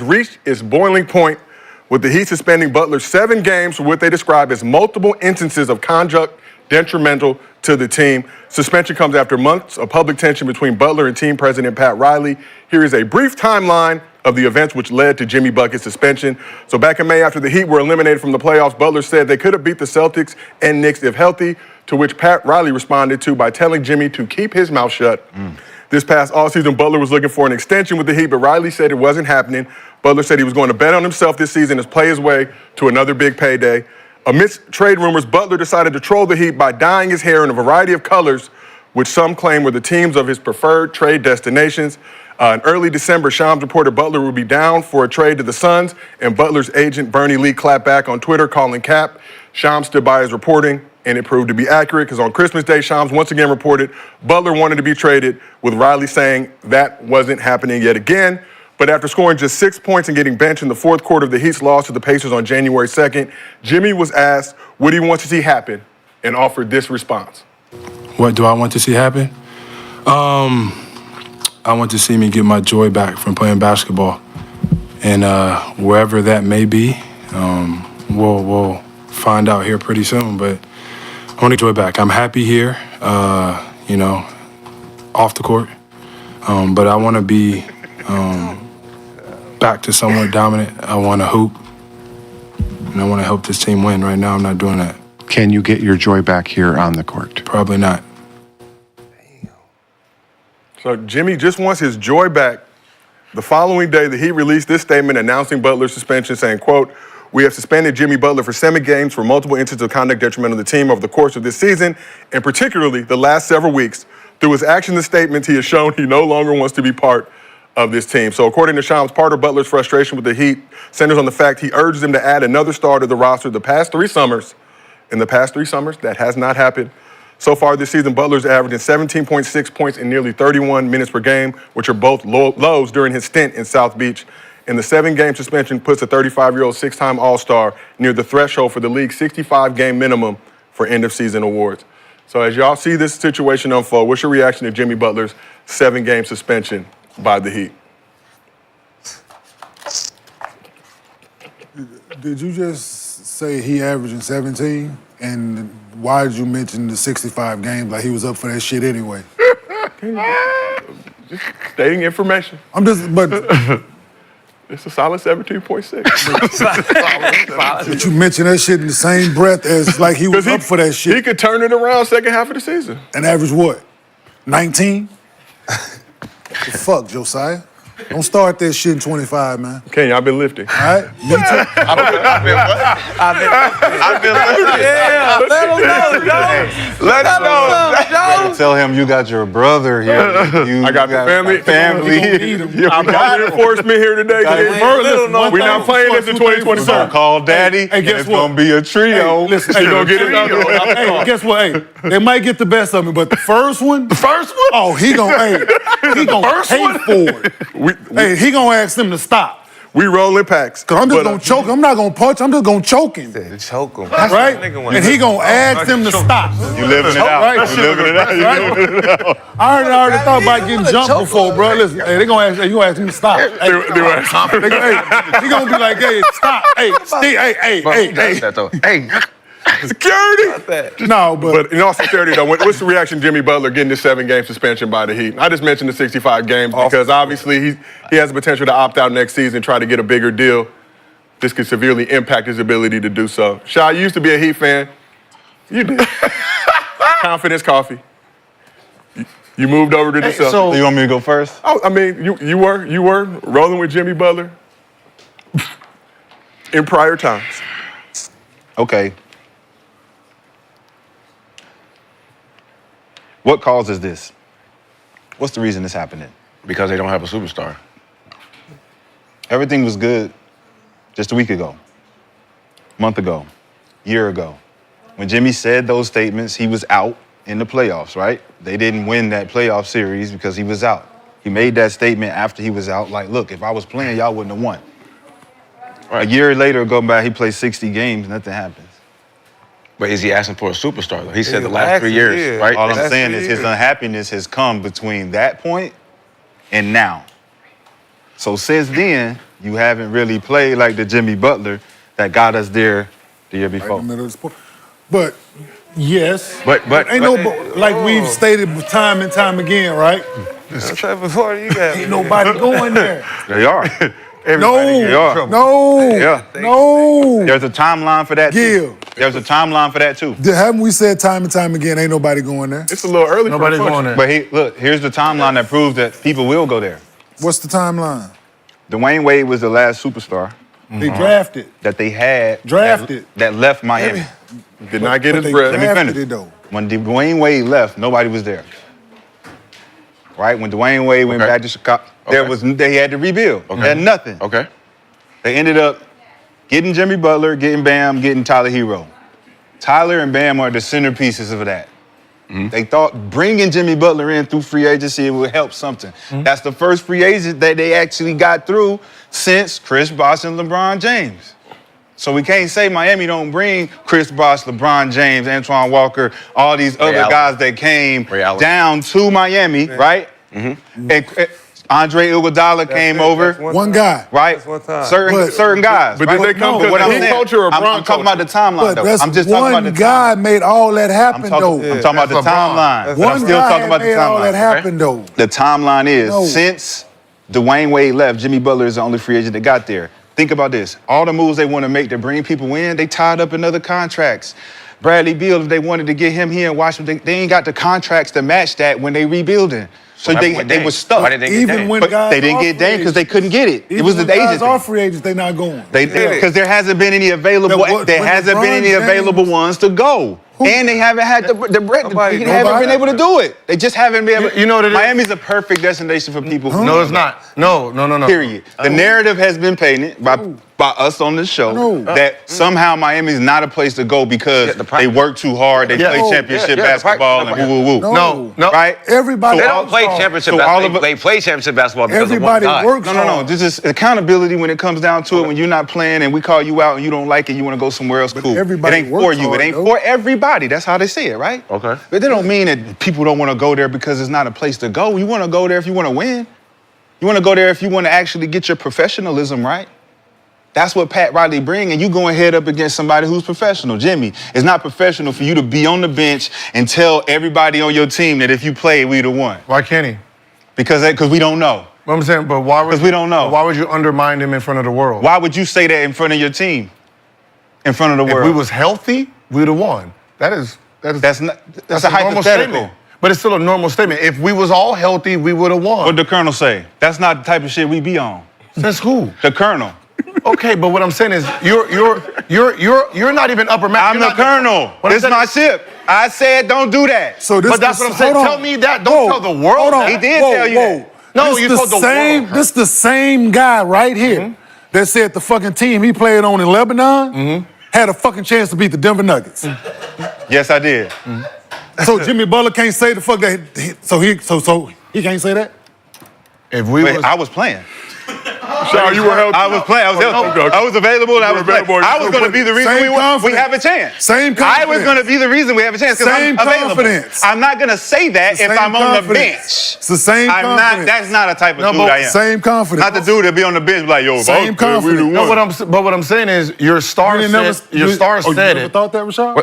reached its boiling point with the Heat suspending Butler 7 games for what they describe as multiple instances of conduct detrimental to the team. Suspension comes after months of public tension between Butler and team president Pat Riley. Here is a brief timeline of the events which led to Jimmy Bucket's suspension. So back in May, after the Heat were eliminated from the playoffs, Butler said they could have beat the Celtics and Knicks if healthy, to which Pat Riley responded to by telling Jimmy to keep his mouth shut. This past offseason, Butler was looking for an extension with the Heat, but Riley said it wasn't happening. Butler said he was going to bet on himself this season to play his way to another big payday. Amidst trade rumors, Butler decided to troll the Heat by dyeing his hair in a variety of colors, which some claim were the teams of his preferred trade destinations. In early December, Shams reported Butler would be down for a trade to the Suns, and Butler's agent Bernie Lee clapped back on Twitter, calling cap. Shams stood by his reporting, and it proved to be accurate, because on Christmas Day, Shams once again reported Butler wanted to be traded, with Riley saying that wasn't happening yet again. But after scoring just 6 points and getting benched in the fourth quarter of the Heat's loss to the Pacers on January 2nd, Jimmy was asked what he wants to see happen and offered this response. What do I want to see happen? I want to see me get my joy back from playing basketball. And wherever that may be, we'll find out here pretty soon. But I want to joy back. I'm happy here, off the court. But I want to be back to somewhat dominant. I want to hoop, and I want to help this team win. Right now, I'm not doing that. Can you get your joy back here on the court? Probably not. So Jimmy just wants his joy back. The following day, the Heat released this statement announcing Butler's suspension, saying, quote, "We have suspended Jimmy Butler for 7 games for multiple instances of conduct detrimental to the team over the course of this season, and particularly the last several weeks. Through his actions and statements, he has shown he no longer wants to be part of this team." So according to Shams, part of Butler's frustration with the Heat centers on the fact he urges them to add another star to the roster the past 3 summers. In the past 3 summers, that has not happened. So far this season, Butler's averaging 17.6 points in nearly 31 minutes per game, which are both lows during his stint in South Beach. And the 7-game suspension puts a 35-year-old 6-time All-Star near the threshold for the league's 65-game minimum for end-of-season awards. So as y'all see this situation unfold, what's your reaction to Jimmy Butler's 7-game suspension by the Heat? Did you just say he averaging 17? And why did you mention the 65 games like he was up for that shit anyway? Just stating information. I'm just, but It's a solid 17.6. but you mentioned that shit in the same breath as like he was up for that shit. He could turn it around second half of the season. And average what? 19? The fuck, Josiah? Don't start that shit in 25, man. Kenyon, I've been lifting. All right? Me too. I've been lifting. Yeah, let him know, Jones. Let him know. Jones. Tell him you got your brother here. I got the family. I brought reinforcement here today. We're not playing this in 2027. Call daddy. Hey, guess it's what? gonna be a trio. Hey, listen, You're gonna get it out. Hey, guess what? Hey, they might get the best of me, but the first one? Oh, he gonna pay for it. He gonna ask them to stop. We rolling packs. Cause I'm just gonna choke. I'm not gonna punch. I'm just gonna choke him. Choke him. That's right. And he gonna ask them to stop. You living it out. Right? You living it out. You living it out. I already thought about getting jumped before, bro. Listen, hey, they gonna ask. Hey, you gonna ask him to stop? Hey, he gonna be like, hey, stop. Hey, Hey. Security! No, But in all sincerity, though, what's the reaction to Jimmy Butler getting this 7-game suspension by the Heat? I just mentioned the 65 games because obviously he has the potential to opt out next season, try to get a bigger deal. This could severely impact his ability to do so. Shy, you used to be a Heat fan. You did. Confidence Coffee. You moved over to the Celtics. So you want me to go first? Oh, I mean, you were rolling with Jimmy Butler in prior times. Okay. What causes this? What's the reason this happening? Because they don't have a superstar. Everything was good just a week ago, month ago, year ago. When Jimmy said those statements, he was out in the playoffs, right? They didn't win that playoff series because he was out. He made that statement after he was out, like, look, if I was playing, y'all wouldn't have won. Right. A year later, going back, he plays 60 games, nothing happens. But is he asking for a superstar, though? He said the last 3 years, right? All I'm saying is his unhappiness has come between that point and now. So since then, you haven't really played like the Jimmy Butler that got us there the year before. Right in the middle of the sport. But yes, But ain't like we've stated time and time again, right? Before you got Ain't nobody going there. They are. No. Yeah. No. There's a timeline for that too. There's a timeline for that too. Haven't we said time and time again, ain't nobody going there? It's a little early. Nobody's for a going there. But look, here's the timeline that proves that people will go there. What's the timeline? Dwayne Wade was the last superstar They drafted. that they had Drafted. that left Miami. Did not get But his they breath. Let me drafted finish. it, though. When Dwayne Wade left, nobody was there. Right? When Dwayne Wade went Okay. back to Chicago, they had to rebuild. Okay. They had nothing. Okay. They ended up getting Jimmy Butler, getting Bam, getting Tyler Hero. Tyler and Bam are the centerpieces of that. They thought bringing Jimmy Butler in through free agency would help something. That's the first free agent that they actually got through since Chris Bosh and LeBron James. So we can't say Miami don't bring Chris Bosh, LeBron James, Antoine Walker, all these other Allen. guys that came Ray Allen. down to Miami, right? And Andre Iguodala came over. One guy. Right? That's one time. Certain guys. But right? did they come But what I'm his saying, culture or I'm Bron talking about the timeline, But though. that's I'm just talking about one the guy timeline. made all that happen, I'm though. talking about the timeline. But I'm One still guy talking about the made all that timeline. happen, though. The timeline is, No. since Dwayne Wade left, Jimmy Butler is the only free agent that got there. Think about this. All the moves they want to make to bring people in, they tied up in other contracts. Bradley Beal, if they wanted to get him here in Washington, they ain't got the contracts to match that when they rebuilding. So what they happened with were Dame? stuck. Why did they get Even Dame? when But guys they didn't are get free Dame because they agents. couldn't get it. It Even was the when guys agent are thing. free agents, they not going. Because there hasn't been any available. When There hasn't been any LeBron available James- ones to go, and they haven't had the bread. Nobody- They haven't nobody- been able to do it. They just haven't been able. You know what it is? Miami's a perfect destination for people. Who No, it's not. No. Period. The narrative has been painted by us on this show No. that somehow Miami's not a place to go because the they practice. work too hard. They Yeah. play Oh, championship the basketball practice. and woo. No. No. Right? Everybody. They So don't play works hard. championship so basketball. all of it- They play championship basketball because Everybody of one guy. works No. hard. This is accountability when it comes down to it. When you're not playing and we call you out and you don't like it, you want to go somewhere else, cool. everybody It ain't for works you. hard, It ain't though. for everybody. That's how they say it, right? Okay. But they don't mean that people don't want to go there because it's not a place to go. You want to go there if you want to win. You want to go there if you want to actually get your professionalism right. That's what Pat Riley bring, and you going head up against somebody who's professional. Jimmy, it's not professional for you to be on the bench and tell everybody on your team that if you play, we the one. Why can't he? Because we don't know. What I'm saying, but why would 'Cause we don't know. Why would you undermine him in front of the world? Why would you say that in front of your team? In front of the If world? we was healthy, we'd have won. That's That's a a normal hypothetical. statement. But it's still a normal statement. If we was all healthy, we would have won. What the Colonel say? That's not the type of shit we be on. Says who? The Colonel. Okay, but what I'm saying is you're not even upper man. I'm the Colonel. What I'm This is saying my is- ship. I said don't do that. So this But that's what I'm saying. hold on. Tell me that. Don't tell the world Hold on. that. He did tell you that. No, This you the told the same. world. This the same guy right here that said the fucking team he played on in Lebanon had a fucking chance to beat the Denver Nuggets. Yes, I did. So Jimmy Butler can't say the fuck that. So he can't say that. If we Wait, was, I was playing. Sean, you were healthy. I was playing. I was healthy. okay. I was available. I You was were available. playing. I was going to be the reason Same we confidence. have a chance. Same I was confidence. going to be the reason we have a chance because Same I'm available. confidence. I'm not going to say that if Same I'm on the confidence. bench. It's the same I'm not. confidence. That's not a type of No, dude but I am. Same confidence. Not the dude that be on the bench like, yo, if I Same was playing, we the confidence. no, one. what I'm saying is your star You said never- said you never it. thought that, Rashad?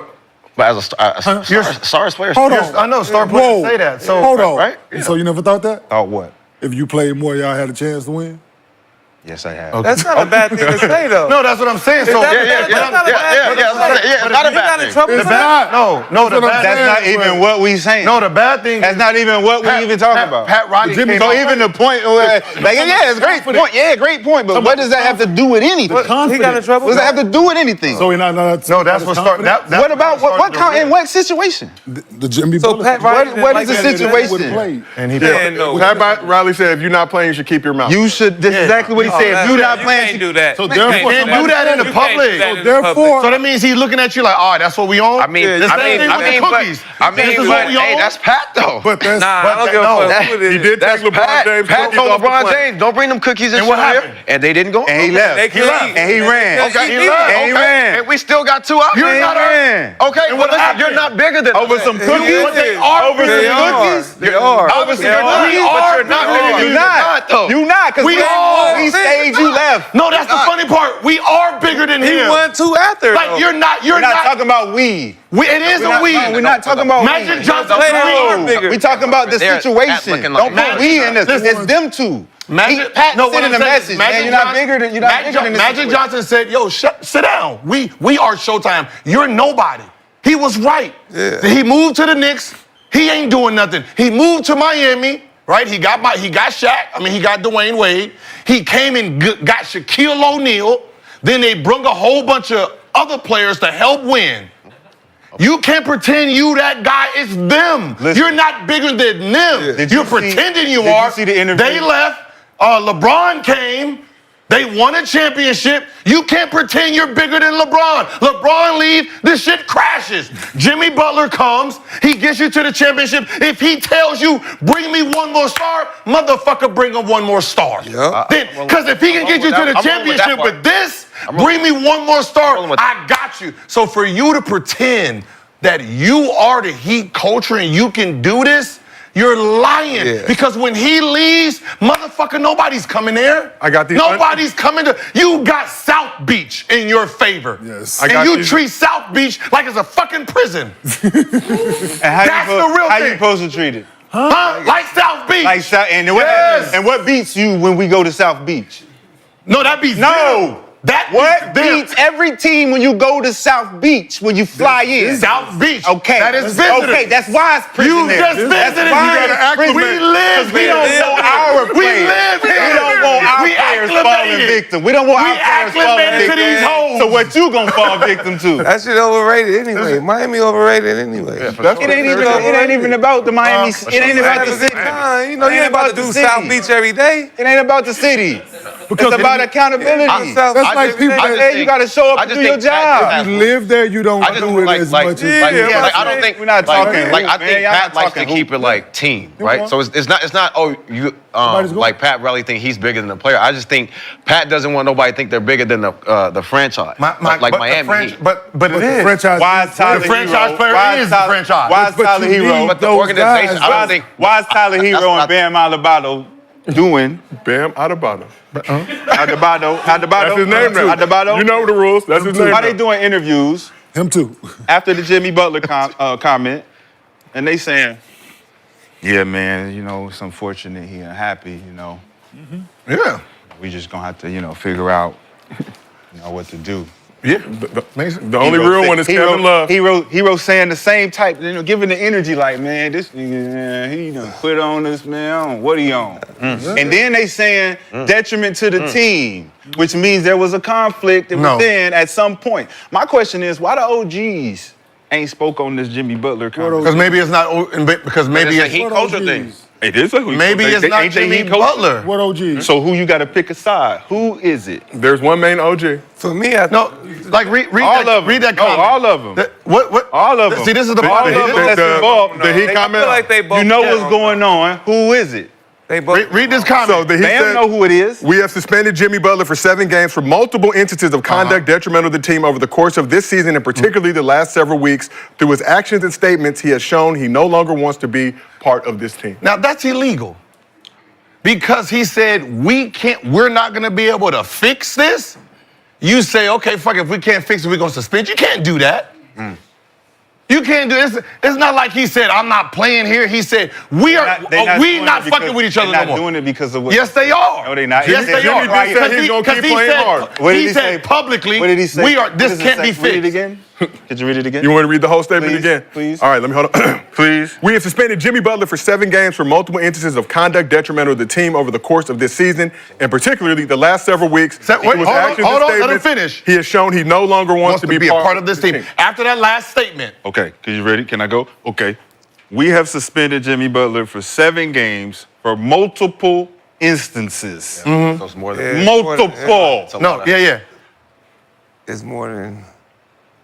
But as a stars player, Hold Your- on. I know star players say that. So hold on. right? So you never thought that? Thought what? If you played more, y'all had a chance to win? Yes, I have. That's not a bad thing to say, though. No, that's what I'm saying. So That's not a yeah, bad thing to it's say. not a He got bad in thing. trouble It's for that? not. no, the what I'm bad That's saying. not even what we saying. no, the bad thing. That's not even what we even talking about. Pat Riley Jimmy- came So out- even the point where, like, yeah, it's a great point. Yeah, great point. But what does that have to do with anything? He got in trouble? What does that have to do with anything? So he not. No, that's what started. What about in what situation? The Jimmy So Butler. Pat Riley didn't What like is the that. situation? Would've played. And he Yeah, no. Pat Riley said, if you're not playing, you should keep your mouth. You should. This is exactly what he said, if you're not You playing, can't do that. So You therefore, can't do that in the You can't do public. that in the Therefore- public. So that means he's looking at you like, oh, that's what we on? I mean, The same thing with the cookies. This is what we hey, on? that's Pat though. But that's Nah, I don't give a fuck who it He is. did That's take LeBron Pat. James. Pat cookies told off the LeBron plane. James, don't bring them cookies And what here. happened? And they didn't go. and he left. They could leave. And he ran. Okay, he left. And he okay. ran. And we still got 2 out. You're there. not ran. Okay, And well, what listen, happened? you're not bigger than Over that. some He cookies? is. But they are Over They some are. cookies? They are. Obviously, They you're are. not. We But are you're not bigger bigger than than You you. not. though. You not, because We are. we stayed, you left. No, that's the funny part. We are bigger than He him. won 2 after. Like, you're not. You're We're not not. talking about we. It is We're a not, we. no, we're not talking about Magic we. Johnson. They are we. bigger. We talking about the They're situation. looking like Don't put we in this. Listen. It's them two. Magic, Pat no, what sending I'm a saying is message, Magic man. You're not Johnson- bigger than this Magic situation. Johnson said, "Yo, sit down. We are Showtime. You're nobody." He was right. Yeah. He moved to the Knicks. He ain't doing nothing. He moved to Miami. Right? He got Shaq. I mean, he got Dwayne Wade. He came and got Shaquille O'Neal. Then they brung a whole bunch of other players to help win. You can't pretend you that guy. It's them. Listen. You're not bigger than them. Did You're you see- pretending you did you are. see the interview? They left. LeBron came. They won a championship. You can't pretend you're bigger than LeBron. LeBron leaves, this shit crashes. Jimmy Butler comes, he gets you to the championship. If he tells you, bring me one more star, motherfucker, bring him one more star. Yeah. Because if he can get you to the championship with this, bring me one more star, I got you. So for you to pretend that you are the Heat culture and you can do this, you're lying. Yeah. Because when he leaves, motherfucker, nobody's coming there. I got these- Nobody's coming to. You got South Beach in your favor. Yes. I And got you these- treat South Beach like it's a fucking prison. And how That's you the real how you thing. supposed to treat it? Huh? Like South Beach. Like and what Yes. and what beats you when we go to South Beach? No, that beats No. them. That What beats them. beats every team when you go to South Beach when you fly in? South Beach. Okay. That is visitor. Okay, that's why it's prison You there. just That's visited why here. it's prison. We live We here. don't want our We players. live here. We don't want our We players falling acclimated. victim. We don't want We our players falling acclimated to victim. these hoes. So what you gonna fall victim to? That shit overrated anyway. Miami overrated anyway. It ain't even about the Miami. It ain't about the city. Nah, you know, you ain't about to do the city. South Beach every day. It ain't about the city. It's about accountability. South That's Beach like every people day. that- Hey, you gotta show up I and just do your think Pat job. has- You live there, you don't I just do it like, as like, much as like, Yeah, like, I don't think we're not like, talking. like I Man, think y'all Pat not likes to talking keep it like team, right? So it's not oh you Nobody's going. like Pat really think he's bigger than the player. I just think Pat doesn't want nobody to think they're bigger than the franchise, like but the Miami Heat. But But it the is. franchise. Why is Tyler The franchise Hero? player Why is the Tyler- franchise. Why is But Tyler you Hero? need But the those organization, guys. I don't think. Why is Tyler Hero what I and Bam Adebayo doing? Bam Adebayo. Adebayo. That's his name now. Adebayo. You know the rules. That's his name Why now. they doing interviews Him too. after the Jimmy Butler comment, and they saying, "Yeah, man, you know it's unfortunate he unhappy. You know, Yeah. we just gonna have to, you know, figure out, what to do." Yeah. The only real one is Kevin Love. Hero saying the same type, giving the energy like, man, this nigga, man, he done quit on this, man. I don't know what he on? And then they saying detriment to the team, which means there was a conflict within at some point. My question is, why the OGs ain't spoke on this Jimmy Butler comment? Because maybe it's not. Because maybe It's a it's Heat culture thing. It is a maybe it's not Jimmy Butler. What OG? So who you got to pick a side? Who is it? There's one main OG. For me, I No, like read All that. of them. Read that No, comment. all of them. What? All of them. See, this is the All part. of them that's involved. The Heat I comment. feel like they both. You know what's going on. Who is it? They both. Read this comment. So the Heat Bam said, know who it is. we have suspended Jimmy Butler for 7 games for multiple instances of conduct detrimental to the team over the course of this season and particularly the last several weeks. Through his actions and statements, he has shown he no longer wants to be part of this team. Now that's illegal. Because he said we're not gonna be able to fix this. You say, okay, fuck, if we can't fix it, we're gonna suspend. You can't do that. You can't do this. It's not like he said, I'm not playing here. He said, we doing not it fucking because- with each other they're no more. not doing it because of what? Yes, they are. No, they not. Yes, they Jimmy are. did say he's gonna keep playing hard. What did he he said say? publicly, What did he say? we are. What This does it can't say? be Read it fixed. again. Could you read it again? You want to read the whole statement Please, again? please. All right, let me hold on. Please. We have suspended Jimmy Butler for 7 games for multiple instances of conduct detrimental to the team over the course of this season, and particularly the last several weeks. Wait, Through his hold on, actions and let him statements, finish. He has shown he no longer wants to be a part of this team. After that last statement, Okay, you ready? Can I go? Okay. We have suspended Jimmy Butler for 7 games for multiple instances. So it's more than Yeah. Multiple. It's a lot No, of- yeah. It's more than.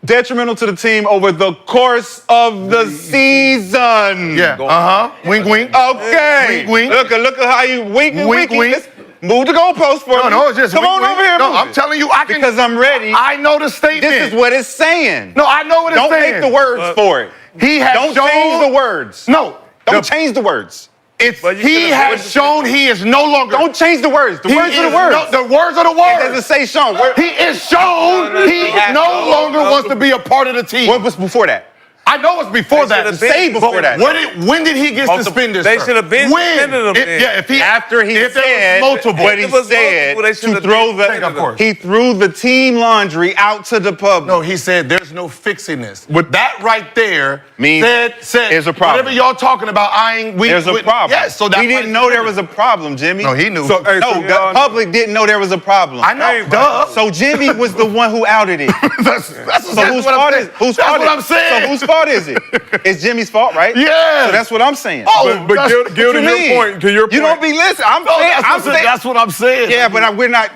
Detrimental to the team over the course of the season. Yeah. Wink, wink. Okay. Wink, wink. Look at how you winking, Wink, winking. wink. Let's move the goalpost for me. No, it's just Come wink, on wink. over here. No, move I'm it. telling you, I can. Because I'm ready. I know the statement. This is what it's saying. No, I know what it's Don't saying. make the words for it. He has Don't shown. change the words. No. Don't change the words. It's But you he should've- has shown he is no longer. Don't change the words. The He words are is the words. no- the words are the It words. doesn't say Sean. He is shown he no longer wants to be a part of the team. What was before that? I know it's before They that. should've been- Say before that. When did he get suspended? They sir? should have been When? suspended him then. Yeah, if he After he if there was said multiple. what he If it was said multiple, they to should've throw been- of the, course. he threw the team laundry out to the public. No, he said there's no fixing this. With- That right there Means said there's a problem. Whatever y'all talking about, There's a problem. Yes, so that's we didn't know there was a problem, Jimmy. No, he knew. So, hey, No, so- the public didn't know there was a problem. I know. Duh. So Jimmy was the one who outed it. that's So whose fault is whose That's fault what is- I'm saying. So whose fault is it? It's Jimmy's fault, right? Yeah. So that's what I'm saying. Oh, But that's- Gil, what to you your mean? point, You don't be listening. I'm No, saying. that's what- that's what I'm saying. Yeah, but we're not.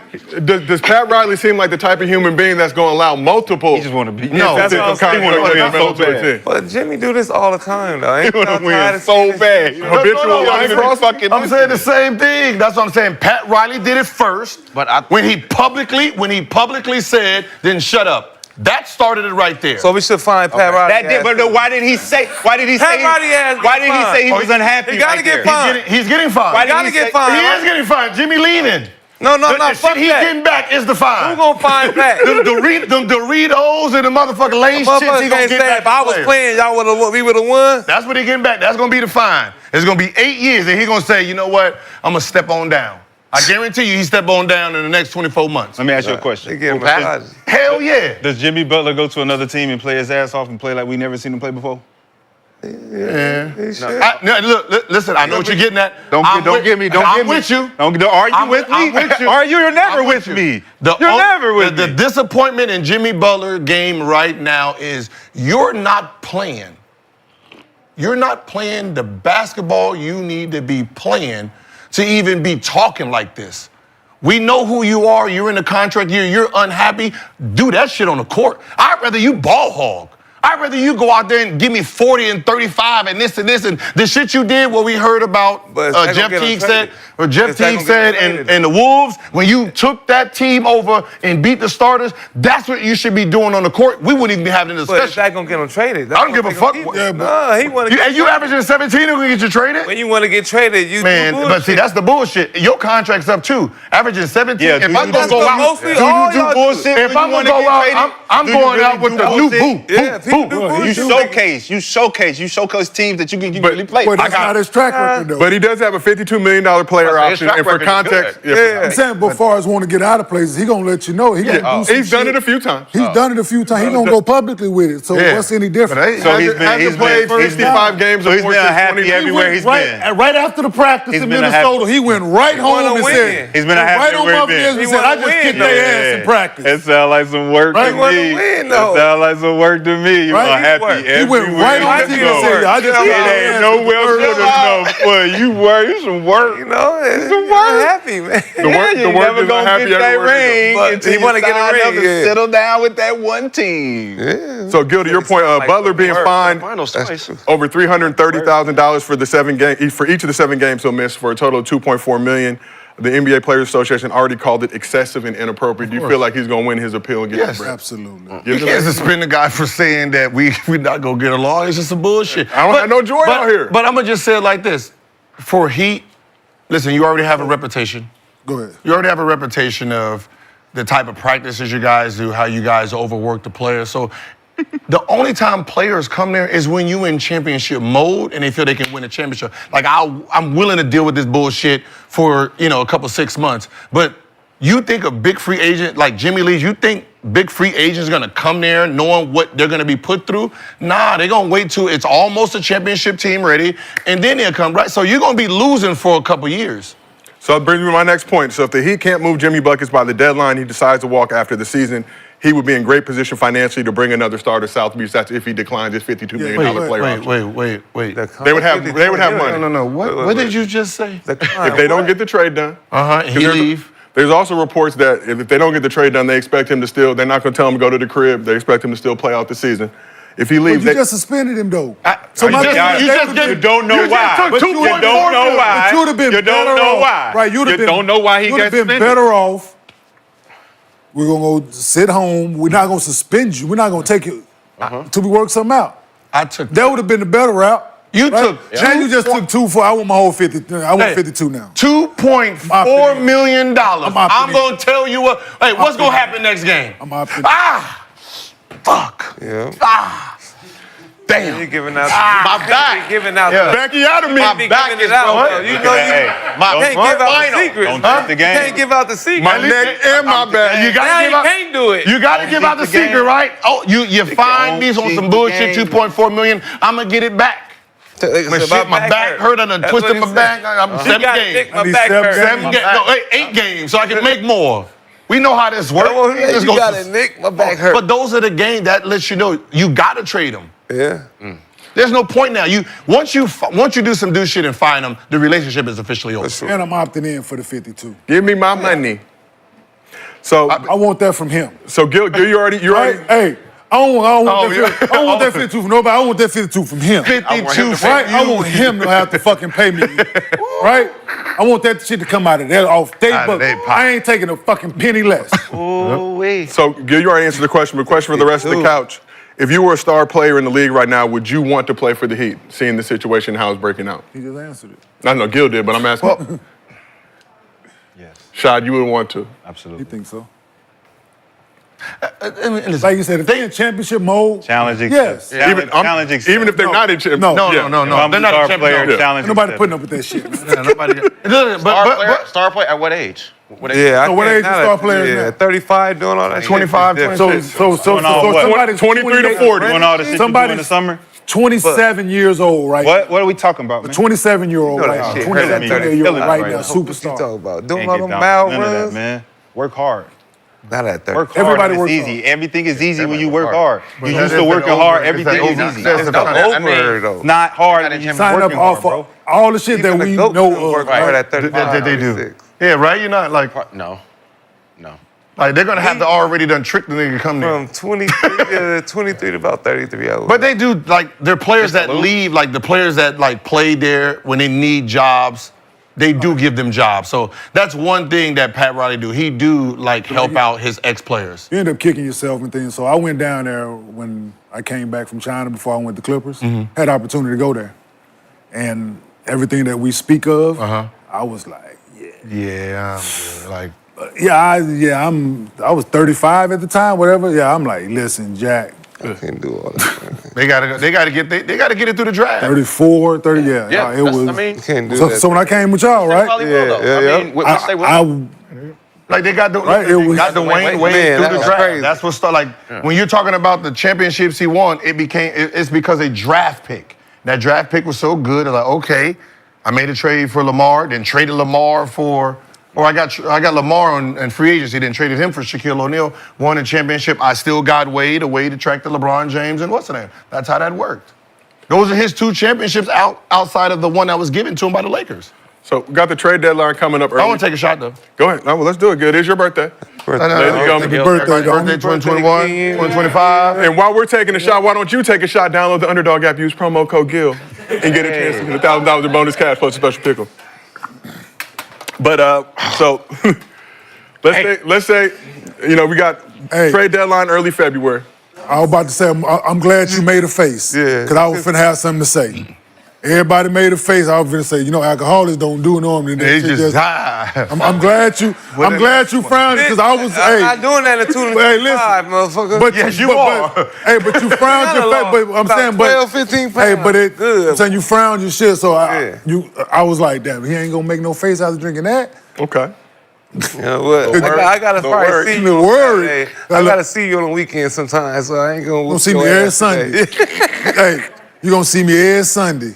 does Pat Riley seem like the type of human being that's going to allow multiple? He just want to be. No, That's he what I'm wanna saying. win Detrimental so to the bad. team. But Jimmy do this all the time, though. Ain't want to y'all tired win of so seeing this bad. shit? Habitual line cross. I'm saying the same thing. That's what I'm saying. Pat Riley did it first. But I- when he publicly said, then shut up. That started it right there. So we should find Pat Riley. That did, but why did he say? Why did he Pat say? Riley has Why did he fined. say he was unhappy? He gotta right get there? fined. He's getting fined. Why He did gotta he get say- fined. He right? is getting fined. Jimmy leaving. No, The fuck shit he's that. getting back is the fine. Who gonna find Pat? Them Doritos and the motherfucking Lay's chips he Motherfuckers gonna can't get say back. if I was playing, we would have won. That's what he getting back. That's gonna be the fine. It's gonna be 8 years, and he gonna say, you know what? I'm gonna step on down. I guarantee you, he step on down in the next 24 months. Let me ask you a They question. get him Pat? massages. Hell yeah. Does Jimmy Butler go to another team and play his ass off and play like we never seen him play before? He should. Look, listen, I know what you're getting at. Don't get me. I'm with you. Are you I'm with me? I'm with you. Are you? You're never I'm with you. me. You're never with the me. disappointment in Jimmy Butler game right now is you're not playing. You're not playing the basketball you need to be playing to even be talking like this. We know who you are. You're in the contract year. You're unhappy. Do that shit on the court. I'd rather you ball hog. I'd rather you go out there and give me 40 and 35 and this and the shit you did. What we heard about But it's not Jeff gonna get Teague him said, traded. or Jeff It's not Teague gonna get said, him traded. and the Wolves, when you took that team over and beat the starters, that's what you should be doing on the court. We wouldn't even be having a But it's discussion. not gonna get him traded. I don't give a fuck. No, he want to. And you averaging 17, who gonna get you traded? When you want to get traded, you Man, do but see, bullshit. that's the bullshit. Your contract's up too. Averaging 17. Yeah, if do I'm you gonna do go out, mostly do all you do y'all do? bullshit? If when I'm you gonna wanna go get out, traded? I'm Do you going really out with do the new bullshit? boot. Yeah, people do bullshit. You showcase teams that you can really play. But that's not his track record, though. But he does have a $52 million player His option, track and for record is context, good. I'm saying, but far as want to get out of places, he gonna let you know. He gonna do some he's done shit. it a few times. He's done it a few times. He gonna go publicly with it. So Yeah. what's any But different? hey, So he's Hasn't played 65 games. So he's been of unhappy 20. everywhere he's been. Right after the practice He's in been Minnesota, he went right home wanna and win. said, He's been unhappy right on everywhere Buffalo he's been. and He said, I wanna just win, kicked though. their ass in practice. It sounds like some work Right. to He wanna me. win, It though. sounds like some work to me. You Right, are he happy worked. He He went everywhere right on you to go. and said, I just Chill kicked out. their Ain't ass no in well practice." should have known. Boy, you some work. You know, Some you're work. happy, man. The work You is never gonna unhappy get that everywhere he ring But until he you wanna get a sign ring, up and yeah. settle down with that one team. goes. So, Gil, to your point, Butler being fined Finals twice. over $330,000 for the 7 games, for each of the 7 games he'll miss, for a total of $2.4 million. The NBA Players Association already called it excessive and inappropriate. Do you feel like he's going to win his appeal and get Yes. the bread? Absolutely. You can't suspend the guy for saying that we not gonna get along. It's just some bullshit. I don't have no joy out here. But I'm gonna just say it like this: for Heat, listen, you already have a reputation. Go ahead. You already have a reputation of the type of practices you guys do, how you guys overwork the players. So the only time players come there is when you in championship mode and they feel they can win a championship. Like I'm willing to deal with this bullshit for a couple 6 months. But you think a big free agent like Jimmy Lee, you think big free agents gonna come there knowing what they're gonna be put through? Nah, they're gonna wait till it's almost a championship team ready, and then they'll come, right? So you're gonna be losing for a couple years. So that brings me to my next point. So if the Heat can't move Jimmy Buckets by the deadline, he decides to walk after the season. he would be in great position financially to bring another star to South Beach. That's if he declines his $52 million player option. Wait. They would have money. No. What did you just say? If they don't get the trade done. He leave. There's also reports that if they don't get the trade done, they expect him to still, they're not going to tell him to go to the crib. They expect him to still play out the season. If he leaves, But you just suspended him, though. You don't know why. But you don't know why. But you would have been You better don't know off. why. Right, You don't know why he You'd got have been suspended. better off. We're going to go sit home. We're not going to suspend you. We're not going to take it until we work something out. I took That would have been the better route. You right? took Now you just took 2 for. I want my whole 50. I want 52 now. $2.4 million. I'm going to tell you what. Hey, what's going to happen next game? I'm optimistic. Fuck. Yeah. Damn. You giving out. My back. Giving out. Becky out of me. My back is out. Though. You know you can't give out the secrets. Don't touch the game. You can't give out the secret. My neck and my back. You Now gotta you give out. can't do it. You gotta give out the secret, right? Oh, you find me on some bullshit. game. $2.4 million. I'm gonna get it back. My back hurt. I done twisted my back. I'm 7 games. My back hurt. 7 games. No, 8 games, so I can make more. We know how this works. You got it, Nick. My back hurt. But those are the games that lets you know you gotta trade them. Yeah. There's no point now. Once you do some dude shit and find them, the relationship is officially over. And I'm opting in for the 52. Give me my money. So I want that from him. So Gil, you already. Hey, I don't want that 52 from nobody. I want that 52 from him. 52 right? I want him to have to fucking pay me. Right? I want that shit to come out of that off day, but I ain't taking a fucking penny less. Oh, wait. So Gil, you already answered the question. But question for the rest of the couch: if you were a star player in the league right now, would you want to play for the Heat, seeing the situation how it's breaking out? He just answered it. I know Gil did, but I'm asking. Yes, Shad, you would want to. absolutely. You think so? Listen, Like you said, if they in championship mode, Challenging. yes. Challenge accepted. Even if they're not in championship. No. No. If I'm They're a not star a champion. player, No. challenge Ain't nobody accepted. putting up with that shit. Star player at what age? What age? Yeah. So what age is now star players Yeah, now? 35 doing all that shit. 25, Yeah. 26. So Going on what? somebody's 23 to 28, 40. Doing all the shit you do in the summer? 27 years old right now. What are we talking about, man? 27-year-old You know right that now. shit 27, hurt me. 28-year-old Feeling right right now, now. What you superstar. talking about? Doing Can't all get them down mile none of that, runs? man. Work hard. Not at 30. Work hard. Everybody and works it's easy. hard. Everything is easy when you Everybody work work hard. You used to working hard. Everything is easy. It's the over, though. It's not hard when you're Sign up working hard, off bro. all the shit that Even we the GOAT know couldn't of. work hard at Right? 35. They do. 36. Yeah, right? You're not like No. they're gonna have to already done trick the nigga to come there. From 23 to about 33 hours. But they do like they're players that leave, like the players that like play there when they need jobs. They do give them jobs. So that's one thing that Pat Riley do. He do like help out his ex-players. You end up kicking yourself and things. So I went down there when I came back from China before I went to Clippers. Had the opportunity to go there. And everything that we speak of, I was like, Yeah, like I was 35 at the time, whatever. Yeah, I'm like, listen, Jack, I can't do all that. they gotta get it through the draft. 34, 30, yeah. Yeah, it was. I mean, You can't do so, that. so when I came with y'all, right? probably will, though. Yeah, I mean, which they will. Like they got the Right, it was- got Dwayne Wade Man, through that the was draft. crazy. That's what started. Like when you're talking about the championships he won, it's because a draft pick. That draft pick was so good. I'm like, okay, I made a trade for Lamar, then traded Lamar for, or I got Lamar on free agency, then traded him for Shaquille O'Neal, won a championship. I still got Wade, a way to track the LeBron James and what's the name. That's how that worked. Those are his 2 championships outside of the one that was given to him by the Lakers. So we got the trade deadline coming up early. I want to take a shot though. Go ahead. No, well, let's do it. Good. It's your birthday. Happy Gil. birthday, dog. Birthday 2021, 2025. And while we're taking a shot, why don't you take a shot? Download the Underdog app, use promo code GIL, and get a chance to get $1,000 in bonus cash plus a special pickle. But so let's say we got trade deadline early February. I was about to say, I'm glad you made a face. Yeah. Because I was finna have something to say. Everybody made a face. I was finna say, alcoholics don't do normally. They just die. I'm glad you frowned because I was. I'm not doing that until Hey, listen. 5, motherfucker. But Yes, you are. But you frowned your face. But I'm About saying, 12, 15 pounds. Hey, but Good. I'm saying you frowned your shit. So Yeah. I was like, damn, he ain't gonna make no face after drinking that. Okay. You know what? I gotta probably see you. Worried. Hey, I gotta see you on the weekend sometimes, so I ain't gonna. You gonna see me every Sunday. Hey, you gonna see me every Sunday.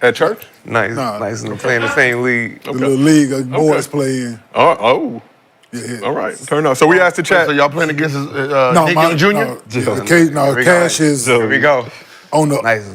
At church? Nice, Nah. nice, and playing the same league. The little league of boys play in. Oh. All right, turn up. So we asked the chat. So y'all playing against No, Kenyon Jr.? Cash is Here we go. on the Nice.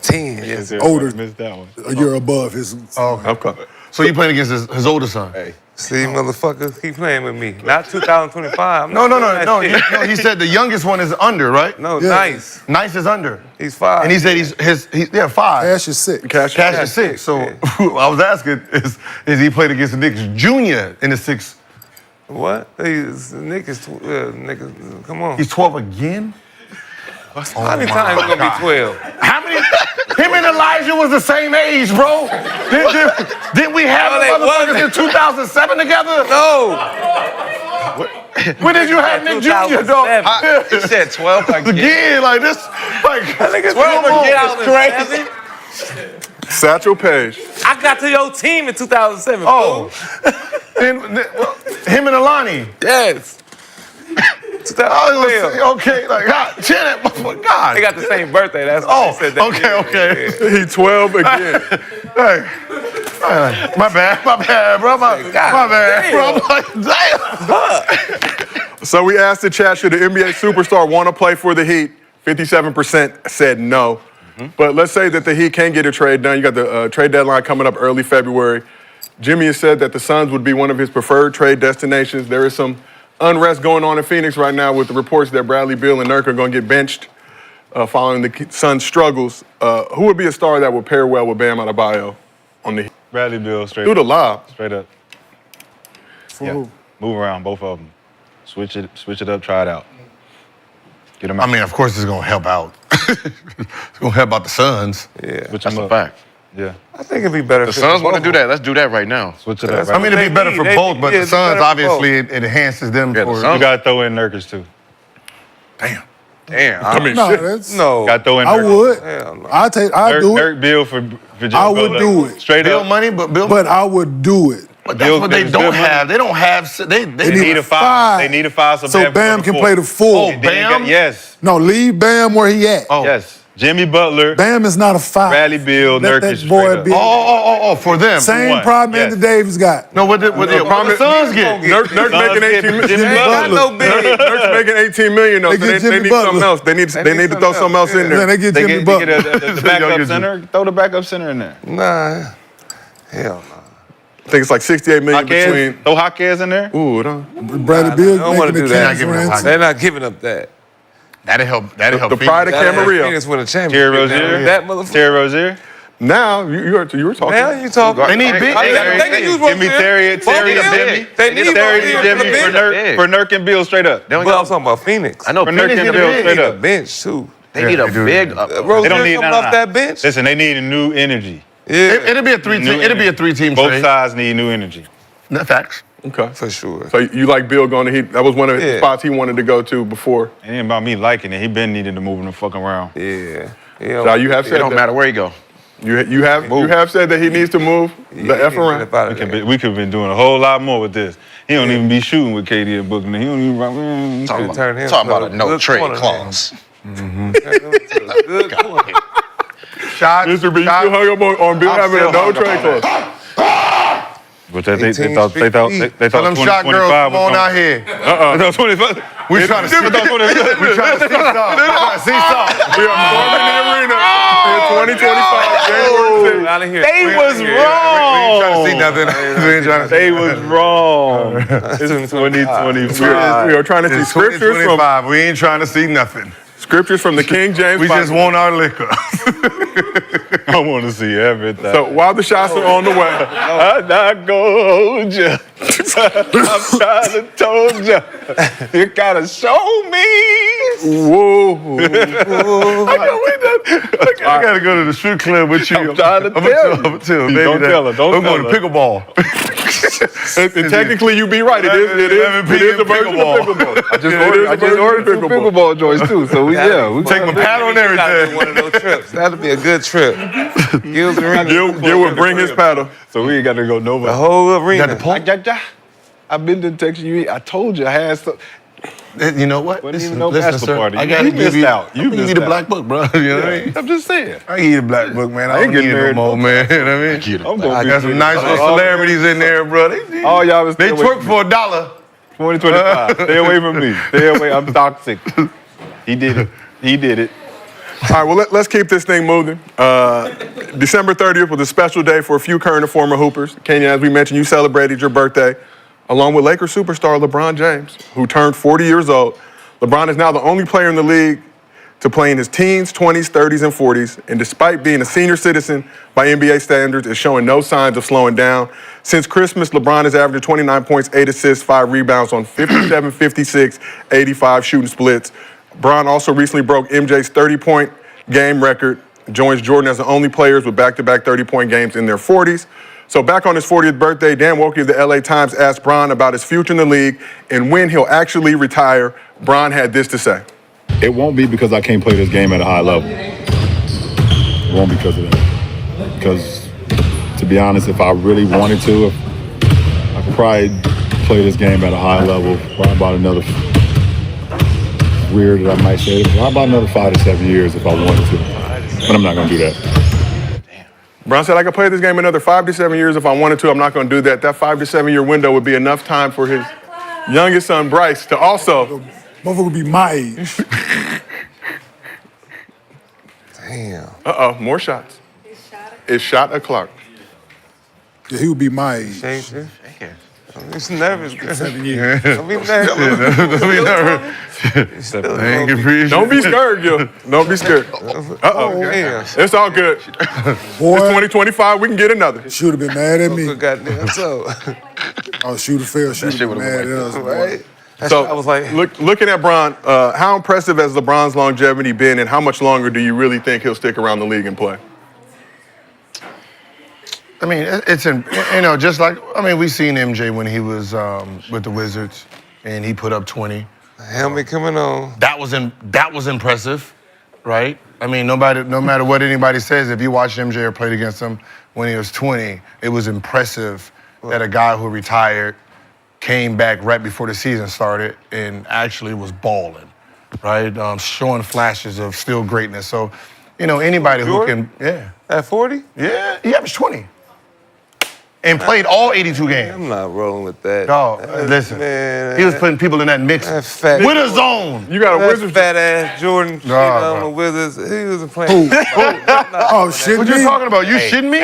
10. Yeah. older, Missed that one. a year above his. Okay. So you playing against his older son? See, motherfuckers, keep playing with me. Not 2025. No. He said the youngest one is under, right? No, Yeah. nice. Nice is under. He's 5. And he said he's 5. Cash is 6. Cash. Cash is 6. So I was asking, is he played against the Knicks Junior in the 6? What? Niggas, come on. He's 12 again? How many times you gonna be 12? How many? Him and Elijah was the same age, bro. Didn't we have No, the they motherfuckers in wasn't. 2007 together? No. When did you have Nick Jr., dog? 2007. He said 12 again. Again, like this, like 12 again, I was crazy. Satchel Paige. I got to your team in 2007. Oh, fool. him and Alani. Yes. Oh, okay, like God, chill that motherfucker. God. They got the same birthday. That's why I said that. Okay. He 12 again. Hey, my bad, bro. My bad, bro. I'm like, damn. So we asked the chat, should the NBA superstar want to play for the Heat? 57% said no. But let's say that the Heat can get a trade done. You got the trade deadline coming up early February. Jimmy has said that the Suns would be one of his preferred trade destinations. There is some unrest going on in Phoenix right now with the reports that Bradley Beal and Nurk are going to get benched following the Suns' struggles. Who would be a star that would pair well with Bam Adebayo on the Heat? Bradley Beal, straight Through the lob. Straight up. For who? Move around, both of them. Switch it up, try it out. Get them out. I mean, of course, it's gonna help out. It's gonna help out the Suns. Yeah. Switch That's them a up. fact. Yeah. I think it'd be better. The Suns want to do that. Let's do that right now. Switch it up. I mean, it'd be better for They both, need- but yeah, the it's Suns, better for obviously, it enhances them Yeah, the for. Suns- You gotta throw in Nurkic too. Damn. Damn. I mean, No, shit. that's. No. Gotta throw in I Nurkic. would. Hell no. I'd do it, Nurk Bill for Jimmy I would Butler. do it. Straight Bill up. money, but but I would do it. But that's Bill what they gets don't good money. have. They don't have. They They need a five. They need a five So Bam can play the four. Oh, Bam? Yes. No, leave Bam where he at. Oh. Yes. Jimmy Butler, Bam is not a 5. Bradley Beal, Let Nurkic that boy straight up. be. Oh, for them. Same one. problem Yes. Anthony Davis got. No, what the Suns get? Nurk making 18 million. Jimmy Butler. Nurk's making 18 million though, They so get they Jimmy need Butler. something else. They need to throw something else in Then there. they get They Jimmy get Butler. the backup center. Throw the backup center in there. Nah. Hell no. I think it's like 68 million between. Throw Jaquez in there. Ooh, don't. Bradley Beal I don't want to making do the that. Kings ransom. They're not giving up that. That'll help. That'll help. The pride of That Camarillo. Phoenix win a Terry championship. Rozier. That motherfucker. Terry Rozier. Now you were talking. Now you talking. They need big. They can use Give me Rozier. Terry Both and of them. Jimmy. They need Terry Rozier and Jimmy for the bench. for Nurk and Bill straight up. They don't Well, I'm got, talking about Phoenix. I know For Nurk Phoenix and need a Bill big. straight They need a up. bench too. They need a big. Rozier They don't need coming off that bench. Listen, they need a new energy. Yeah, It'll be a 3-team. It'll be a 3-team Both trade. sides need new energy. No, facts. Okay. for sure. So you like Bill going to Heat? That was one of the Yeah. spots he wanted to go to before. It ain't about me liking it. He been needing to move him the fucking around. Yeah. Now you have It said don't that. matter where you go. You have said that he needs to move the F around. We could have been doing a whole lot more with this. He don't even be shooting with KD and Booker. He don't even run. Talking turn him about to a no good trade corner clause. Good corner. Shot. Mr. B, you still hung up on Bill I'm having a still no hung up trade on clause. But they 18 thought feet. Tell them 20, shot girls, 25 come on out here. They thought 25. We trying to see. We trying to see some. We trying to see some. We are storming the arena in 2025, January 6th. Out of here. They was We ain't trying to wrong. see nothing. We ain't trying to see. They was wrong. It's 2025. We are trying to see It's scriptures from 2025. We ain't trying to see nothing. the King James We just Bible. want our liquor. I want to see everything. So while the shots are on the way, I'm not going to hold you. I'm trying to told you. You gotta show me. whoa. I gotta go to the strip club with you. I'm trying to tell you. Don't tell her, don't I'm going to tell pickleball. And technically, you be right. It is a version of pickleball. I just ordered two pickleball joints too. So we Take my paddle and everything. One of those trips. That'd be a good trip. Gilbert, Gil would bring his paddle. So we ain't got to go nowhere. the whole arena. I've been to Texas. I told you I had some. You know what? Wasn't even no bachelor sir, party. I gotta You give missed you out. You I'm gonna give you missed the out. black book, bro. You know what I mean? I'm just saying. I give you the black book, man. I ain't don't getting need it no married. more, man. You know what I mean? I'm gonna I be got some getting- nice little celebrities in there, bro. All y'all was They still twerk with for $1. 2025. Stay away from me. Stay away. I'm toxic. He did it. He did it. All right, well, let's keep this thing moving. December 30th was a special day for a few current and former Hoopers. Kenyon, as we mentioned, you celebrated your birthday along with Lakers superstar LeBron James, who turned 40 years old. LeBron is now the only player in the league to play in his teens, 20s, 30s, and 40s, and despite being a senior citizen by NBA standards, is showing no signs of slowing down. Since Christmas, LeBron has averaged 29 points, 8 assists, 5 rebounds on 57, 56, 85 shooting splits. Bron also recently broke MJ's 30-point game record, joins Jordan as the only players with back-to-back 30-point games in their 40s. So back on his 40th birthday, Dan Woke of the LA Times asked Bron about his future in the league and when he'll actually retire. Bron had this to say. It won't be because I can't play this game at a high level. It won't be because of that. Because, to be honest, if I really wanted to, I could probably play this game at a high level, probably about another, weird that I might say, probably about another 5 to 7 years if I wanted to. But I'm not going to do that. Bron said, I could play this game another 5 to 7 years if I wanted to. I'm not going to do that. That 5 to 7 year window would be enough time for his youngest son, Bryce, to also... Motherfucker would be my age. Damn. Uh-oh, more shots. It's shot at Clark. Yeah, he would be my age. He's nervous. 7 years. Don't be nervous. Don't be nervous. Don't be scared, yo. Don't be scared. Uh-oh. Damn. It's all good. Boy, It's 2025. We can get another. should have been mad at me. Goddamn. So, Oh, shooter fail, should have been mad at us. right? So, I was like, looking at Bron, how impressive has LeBron's longevity been, and how much longer do you really think he'll stick around the league and play? I mean, just like, we seen MJ when he was with the Wizards, and he put up 20. helmet coming on. That was impressive, right? I mean, no matter what anybody says, if you watched MJ or played against him when he was 20, it was impressive that a guy who retired came back right before the season started and actually was balling, right? Showing flashes of still greatness. So, anybody who can, At 40? yeah, he averaged 20. And played all 82 games. I'm not rolling with that. Dog, listen, Man, he was putting people in that mix that fat, with a zone. You got a that Wizards. fat ass Jordan shit on bro. the Wizards. He wasn't playing. Oh, shit. What you talking about? You shitting me?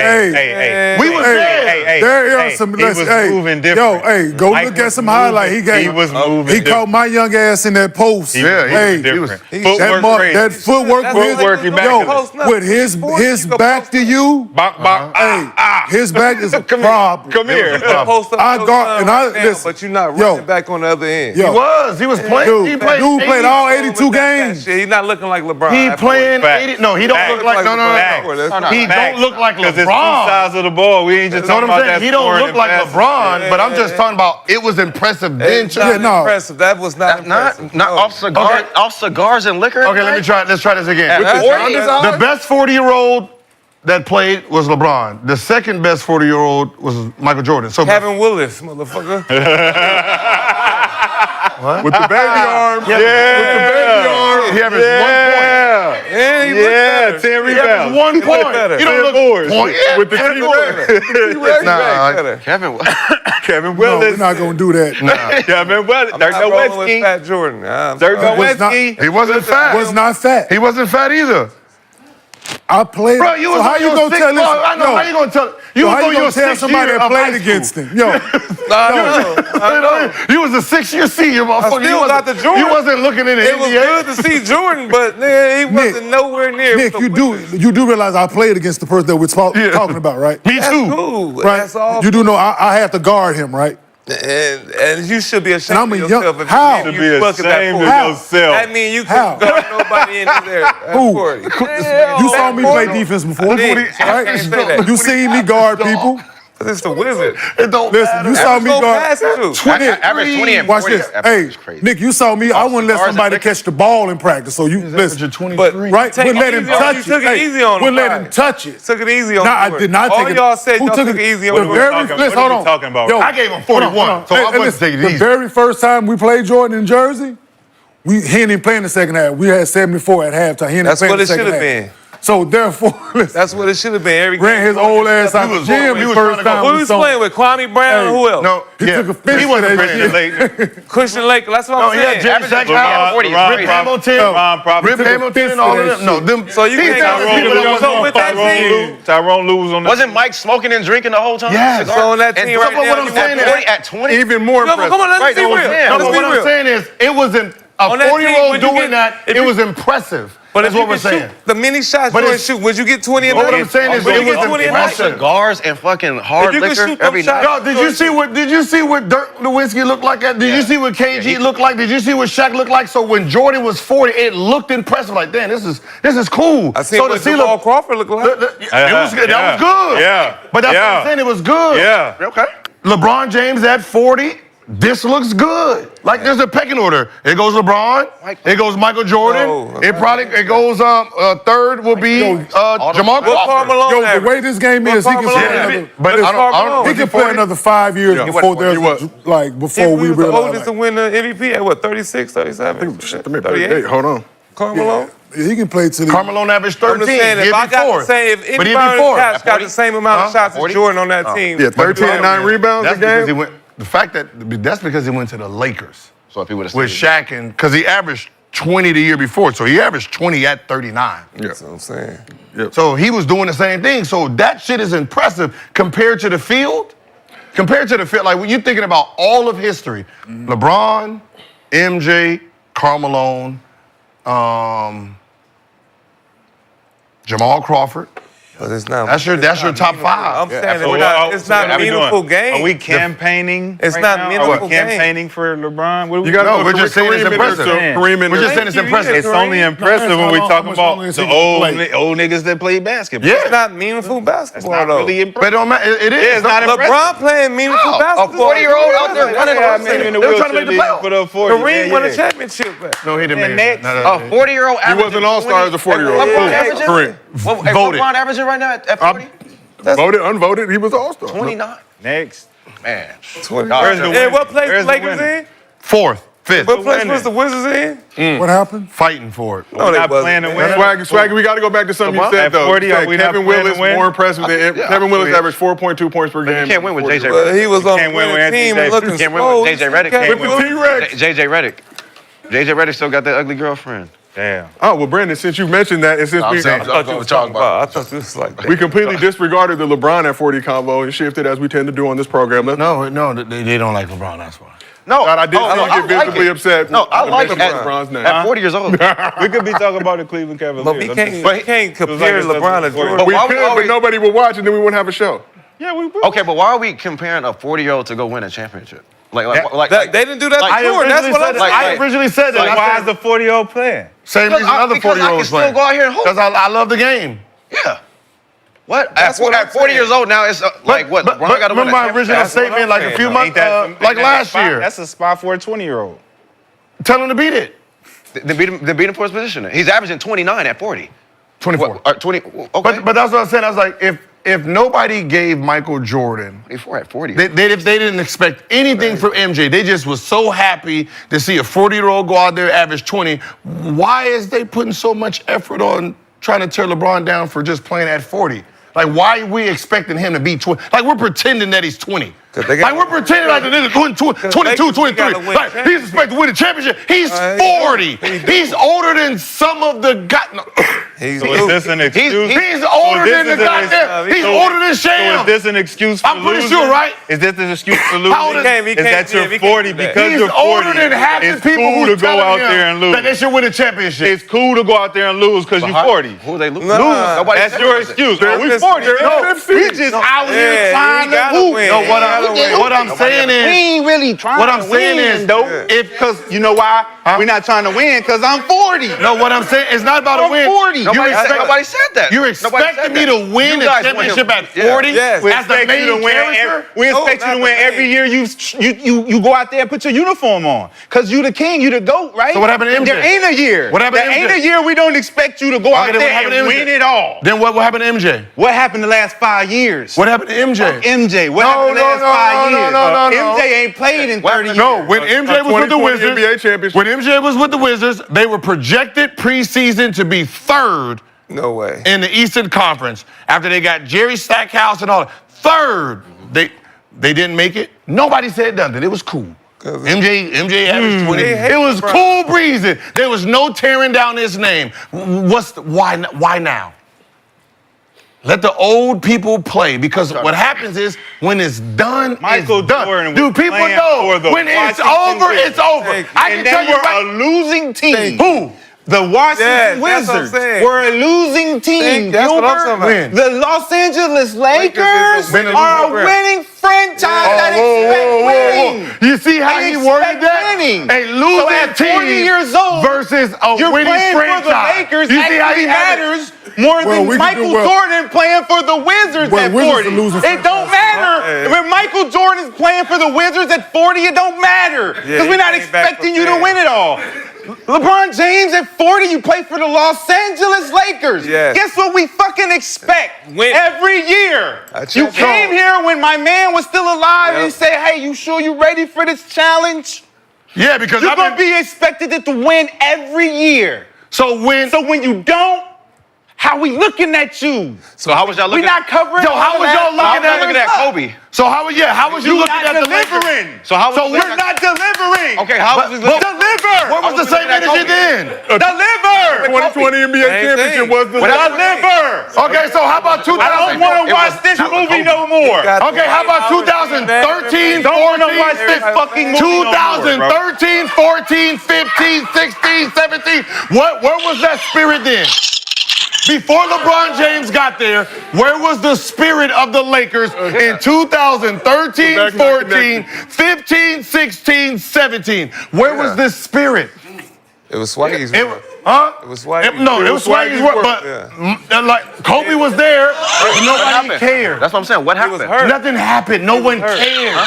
We was there. There is some. He was moving different. Yo, go Mike look at was some moving. highlight. He was moving He caught my young ass in that post. He was different. That footwork Footwork with his back to you. His back is a problem. Come here. Post up I your guard son and I right now, listen. but you're not Yo. running back on the other end. Yo. He was playing. Dude, He played all 82 games. He's not looking like LeBron. He at playing 40. 80. No, he don't look like. No. He don't look like Because it's two LeBron. sides of the ball. We ain't just You know talking what I'm about saying? that He don't scoring look and like passing. LeBron, but I'm just talking about it was impressive then. It's not no. impressive. That was not impressive. Not off cigars and liquor. Okay, let's try this again. With the The best 40-year-old that played was LeBron. The second best 40-year-old was Michael Jordan. So Kevin Willis, motherfucker. With the baby arm. With the baby arm, he averaged 1 point. Yeah, he looked better. 10 He rebounds. averaged 1 point. better. He don't look boards. point. Yeah, With the Kevin three Willis. Nah, better. Kevin, Kevin No, Willis. we're not gonna do that. Kevin Willis. I'm Dirk not rolling with Nowitzki. Fat Jordan. Dirk was not- Nowitzki. he wasn't fat. Was not fat. He wasn't fat either. I played. Bro, you was so how on you your gonna six, tell this? I know, how you gonna tell? You was how on you your gonna tell 6th somebody year that of played high against school. him? Yo, You was a 6-year senior, motherfucker. still got the Jordan. You wasn't looking in the It was NBA. good to see Jordan, but he wasn't nowhere near. Nick, with the you do realize I played against the person that we're talking about, right? Me That's too. cool. Right. That's all. You do know I had to guard him, right? And you should be ashamed And I'm a of young- yourself if how? you To mean be you bucket that ashamed of 40. How? yourself. That mean you How? couldn't guard nobody in there at Who? 40. You saw me play defense before, I did. I can't say that. You seen me guard people. It's the Wizard. It don't Listen, matter. you saw me Go guard. pass it to. 20. average 20 and Watch 40. this. That's Hey, crazy. Nick, you saw me. I wouldn't let cigars and somebody liquor. catch the ball in practice. So you listen. 23. Right? Take Wouldn't it let him easy on- touch you it. took it easy on him, Wouldn't let right. him touch it. Took it easy on Nah, I Jordan. did not take All it. y'all said Who y'all took took it easy on the Jordan. very talking- listen, what hold are we on. talking about? Yo, I gave him 41, so I wasn't listen, taking it the easy. very first time we played Jordan in Jersey, he didn't play in the second half. We had 74 at halftime. He didn't That's play in what the it second should have half. been. So therefore, That's what it should have been. Every ran his old ass out the gym he the was first trying to go- time. Who he was playing with? Kwame Brown and who else? No, He took offense he to wasn't that playing shit. late. Christian Lake. That's what No, I'm he had saying. Jerry Zach LeBron, 40 is Rip crazy. Hamilton, Rip Hamilton, and all of them. No, them. So you he's can't telling people that wasn't so on with that team, Tyrone Lue was on the Wasn't Mike smoking and drinking the whole time? Yes. Cigar? So on that And team so right what now, I'm you saying want is, at 20, Even more Come impressive. on, let's Right, be that was real. him. No, Let's but be what I'm real. saying is, it was a On that team, 40-year-old would you doing get- that. if It you- was impressive. But That's if you what we're can shoot saying. the many shots But you it's- shoot, would you get 20 a But night? what I'm saying is, Would it you get was 20 a night? impressive. cigars and fucking hard If you can liquor shoot them every night. shots- Yo, did you see what Dirk Nowitzki looked like? Did you see what KG looked like? Did you see what Shaq looked like? So when Jordan was 40, it looked impressive. Like, damn, this is cool. I seen so what Jamal Crawford looked like. it was good. That was good. Yeah. But that's what I'm saying. It was good. Yeah. Okay. LeBron James at 40. This looks good. Like there's a pecking order. It goes LeBron. It goes Michael Jordan. No. It goes third will be Jamal What Crawford. Carmelo Yo, the average? way this game is, he can Carmelo play average? another. But What's I don't. Carmelo? He can play another 5 years Yeah. before He there's was. before He we was the realize. oldest to win the MVP at what, 36, 37? 38? Hold on. Carmelo? He can play till he. Carmelo averaged I'm 13. just saying, if He'd I be got fourth. to say, if But he'd be anybody fourth. got the same amount of shots as 40? Jordan on that team, Yeah, 13 and 9 rebounds a That's because he game. went. The fact that's because he went to the Lakers So if he would have with Shaq and because he averaged 20 the year before, so he averaged 20 at 39. that's what I'm saying. So he was doing the same thing. So that shit is impressive compared to the field. Compared to the field, like when you're thinking about all of history, LeBron, MJ, Carmelo, Jamal Crawford. But it's not. That's your top five. I'm saying So it's not how we meaningful doing? game. Are we campaigning? It's right not now? meaningful Are we game. campaigning for LeBron? What are we You got to No, go we're just saying it's impressive. Kareem We're just saying it's impressive. It's only impressive when we how talking much about longer is the he gonna play? old niggas that play basketball. It's Yeah, not meaningful It's basketball not though. really but impressive. it don't matter. It is. Yeah, it's not impressive. LeBron playing meaningful A basketball. 40-year-old out there running Yeah, I around. mean, in the They were trying to make the wheelchair playoffs. league, put up 40. Kareem won a Yeah. championship. No, he didn't. And make it. next- No. A 40-year-old He was an all-star as a 40-year-old. Kareem. What Voted. LeBron averaging right now at 40? Voted, unvoted, he was an all-star. 29. Next. Man. Where's the And winner? what place Where's the the Lakers winner? in? Fourth, fifth, What place winning? was the Wizards in? What happened? fighting for it. No, they not wasn't. playing to win. Swaggy, we got to go back to something you LeBron said, at though. 40, You said are we not Kevin playing to Willis win? more impressive than Yeah, Kevin Willis yeah. averaged 4.2 points per game. You can't win with JJ Well, he was on can't the win with winning Anthony team Davis. looking You can't win with slow. JJ Redick. Can't Can't win With T-Rex. JJ Redick. JJ Redick still got that ugly girlfriend. Damn. Oh, well, Brandon, since you mentioned that, and since I'm we, saying- I thought you was talking about. I thought you was like we completely disregarded the LeBron at 40 combo and shifted as we tend to do on this program. No, they don't like LeBron. That's why. No, God, I did see you get visibly upset. No, I when like mentioned it. LeBron's name. At 40 years old. We could be talking about the Cleveland Cavaliers. But we can't compare it's LeBron to something Jordan. But We why could, we but always- nobody would watch, and then we wouldn't have a show. Yeah, we will. Okay, but why are we comparing a 40-year-old to go win a championship? Like They didn't do that Like, to Jordan. That's what I'm saying. I originally said that. Like, why is the 40-year-old playing? Same reason other because I 40-year-olds can still playing. go out here and hoop. Because I love the game. Yeah. What? That's what I'm At 40 saying. years old now, it's like what? But LeBron got to win remember a my championship. original That's what statement I'm like a saying, few though. months, like Ain't that last a spot? year. That's a spot for a 20-year-old. Tell him to beat it. They beat him for his position. He's averaging 29 at 40. 24. 20. Okay. But that's what I'm saying. I was like, if nobody gave Michael Jordan, 24 at 40. if they didn't expect anything from MJ, they just was so happy to see a 40-year-old go out there average 20. Why is they putting so much effort on trying to tear LeBron down for just playing at 40? Like, why are we expecting him to be 20? Like, we're pretending that he's 20. Like, we're pretending like the nigga 22, 23. Like, he's expected to win a championship. He's 40. He's older than some of the He's So is this an excuse? He's older than the goddamn. He's older than So Sham. is this an excuse for I'm pretty losing? sure, right? Is this an excuse for losing? How old is- He Is can't- that yeah, you're we can't 40 do that. because He's you're 40? older than half the It's people cool who to go out there and lose. that they should win a championship. It's cool to go out there and lose because you're 40. Who they lose? Nah. Nobody That's said your that. excuse. They're Oh, we just- 40. they're No, 50. we just out here Yeah, trying he to gotta hoop. win. No, what We I'm saying is, ain't really trying what I'm to saying win, is, though. Because you know why? We're not trying to win because I'm 40. no, what I'm saying is not about a I'm win. 40. Nobody said that. You're Nobody said expecting me that. to win You a guys want him- championship at Yeah. 40 Yes. We as the expect you to main win. character? We expect you to win every year. You go out there and put your uniform on because you the king, you the GOAT, right? So what happened to MJ? There ain't a year. What happened to There ain't MJ? a year we don't expect you to go out then what there happened and to MJ? win it all. Then what happened to MJ? What happened the last 5 years? What happened to MJ? MJ? What No, happened the no, last no, 5 no, years? no, no, no. MJ ain't played in 30 years. No, when MJ was with the 2020 Wizards, NBA championship. when MJ was with the Wizards, they were projected preseason to be third No way. in the Eastern Conference after they got Jerry Stackhouse and all that. Third, they didn't make it. Nobody said nothing. It was cool. MJ averaged 20. It was cool breezing. There was no tearing down his name. Why now? Let the old people play, because what happens is when it's done, Michael it's done. Jordan Do was people playing know for the when it's Washington over, Wizards. it's over? I can And they tell you were right. a losing team. Who? The Washington Yeah, that's what I'm Wizards saying. were a losing team. That's what I'm Gilbert. talking about. The Los Angeles Lakers is a winning are a program. winning franchise that expect winning. You see how They he worded expect that? winning. A losing So at team 40 years old, versus a you're winning playing franchise. for the Lakers. You see how he actually had it? matters more Well, than we can Michael do well. Jordan playing for the Wizards Well, at Wizards 40. are losing It don't matter. When Michael Jordan's playing for the Wizards at 40, it don't matter. Because we're not he came back expecting you to prepared. win it all. LeBron James at 40, you play for the Los Angeles Lakers. Yes. Guess what we fucking expect Win. every year? That's You it. came here when my man was still alive and you say, hey, you sure you ready for this challenge? Yeah, because You're going to be expected to win every year. So when you don't, how we looking at you? So how was y'all looking? We not covering. So how all was that. y'all looking How was y'all looking at Kobe? So how was you looking not at the Lakers? delivering. So how was So you we're looking Not delivering. Okay, how was we looking? Deliver. What was the same energy then? Deliver. 2020 NBA championship thing. was the Deliver. Okay, so how about 2000? I don't want to watch this movie no more. Okay, how about 2013, Don't want to 14, watch this fucking movie no more, bro. 2013, 14, 15, 16, 17. Where was that spirit then? Before LeBron James got there, where was the spirit of the Lakers in 2013, 14, 15, 16, 17? Where was this spirit? It was Swaggy's. It was Swaggy's. No, it was Swaggy's work, but like Kobe was there, but nobody cared. That's what I'm saying. What happened? Nothing happened. No one cared.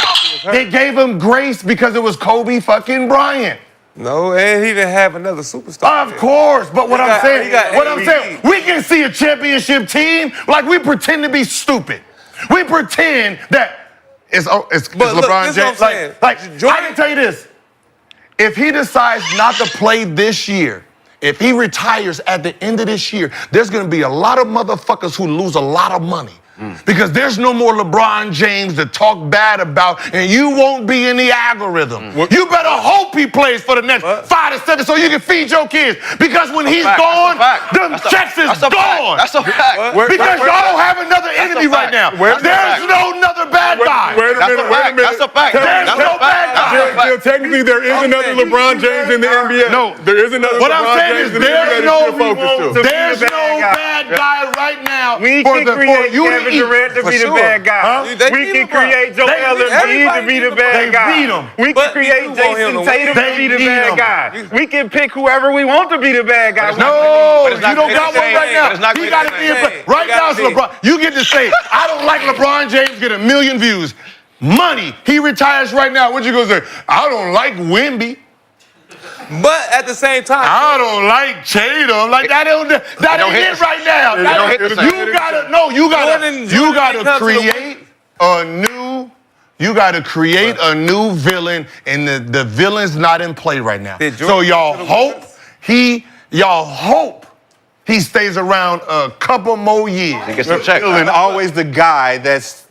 They gave him grace because it was Kobe fucking Bryant. No, and he didn't have another superstar. Of course, but what He I'm got saying, we can see a championship team like we pretend to be stupid. We pretend that it's But look, LeBron this James. what I'm saying. Like I can tell you this: if he decides not to play this year, if he retires at the end of this year, there's going to be a lot of motherfuckers who lose a lot of money. Because there's no more LeBron James to talk bad about, and you won't be in the algorithm. You better hope he plays for the next 5 to 7 so you can feed your kids. Because when he's gone, them checks is gone. That's a fact. Because y'all don't have another enemy right now. There's no another bad guy. Wait a minute. That's a fact. There's no bad guy. Jill, technically, there is another LeBron James in the NBA. No. There is another What I'm LeBron saying James is in the NBA there's that no you should focus to. there's no bad guy right now We for can the for create you to Kevin eat. Durant to For be the sure. bad guy. Huh? They We need can LeBron. create Joel Embiid to everybody be the need bad They guy. need him. We But can create you want him to Jason win. Tatum to be the They bad need him. guy. We can pick whoever we want to be the bad guy. No, But it's not you don't great got to one say. right But it's now. not He great got to to say. be a play. Right You now, it's gotta be. LeBron. You get to say, I don't like LeBron James get 1 million views. Money. He retires right now. What you gonna say? I don't like Wemby. But at the same time, I don't like Tatum. Like that ain't don't hit it right now. It don't hit the same. You gotta Jordan comes to the create a new. You got to create a new villain, and the villain's not in play right now. Did So Jordan y'all come to the hope he stays around a couple more years. He gets the check. Dylan always the guy that's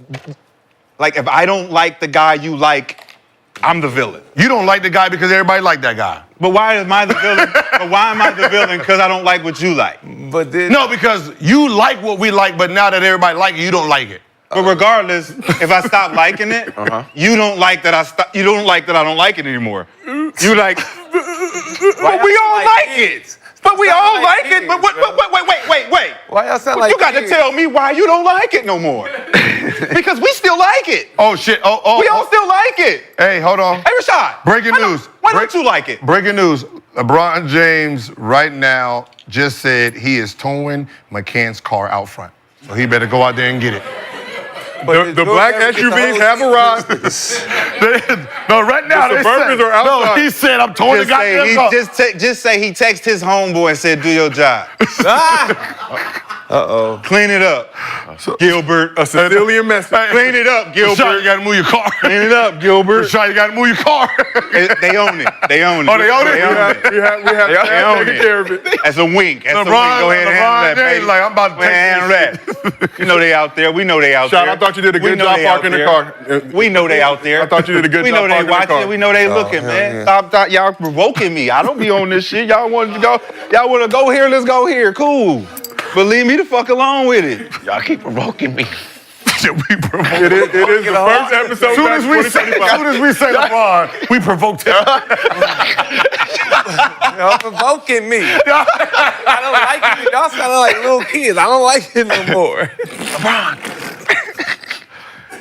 like, if I don't like the guy you like, I'm the villain. You don't like the guy because everybody like that guy. But why am I the villain? But why am I the villain? Because I don't like what you like. but then No, because you like what we like, but now that everybody like it, you don't like it. But regardless, if I stop liking it, you don't like that you don't like that I don't like it anymore. You like, but we all like it. But we all like it. But wait. why y'all sound like You got to tell me why you don't like it no more. Because we still like it. Oh shit! We all still like it. Hey, hold on. Hey, Rashad. Breaking news. Why don't you like it? Breaking news. LeBron James right now just said he is towing McCants' car out front. So he better go out there and get it. The black SUVs have arrived. No, right now The they Suburbans said, are outside. No, he said I'm towing the goddamn car. Just say he texted his homeboy and said, do your job. Clean it up, Gilbert. A Sicilian message. Clean it up, Gilbert. Rashad, you gotta move your car. Clean it up, Gilbert. Rashad, you gotta move your car. They own it. They own it. Oh, they own it? They own it. We have They own taken it. care of it. That's a wink. That's a wink. LeBron, Go ahead and handle that, James, baby. like, I'm about to Go ahead and handle that. You know they out there. We know they out Shot, there. I thought you did a We good know job they out parking the there. car. We know they out there. I thought you did a good we job know they parking the watching. car. We know they looking, man. Stop, y'all provoking me. I don't be on this shit. Y'all want to go? Y'all want to go here? Let's go here. Cool. But leave me the fuck alone with it. Y'all keep provoking me. It is the first episode. As soon as we say LeBron, we provoked him. Y'all provoking me. I don't like it. Y'all sound like little kids. I don't like it no more.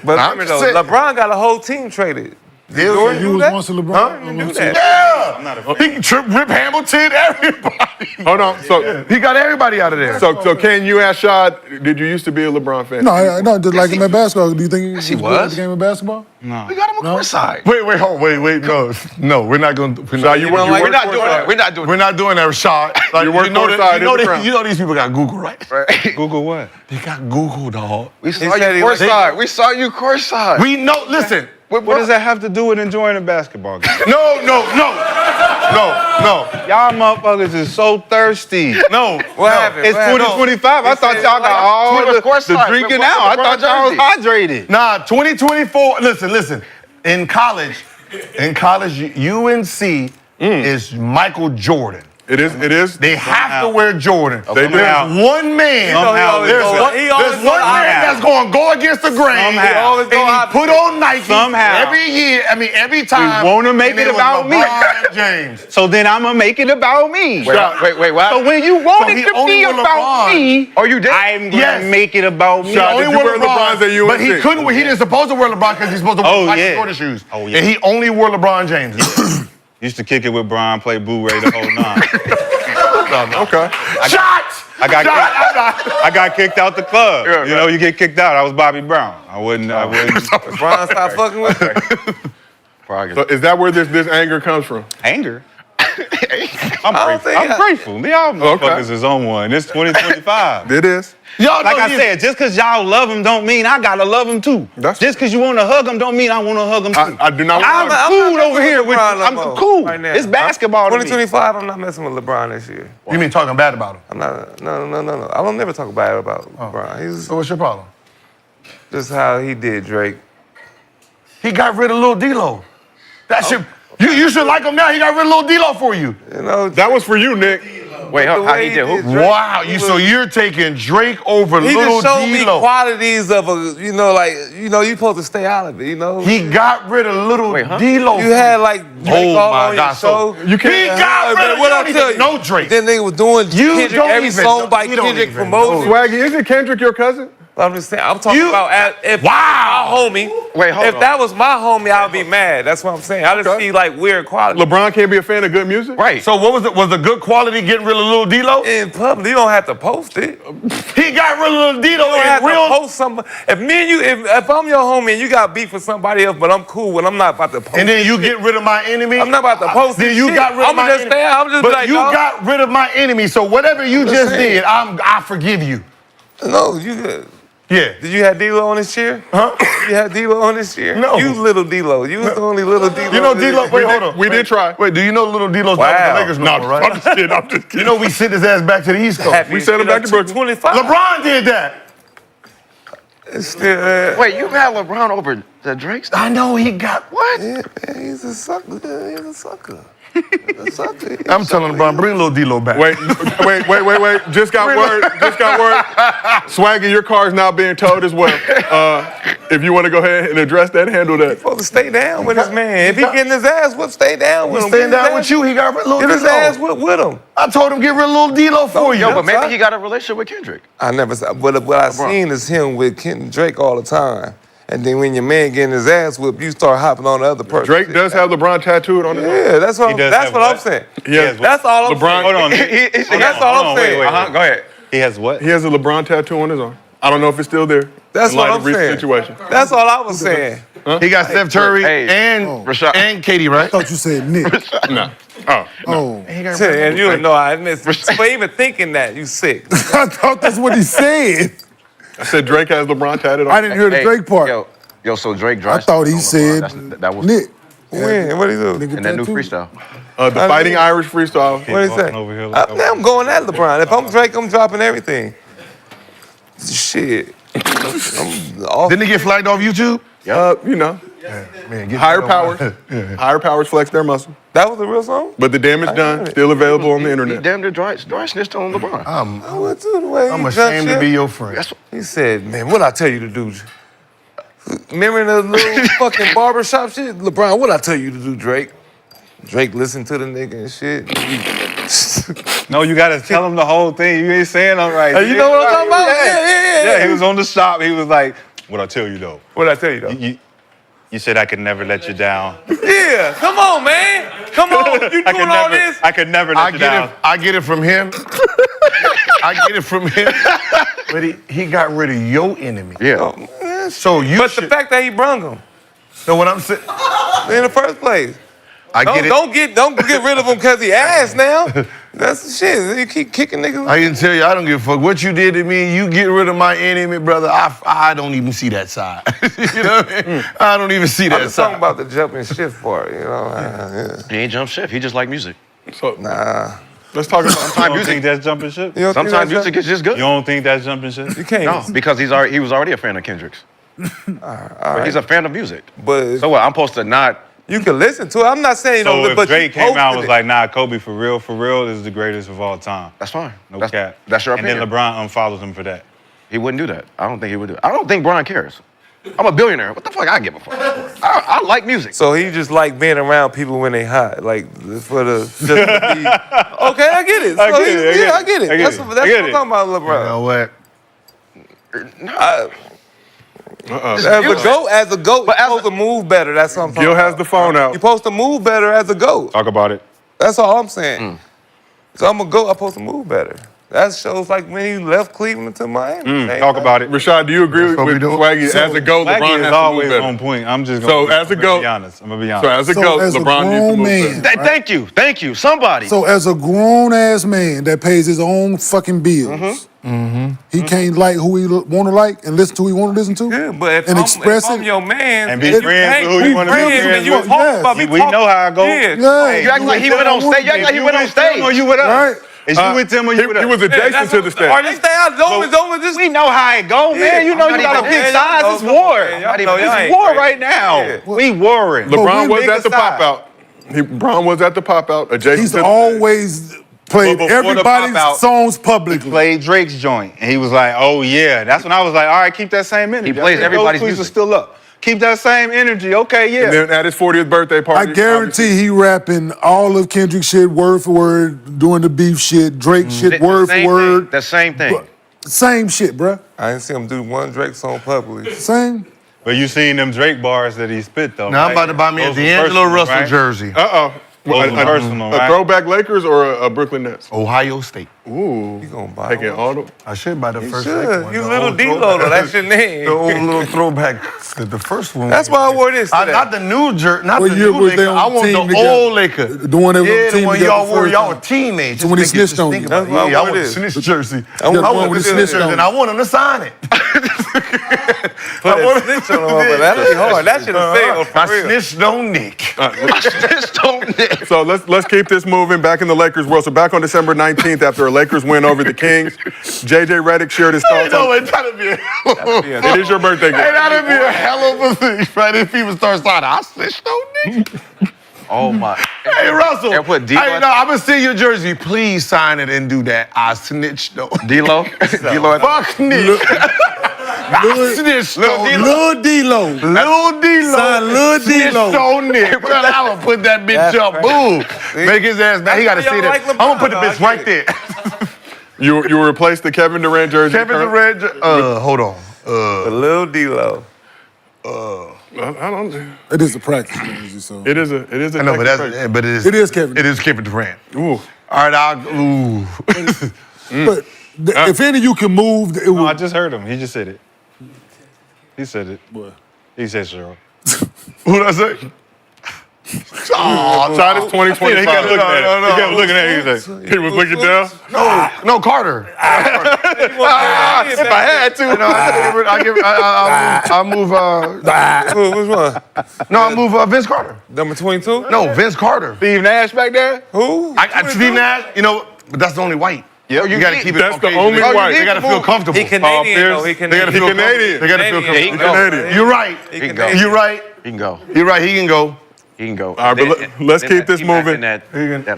But remember though, LeBron got a whole team traded. Jordan He do was that? once a LeBron. He do that. Yeah. He can trip Rip Hamilton, everybody. Hold on. So He got everybody out of there. So Ken, you asked Shad, did you used to be a LeBron fan? No, I just like him at basketball. Do you think he was good at was. the game of basketball? We got him on courtside. Wait, no, we're not going to. Shad, you We're work not doing courtside. that. We're not doing We're not doing that, Rashad. Like, You work courtside in the crowd. you know these people got Google, right? that. Google what? They got Google, dog. We saw said you he was- courtside. We saw you courtside. We know, listen. What does that have to do with enjoying a basketball game? No. Y'all motherfuckers is so thirsty. No. What happened? It's What happened? 2025. I thought y'all got all Twitter the courtside. drinking What's out. I the thought y'all was hydrated. Nah, 2024. Listen. In college, UNC is Michael Jordan. It is. They have to wear Jordan. They do. There's one man. Somehow There's he one always man go that's going to go against the grain. Somehow. He always go and he opposite. put on Nike Somehow. every year. I mean, every time. We wanna make and it was about me. LeBron James. So then I'm gonna make it about me. Wait, what? So when you want So he it to only be wore about LeBron. me, Oh, you did? I'm gonna Yes. make it about me. Shot, Only did you wore wear LeBrons at UNC? But he couldn't. He didn't supposed to wear LeBron because he's supposed to wear Oh, Michael yeah. Jordan shoes. Oh, yeah. And he only wore LeBron James. Used to kick it with Brian, play Boo Ray the whole nine. Okay. Shots! I got kicked out the club. You know, you get kicked out. I was Bobby Brown. I wouldn't. LeBron stopped fucking with me. So is that where this anger comes from? Anger. don't think I'm grateful. Y'all motherfuckers is on one. It's 2025. It is. Y'all Like know I said, just because y'all love him don't mean I gotta love him too. Just because you want to hug him don't mean I want to hug him too. I do not. I'm not cool messing over here with with LeBron no I'm more cool. right now. It's basketball to me. 2025, I'm not messing with LeBron this year. You mean talking bad about him? I'm not. No. I don't never talk bad about LeBron. He's So what's your problem? just how he did Drake. He got rid of Lil D-Lo. That shit. You should like him now. He got rid of Lil D-Lo for you. You know, That was for you, Nick. Wait, the how way he did? Who? Drake, Wow. So you're taking Drake over he Lil just showed me D-Lo. qualities of a, you're supposed to stay out of it, He got rid of Lil Wait, huh? D-Lo. You had like Drake all on your show. You can't. He got rid of. What You I don't tell even you? know Drake. Then they was doing You Kendrick, don't every even song know- by you don't Kendrick even promoting. Swaggy, isn't Kendrick your cousin? I'm just saying, I'm talking You- about if Wow. my homie. Wait, hold if on. that was my homie, I would be mad. That's what I'm saying. I just see like weird quality. LeBron can't be a fan of good music? Right. So what was it? Was the good quality getting rid of Lil D-Lo? In public, you don't have to post it. You He got rid of Lil D-Lo don't have in to real. post somebody. If me and you, if I'm your homie and you got beef with somebody else, but I'm cool with, I'm not about to post. And then you get rid of my enemy. I'm not about to post Then this you shit. got rid of I'ma my just enemy. stay out. I'm just but like, you dog. got rid of my enemy. So whatever you just saying. did, I forgive you. No, you. Yeah. Did you have D-Lo on this year? Huh? You had D-Lo on this year? No. You little D-Lo. You was the only little D-Lo. You know D-Lo. Wait, hold on. We did try. Wait, do you know Little D-Lo's not with Wow. the Lakers no more, right? I'm just kidding. I'm just You kidding. know we sent his ass back to the East Coast. Happy We sent him back to Brooklyn. 25. LeBron did that. It's still, Wait, you had LeBron over the Drake stuff? I know he got what? yeah, man, he's a sucker. He's a sucker. He's a sucker. I'm telling LeBron, bring Lil D-Lo back. Wait. Just got word. Swaggy, your car's now being towed as well. If you want to go ahead and address that, handle that. Supposed to stay down with his man. If he getting his ass whipped, stay down with He's him. staying down with you. He got rid of Lil Get his D-Lo. ass whipped with him. I told him get rid of Lil D-Lo for you. Yo, but maybe he got a relationship with Kendrick. I never saw, but what I seen is him with Drake all the time. And then when your man getting his ass whipped, you start hopping on the other person. Drake does have LeBron tattooed on his arm. Yeah, that's what, does that's have what I'm what? saying. Yes. That's all I'm LeBron- saying. Hold on. That's all I'm saying. Wait. Go ahead. He has what? He has a LeBron tattoo on his arm. I don't know if it's still there. That's in what light I'm of recent saying. situation. That's all I was saying. He got Steph Curry Hey, and Rashad. and Katie, right? I thought you said Nick. No. Oh, And you don't know I miss for even thinking that you sick. I thought that's what he said. I said Drake has LeBron tatted on. I didn't hear the Drake part. Yo, so Drake dry I thought he snitched on said LeBron. That was Nick. When? What do you do? Nigga in that new tattoo. freestyle. The Fighting Irish freestyle. What do you say? Over here like I'm going at LeBron. If I'm Drake, I'm dropping everything. Shit. I'm off. Didn't he get flagged off YouTube? You know, Man, get higher that over. powers. Higher powers flex their muscle. That was a real song? But the damage done, still available on the He internet. damn near dry snitched on LeBron. I went to the way I'm he ashamed done to be shit. your friend. That's He said, man, what I tell you to do? Remember the little fucking barbershop shit? LeBron, what I tell you to do, Drake? Drake listened to the nigga and shit. No, you gotta tell him the whole thing. You ain't saying all right. You know what I'm talking about? Yeah. Yeah, he was on the shop. He was like, "What I tell you though? What I tell you though? You said I could never let you down. Yeah, come on, man. Come on, you I doing could all never. this? I could never let you down." I get it from him. I get it from him. But he got rid of your enemy. yeah. So you But should the fact that he brung him know what I'm saying. in the first place. I get it. Don't get rid of him because he ass now. That's the shit. You keep kicking niggas. I can tell you, I don't give a fuck. What you did to me, you get rid of my enemy, brother. I don't even see that side. You know what I mean? I don't even see I'm that just side. talking about the jumping shift part, you know? Yeah. He ain't jump ship. He just like music. So Nah. let's talk about You don't think that's jumping shit? You don't think Sometimes that's music is just good. You don't think that's jumping shit? You can't. No, because he was already a fan of Kendrick's. But he's a fan of music. But So what? I'm supposed to not. you can listen to it. I'm not saying So no, if but Drake you came out and posted was it. like, "Nah, Kobe for real is the greatest of all time." That's fine. No that's, cap. That's your And opinion. then LeBron unfollowed him for that. He wouldn't do that. I don't think he would do it. I don't think Brian cares. I'm a billionaire. What the fuck I give a fuck? I like music. So he just like being around people when they hot, like for the just to be. Okay, I get it. So I get it, yeah, I get it. I get That's it. what I get I'm it. talking about, You LeBron. know what? As a goat, you're supposed to move better. That's what I'm talking Gil about. has the phone You're out. supposed to move better as a goat. Talk about it. That's all I'm saying. So I'm a goat. I'm supposed to move better. That shows like when he left Cleveland to Miami. Hey, Talk about it. Rashad, do you agree what we with doing. Swaggy? As a GOAT, Swaggy LeBron is has to always move better. on point. I'm just So gonna as a GOAT, be honest. I'm gonna be So honest. as a So GOAT, as a LeBron needs to grown move man- better. Thank you. Somebody. So as a grown ass man that pays his own fucking bills, he can't like who he want to like and listen to who he want to listen to. Yeah, but if And I'm, express if I'm it. your man, And be you friends hang- with who you we wanna be friends, friends and you with. talk Yes. about me. We know how I go. Yeah. Yeah. you act like he went on stage. You act like he went on with them or stage. you with us? Right. Is you with them or you with us? He was adjacent to the Or stage. just stay out. Don't just. We know how it go, man. You know I'm you not gotta even- pick Yeah, y'all sides. know It's something. war. Yeah, y'all know y'all It's ain't war right. right now. Yeah. We warring. LeBron was Pick at a the side. pop out. LeBron was at the pop out, adjacent He's to the always played But before the everybody's pop-out, songs publicly. Played Drake's joint, and he was like, "Oh yeah." That's when I was like, "All right, keep that same energy." He plays I think everybody's those tweets are music. still up. Keep that same energy. Okay, yeah. And then at his 40th birthday party, I guarantee he rapping all of Kendrick shit word for word, doing the beef shit, Drake shit word for word. The same thing. Same shit, bruh. I didn't see him do one Drake song publicly. Same. But you seen them Drake bars that he spit though. Now I'm right? about to buy me a Those were D'Angelo personal, Russell right? jersey. Uh-oh. Those were personal, A right? throwback Lakers or a Brooklyn Nets? Ohio State. Ooh. You gonna buy Taking one? all the... I should buy the first Should. Laker one. You the little old D-Lo, throwback. though. That's your name. The old little throwback. The first one. That's why I wore this today. Not the new jersey. Not What the year new was they Laker. on I want team the together? old Laker. The one that was on Yeah, team the one together y'all wore. first Y'all were time. teammates. So when he Just make it snitched on you. think That's about why I it. Yeah, I wore want the this. snitch jersey. I want I the want one with the the snitch snitch jersey, on and I want him to sign it. Put a snitch on him, but that'd be hard. That should have failed I for real. snitched on Nick. So let's keep this moving back in the Lakers world. So back on December 19th, after a Lakers win over the Kings, JJ Redick shared his thoughts No, on... it gotta be a hell of a It is your birthday gift. Hey, that'd be a hell of a thing, right? If people start signing, I snitched on Nick. Oh my. Hey, Russell. And put Hey, D-Lo. no, I'm gonna see your jersey. Please sign it and do that. I snitched on D-Lo. D-Lo. Fuck Nick. I snitched on Lil D-Lo. Lil D-Lo. Sign Lil Snitched D-Lo. on Nick. Well, I'm gonna put that bitch That's up. right. Boom. Make his ass back. He gotta Y'all see like that. LeBron, I'm gonna put the though, bitch I right get there. You replaced the Kevin Durant jersey. Kevin Durant. Hold on. A little D-Lo. I don't... It is a practice jersey, so. It is a I know, but Texas that's but It is Kevin. It is Kevin Durant. Ooh. All right, ooh. But if any of you can move, it No, would. I just heard him. He just said it. He said it. What? He said sure. What'd I say? Shot is 2025. He kept looking at it. He kept looking at it. He's like, He was looking down. No, Carter. if I had to. I'll move. Which one? No, I'll move Vince Carter. Number 22? No, Vince Carter. Steve Nash back there? Who? Steve Nash, but that's the only white. Yeah, You got to keep it. That's the Caucasian. only white. They got to feel comfortable. He Canadian, though. He They gotta Canadian. feel Canadian. They got to feel Canadian. comfortable. Canadian. You're right. He can go. You're right. He can go. You're right. He can go. He can go. All right, but let's keep this moving. That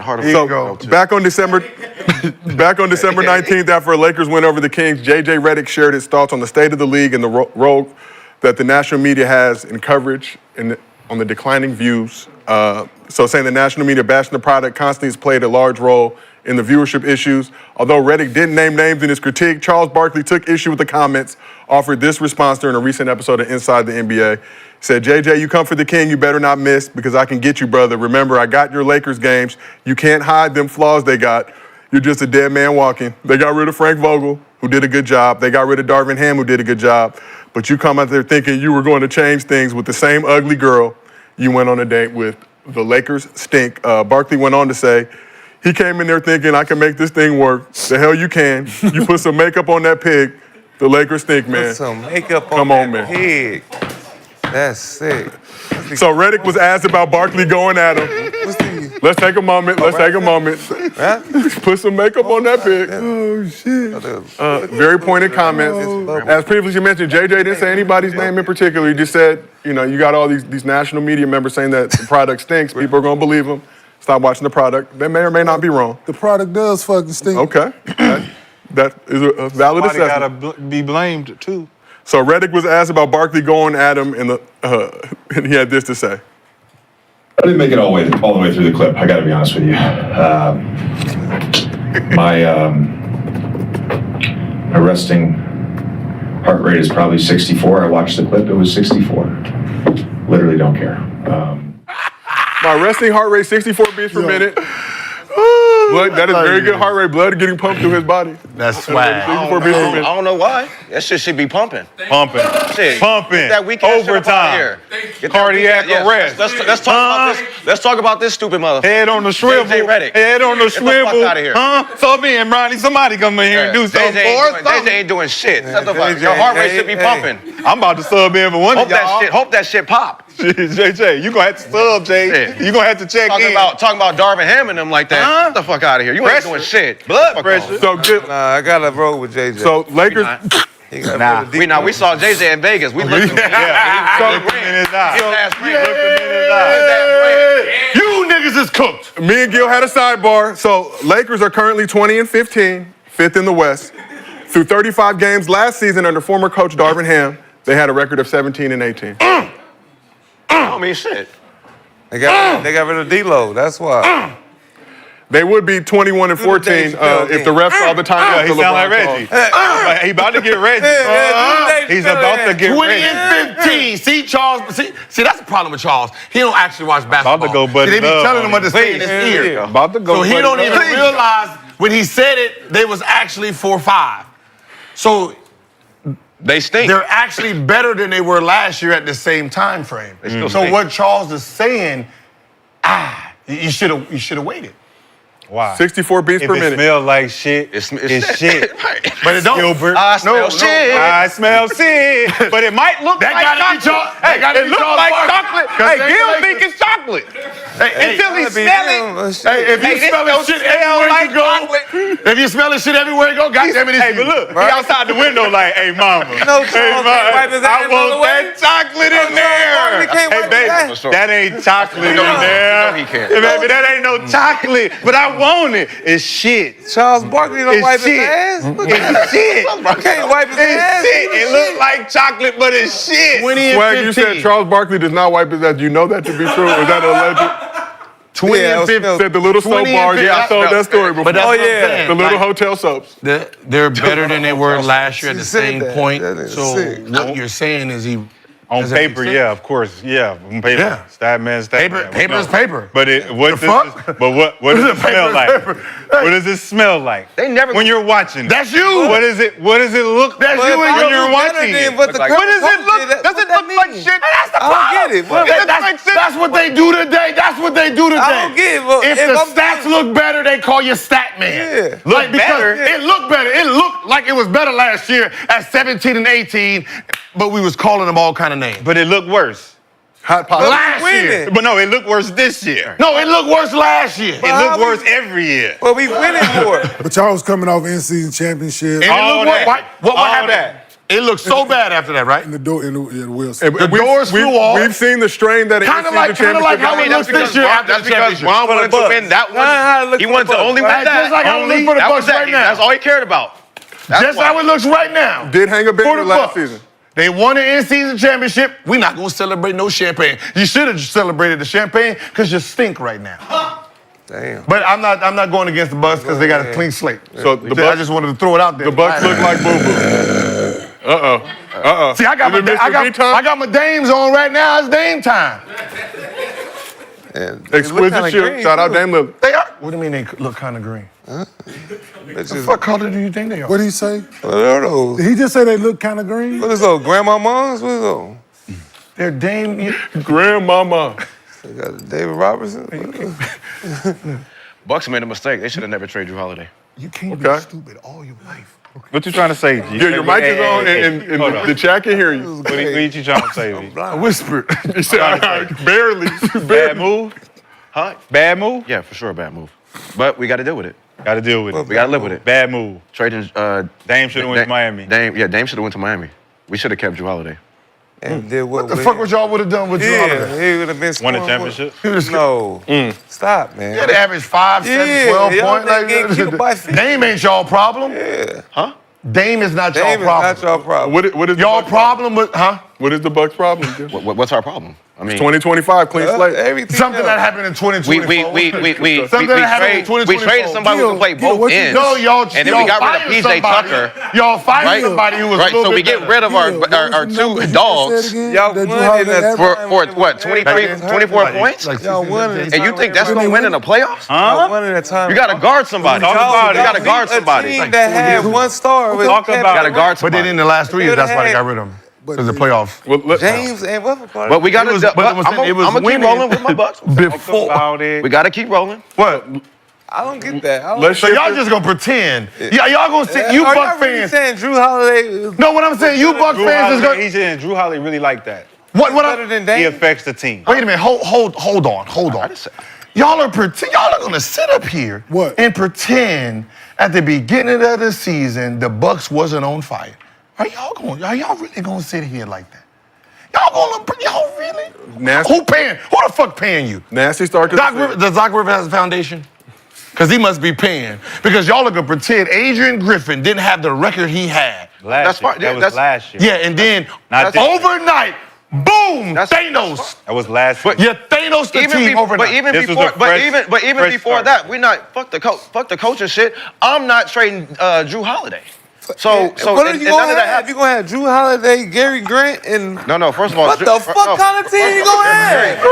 heart of So back on December 19th, after a Lakers win over the Kings, J.J. Redick shared his thoughts on the state of the league and the role that the national media has in coverage on the declining views. So saying the national media bashing the product constantly has played a large role in the viewership issues. Although Redick didn't name names in his critique, Charles Barkley took issue with the comments, offered this response during a recent episode of Inside the NBA. He said, JJ, you come for the king, you better not miss because I can get you, brother. Remember, I got your Lakers games. You can't hide them flaws they got. You're just a dead man walking. They got rid of Frank Vogel, who did a good job. They got rid of Darvin Ham, who did a good job. But you come out there thinking you were going to change things with the same ugly girl you went on a date with. The Lakers stink. Barkley went on to say, he came in there thinking, I can make this thing work. The hell you can. You put some makeup on that pig. The Lakers stink, man. Put some makeup on Come on, that man. pig. That's sick. So Redick was asked about Barkley going at him. Let's take a moment. Let's take a moment. Put some makeup on that pig. Oh, shit. Very pointed comments. As previously mentioned, JJ didn't say anybody's name in particular. He just said, you got all these national media members saying that the product stinks. People are going to believe them. Stop watching the product. They may or may not be wrong. The product does fucking stink. Okay. That is a valid Somebody assessment. gotta be blamed too. So Redick was asked about Barkley going at him, and he had this to say. I didn't make it all the way through the clip. I got to be honest with you. My resting heart rate is probably 64. I watched the clip. It was 64. Literally don't care. My resting heart rate, 64 beats per minute. Blood, that is very good heart rate. Blood getting pumped through his body. That's swag. 64 beats per minute. I don't know why. That shit should be pumping. Pumping. Shit. Pumping. Get that weekend shit up out Overtime. here. Get that Cardiac weekend- arrest. Let's talk about this. Let's talk about this stupid motherfucker. Head on the swivel. JJ Redick. Head on the Get the fuck swivel. outta here. So me and Ronnie, somebody come in here and do something for us. JJ ain't doing shit. Shut the fuck. Your heart rate should be pumping. I'm about to sub in for one of y'all. Hope that shit pop. JJ, you gonna have to sub, Jay. Yeah. You gonna have to check Talking in. about Darvin Ham and them like that. Get the fuck out of here. You ain't doing shit. Blood Fuck pressure. off. So good. Nah, I gotta roll with JJ. So Lakers. He got We saw JJ in Vegas. We looked him Looked him in his eye. You niggas is cooked. Me and Gil had a sidebar. So Lakers are currently 20-15, fifth in the West. Through 35 games last season under former coach Darvin Ham, they had a record of 17-18. I don't mean shit. They got rid of D-Lo. That's why. They would be 21-14 if the refs saw the time. Yeah, he sound like Reggie. He about to get Reggie. He's about to get 20 Reggie. and 15. See, Charles. See, that's the problem with Charles. He don't actually watch basketball. About to go See, buddy they be love telling on him what to him. say in his ear. About to go So he buddy don't love. even realize when he said it, they was actually 4-5. So They stink. they're actually better than they were last year at the same time frame. still So stink. what Charles is saying, you should have waited. Why? 64 beats If per it minute. smells like shit, it's shit. But it don't. Gilbert. I smell shit. I smell shit. But it might look That like gotta be chocolate. Charles- that gotta It be looks Charles like Barkley. chocolate. 'Cause Hey, they Gil like think it's chocolate. Hey, Until he gotta be smell him. it. Hey, if you this smell don't shit smell everywhere like you go, chocolate. if you smell shit everywhere you go, goddamn it, it's Hey, you. but look, he outside the window like, hey, mama. No, Hey, Charles mama, can't wipe his I ass all the want way. that chocolate in there. Barkley can't Hey, wipe baby, his ass. that ain't chocolate in there. No, he can't. Hey, baby, that ain't no chocolate, but I want it. It's shit. Charles Barkley don't It's wipe his shit. ass. Look at It's shit. Can't wipe his It's ass. shit. It looks like chocolate, but it's shit. 20 and Swag, you 15. said Charles Barkley does not wipe his ass. Do you know that to be true? Is that alleged? 20 Yeah, and 15. Said the little soap 20 and bar. Yeah, I 15. told that story before. But that's Oh, what I'm yeah. saying. The little Like, hotel soaps. they're better than they were last year at the She said same that. point. That is So sick. what you're saying is he On paper, yeah, of course, yeah. On paper, Yeah. stat man. Paper is paper. But what does it smell like? What does it smell like? They never. When you're watching it. That's you. What does it look? That's But you if when I you're do better watching than it. what the What does it look? coach Does it what look that like mean? shit? That's the I don't problem. get it. What- That's what they do today. That's what they do today. I don't get it. Well, if if the I'm- stats look better, they call you stat man. Yeah. Like, because better? it looked better. It looked like it was better last year at 17 and 18, but we was calling them all kind of names. But it looked worse. Hot pot. Last year. winning. But no, it looked worse this year. No, it looked worse last year. It looked worse every year. Well, we winning more. But y'all was coming off in-season championship. And it All looked that. what All happened? that. It looked so bad after that, right? In the door, in the Wilson. And The doors flew off. We've seen the strain that it Kinda is like- the kinda like championship. how it looks this year after That's the because championship. Ron wanted to Bucks. win that Nah, I one. look He for wanted the to only Bucks. win that. Just like how it looks for the That was Bucks right that. now. That's all he cared about. Just how it looks right now. Did hang a For banner the last Bucks. season. They won the in-season championship. We're not gonna celebrate no champagne. You should have celebrated the champagne because you stink right now. Damn. But I'm not going against the Bucks because they got a clean slate. So the I Bucks, just wanted to throw it out there. the Bucks look like boo-boo. See, I got my dames on right now. It's Dame time. And they look Exquisite kinda shoe. green, Shout out too. Dame Lillard. They are. What do you mean they look kind of green? It's just, What color do you think they are? What did he say? I don't know. Did he just say they look kind of green? What is those? Grandma moms? What is those? They're Dame. Grandmama. They got David Robertson? Bucks made a mistake. They should have never traded Drew Holiday. You can't Okay. be stupid all your life. What you trying to say, G? Yeah, your mic is on and Hold the on. the chat can hear you. What you trying to say, V? I whispered. You said, barely. Bad move? Huh? Bad move? Yeah, for sure, a bad move. But we got to deal with it. Got to deal with it. We got to live with it. Bad move. Trading. Dame should have went to Miami. Dame should have went to Miami. We should have kept Drew Holiday. And did what The fuck would y'all would have done with Drew Yeah, Holiday? he would have been Won a scoring more. championship? No. Stop, man. Yeah, they average 5, 7, Yeah, 12 y'all points. think getting killed by 50. Dame ain't y'all problem. Yeah. Huh? Dame is not Dame y'all is problem. not your problem. What is the Y'all Bucks problem with, huh? What is the Bucks' problem? Jim? What's our problem? I mean, 2025 clean slate. Everything Something else. that happened in 2024. we traded somebody who could play both what you- ends. No, y'all and then we got rid fired of PJ somebody. Tucker. Y'all fired Right? somebody who was a Right, little so we bit get rid of our dogs Y'all won in that for what, 24 points? Y'all won in And you think that's gonna win in the playoffs? Y'all won in that time. You gotta guard somebody. You about it. gotta guard A somebody. team that had one star was Talk Kevin about You gotta it. guard But then somebody. in the last 3 years, that's why they got rid of him. Because the playoffs. Well, James and what? But we gotta. It was- but it was- I'm it was gonna keep winning. rolling with my Bucks. Before. About it. We gotta keep rolling. What? I don't get that. I don't Let's So shift y'all it. just gonna pretend. Y'all gonna sit, you Are Buck y'all really fans. saying Drew Holiday is No, what I'm saying, you Buck Drew fans is Holiday, gonna. he's in. Drew Holiday really like that. What better I, than He Dame? affects the team. Wait a minute, hold on. Y'all are gonna sit up here What? and pretend at the beginning of the season the Bucks wasn't on fire. Are y'all really gonna sit here like that? Y'all really? Nasty. Who the fuck paying you? Nasty start to Doc the Rivers, does Doc Rivers have a foundation? Because he must be paying. Because y'all are gonna pretend Adrian Griffin didn't have the record he had. Last year. fine. That was That's- last year. Yeah, and then Not this year. overnight, boom, That's- Thanos. That was last year. You Thanos the team overnight. But even This was before, a fresh- but even fresh before start. that, we're not fuck the coach and shit. I'm not trading Drew Holiday. So what are and you none gonna of that have? happened. You gonna have Drew Holiday, Gary Grant, and No, first of all, what the fuck kind of team you gonna have?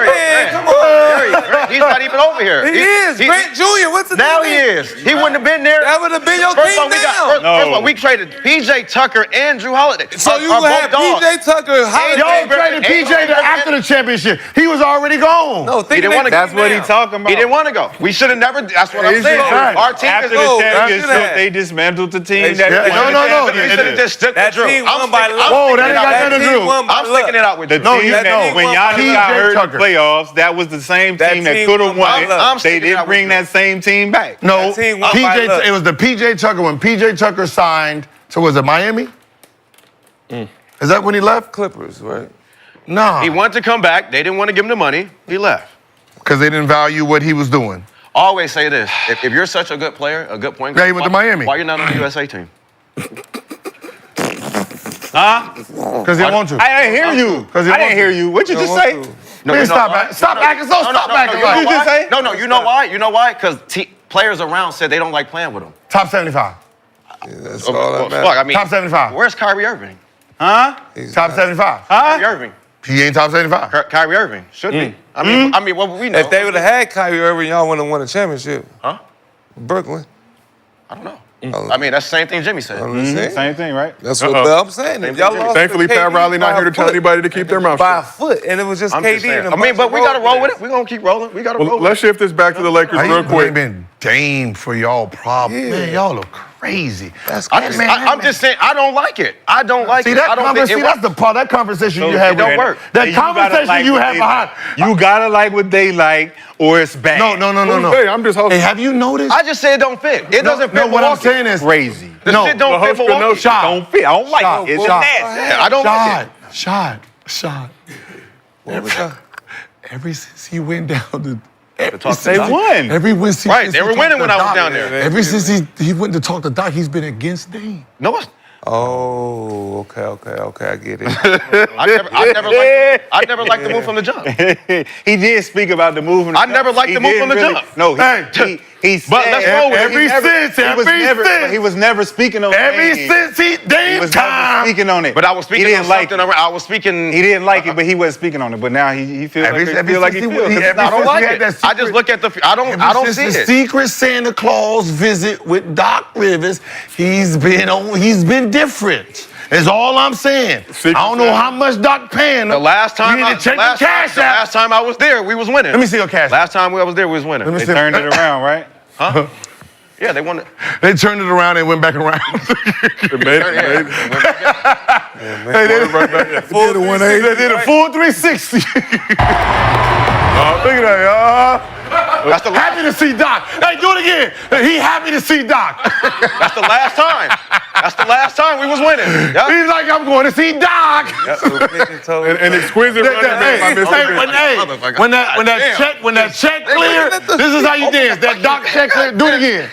Man, come on. Grant, he's not even over here. He is. Grant Jr. What's the Now name? he is. He wouldn't have been there. That would have been your First of all, team we got now. first of all, we traded PJ Tucker and Drew Holiday. So you Our gonna have both dogs. PJ Tucker, Holiday. Y'all traded PJ after the championship. He was already gone. No, He think didn't want to. That's what he's talking about. He didn't want to go. We should have never. That's what I'm He's saying. right. Our team After is the go. championship, After that. they dismantled the team. They- that No. We should have just stuck That with Drew. team I'm won by sticking- luck. I'm Whoa, that sticking ain't it got out nothing with to That do. team won by I'm sticking it out with The Drew. No, team you- that, no. when Giannis PJ got hurt in Tucker. the playoffs, that was the same That team that team could have won by won luck. I'm it. They sticking it didn't out bring with that same team back. No, That team won by luck. it was the PJ Tucker when PJ Tucker signed. So was it Miami? Is that when he left? Clippers, right? No, He wanted to come back. They didn't want to give him the money. He left. because they didn't value what he was doing. Always say this: if you're such a good player, a good point Yeah, guard, he went to Miami. Why you're not on the USA team? Huh? Because they want to. I didn't hear you. Because he I didn't wants hear to. you. What you just say? No, Man, you know stop why? acting so. Stop acting you know like What did you why? just say? No, you know why? You know why? Because players around said they don't like playing with him. Top 75. That's all that Well, matters. fuck, I mean, Top 75. where's Kyrie Irving? Huh? Top 75. Kyrie Irving. He ain't top 75. Kyrie Irving should be. I mean, what would we know? If they would have had Kyrie Irving, y'all wouldn't have won a championship. Huh? Brooklyn. I don't know. I mean, that's the same thing Jimmy said. Same thing, right? That's what I'm saying. If y'all lost Thankfully, to Pat KD Riley not by here to a tell foot, anybody to keep their mouth by a shut. foot, and it was just I'm KD. just saying. and a I mean, bunch but of we got to roll with players. it. We're going to keep rolling. We got to roll Well, with let's shift this back to the Lakers real quick. been Dame for y'all problem. Yeah. Man, y'all are crazy. That's it. I'm just saying, I don't like it. I don't like See it. that I don't think conversation? it That's the part. That conversation you So have. it don't with- work. That You gotta conversation like you what have they behind. like. You gotta like what they like, or it's bad. No. Hey, I'm just hoping. Hey, have you noticed? I just say it don't fit. It doesn't fit. No, what I'm Milwaukee. saying is Crazy. The shit don't the fit host Milwaukee. Shot. Don't fit. I don't like Shot. it. It's Shot. nasty. Yeah, I don't like it. Shot. Ever since he went down to. They won. Right, they were winning when I was down there. Ever since he went to talk to Doc, he's been against Dame. No, it's- Oh, okay, I get it. I never liked the move from the jump. He did speak about the move. I never liked the move from the jump. No, he said. But let's roll with it. He was never speaking on Ever Dame. since He Dame was time. never speaking on it. But I was speaking He on didn't like something. it. I was speaking. He didn't like it, but he wasn't speaking on it. But now he feels like he Ever feels like he since feels. he- It's ever not- I don't since like he had it. that I secret- just look at the. I don't see Since the it. Secret Santa Claus visit with Doc Rivers, he's been different. That's all I'm saying. I don't know how much Doc paying him. The last time, We need to check the cash out. last time I was there, we was winning. Let me see your cash. Last time I was there, we was winning. They turned it around, right? Huh? Yeah, they won it. They turned it around and went back around. They made it. They did a full 360. Look at that, y'all. That's the Happy to see Doc. Hey, do it again. He happy to see Doc. That's the last time. That's the last time we was winning. Yep. He's like, I'm going to see Doc. An exquisite running man by Mr. Big. When that check clear, this is how you dance. That Doc check clear, do it again.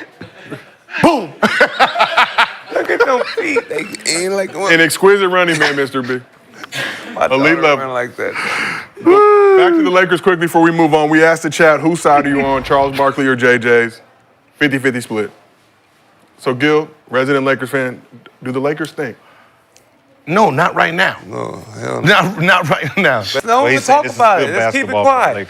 Boom. Look at them feet. They ain't like An exquisite running man, Mr. B. Elite level. like that. Back to the Lakers quickly before we move on. We asked the chat, whose side are you on, Charles Barkley or JJ's? 50-50 split. So, Gil, resident Lakers fan, do the Lakers think? No, not right now. No, hell no. Not right now. Don't even talk about it. Let's keep it quiet.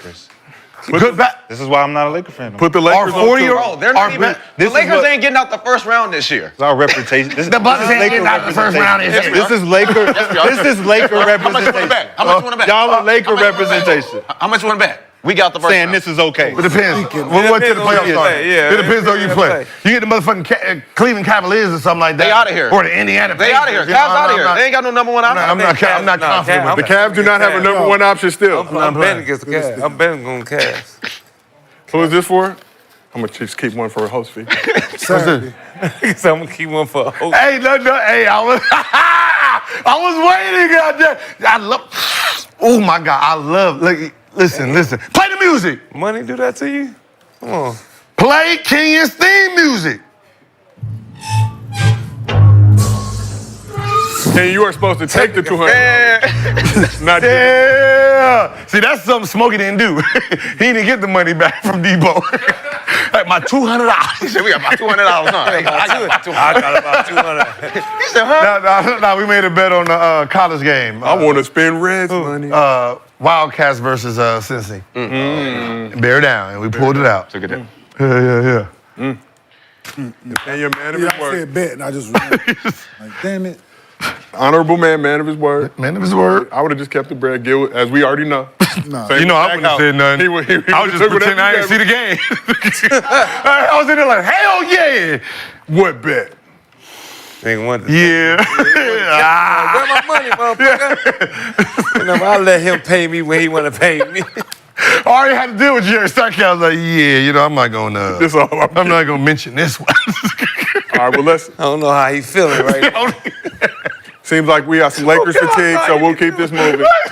This is why I'm not a Laker fan. Put the Lakers on 40-year-old. They're not even. The Lakers ain't getting out the first round this year. It's our representation. The Bucks ain't getting out the first round. This is Laker. This is Laker How much you want to bet? representation. How much you want to bet? Y'all are Laker representation. How much you want to bet? We got the first Saying round. this is okay. It depends. What to the playoffs start? It depends on you play. You get the motherfucking Cleveland Cavaliers or something like that. They outta here. Or the Indiana They out of here. Pacers. Cavs out of here. They ain't got no number one option. I'm not confident with The that. Cavs do not have a number one option still. I'm betting against the Cavs. I'm betting on Cavs. Who is this for? I'm going to just keep one for a host fee. So I'm gonna keep one for a host. Hey, no, hey, I was waiting out there. I love, oh my God, I love, listen. Play the music. Money do that to you? Come on. Play Kenyon's theme music. And you are supposed to take the 200. Not Yeah. See, that's something Smokey didn't do. He didn't get the money back from Debo. Like my $200. He said, we got about $200, huh? I got about $200. I got about 200. He said, huh? No, we made a bet on the college game. I want to spend Reds money. Wildcats versus Cincy. Bear down, and we pulled it out. Took it down. Yeah. And your man of Yeah, his I word. said bet, and I just like, damn it. Honorable man of his word. Man of his word. I would have just kept the bread, Gil, as we already know. Nah. Same You know, I with wouldn't have Zach said nothing. He would- he I was just took whatever pretending I didn't see you the game. I was in there like, hell yeah. What bet? Nigga wanted to Yeah. Where my money, motherfucker? And I'll let him pay me when he want to pay me. I already had to deal with Jerry Starkey. I was like, yeah, I'm not gonna. This all I'm not gonna mention this one. All right, well, let's. I don't know how he feeling right now. Seems like we got some Lakers fatigue, so we'll keep this moving. That's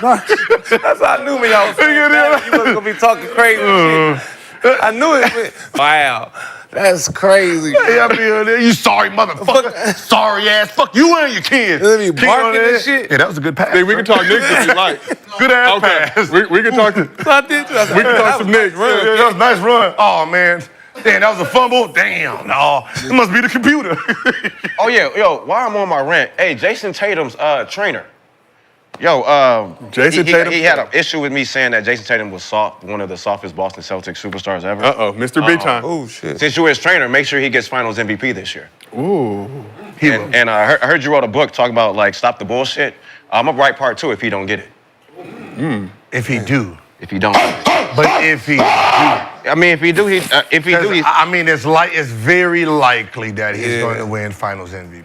how I knew when y'all was saying that. You wasn't gonna be talking crazy shit. I knew it. Wow. That's crazy. Hey, I mean, you sorry motherfucker. Sorry ass. Fuck you and your kids. Let me King barking on and that. shit. Yeah, that was a good pass. See, we can talk Knicks if you like. Good ass Okay, pass. we can talk. So I did. We can talk some Knicks. Yeah, that was a nice run. Oh man, Damn, that was a fumble. Damn, no, it must be the computer. Oh yeah, yo, while I'm on my rant, hey, Jason Tatum's trainer. Yo, Jason Tatum? He had an issue with me saying that Jason Tatum was soft, one of the softest Boston Celtics superstars ever. Mr. Big Time. Oh shit. Since you're his trainer, make sure he gets Finals MVP this year. Ooh. And I heard you wrote a book talking about like stop the bullshit. I'm gonna write part 2 if he don't get it. If he do. If he don't. But if he do. I mean, if he do, he's. I mean, it's very likely that he's going to win Finals MVP.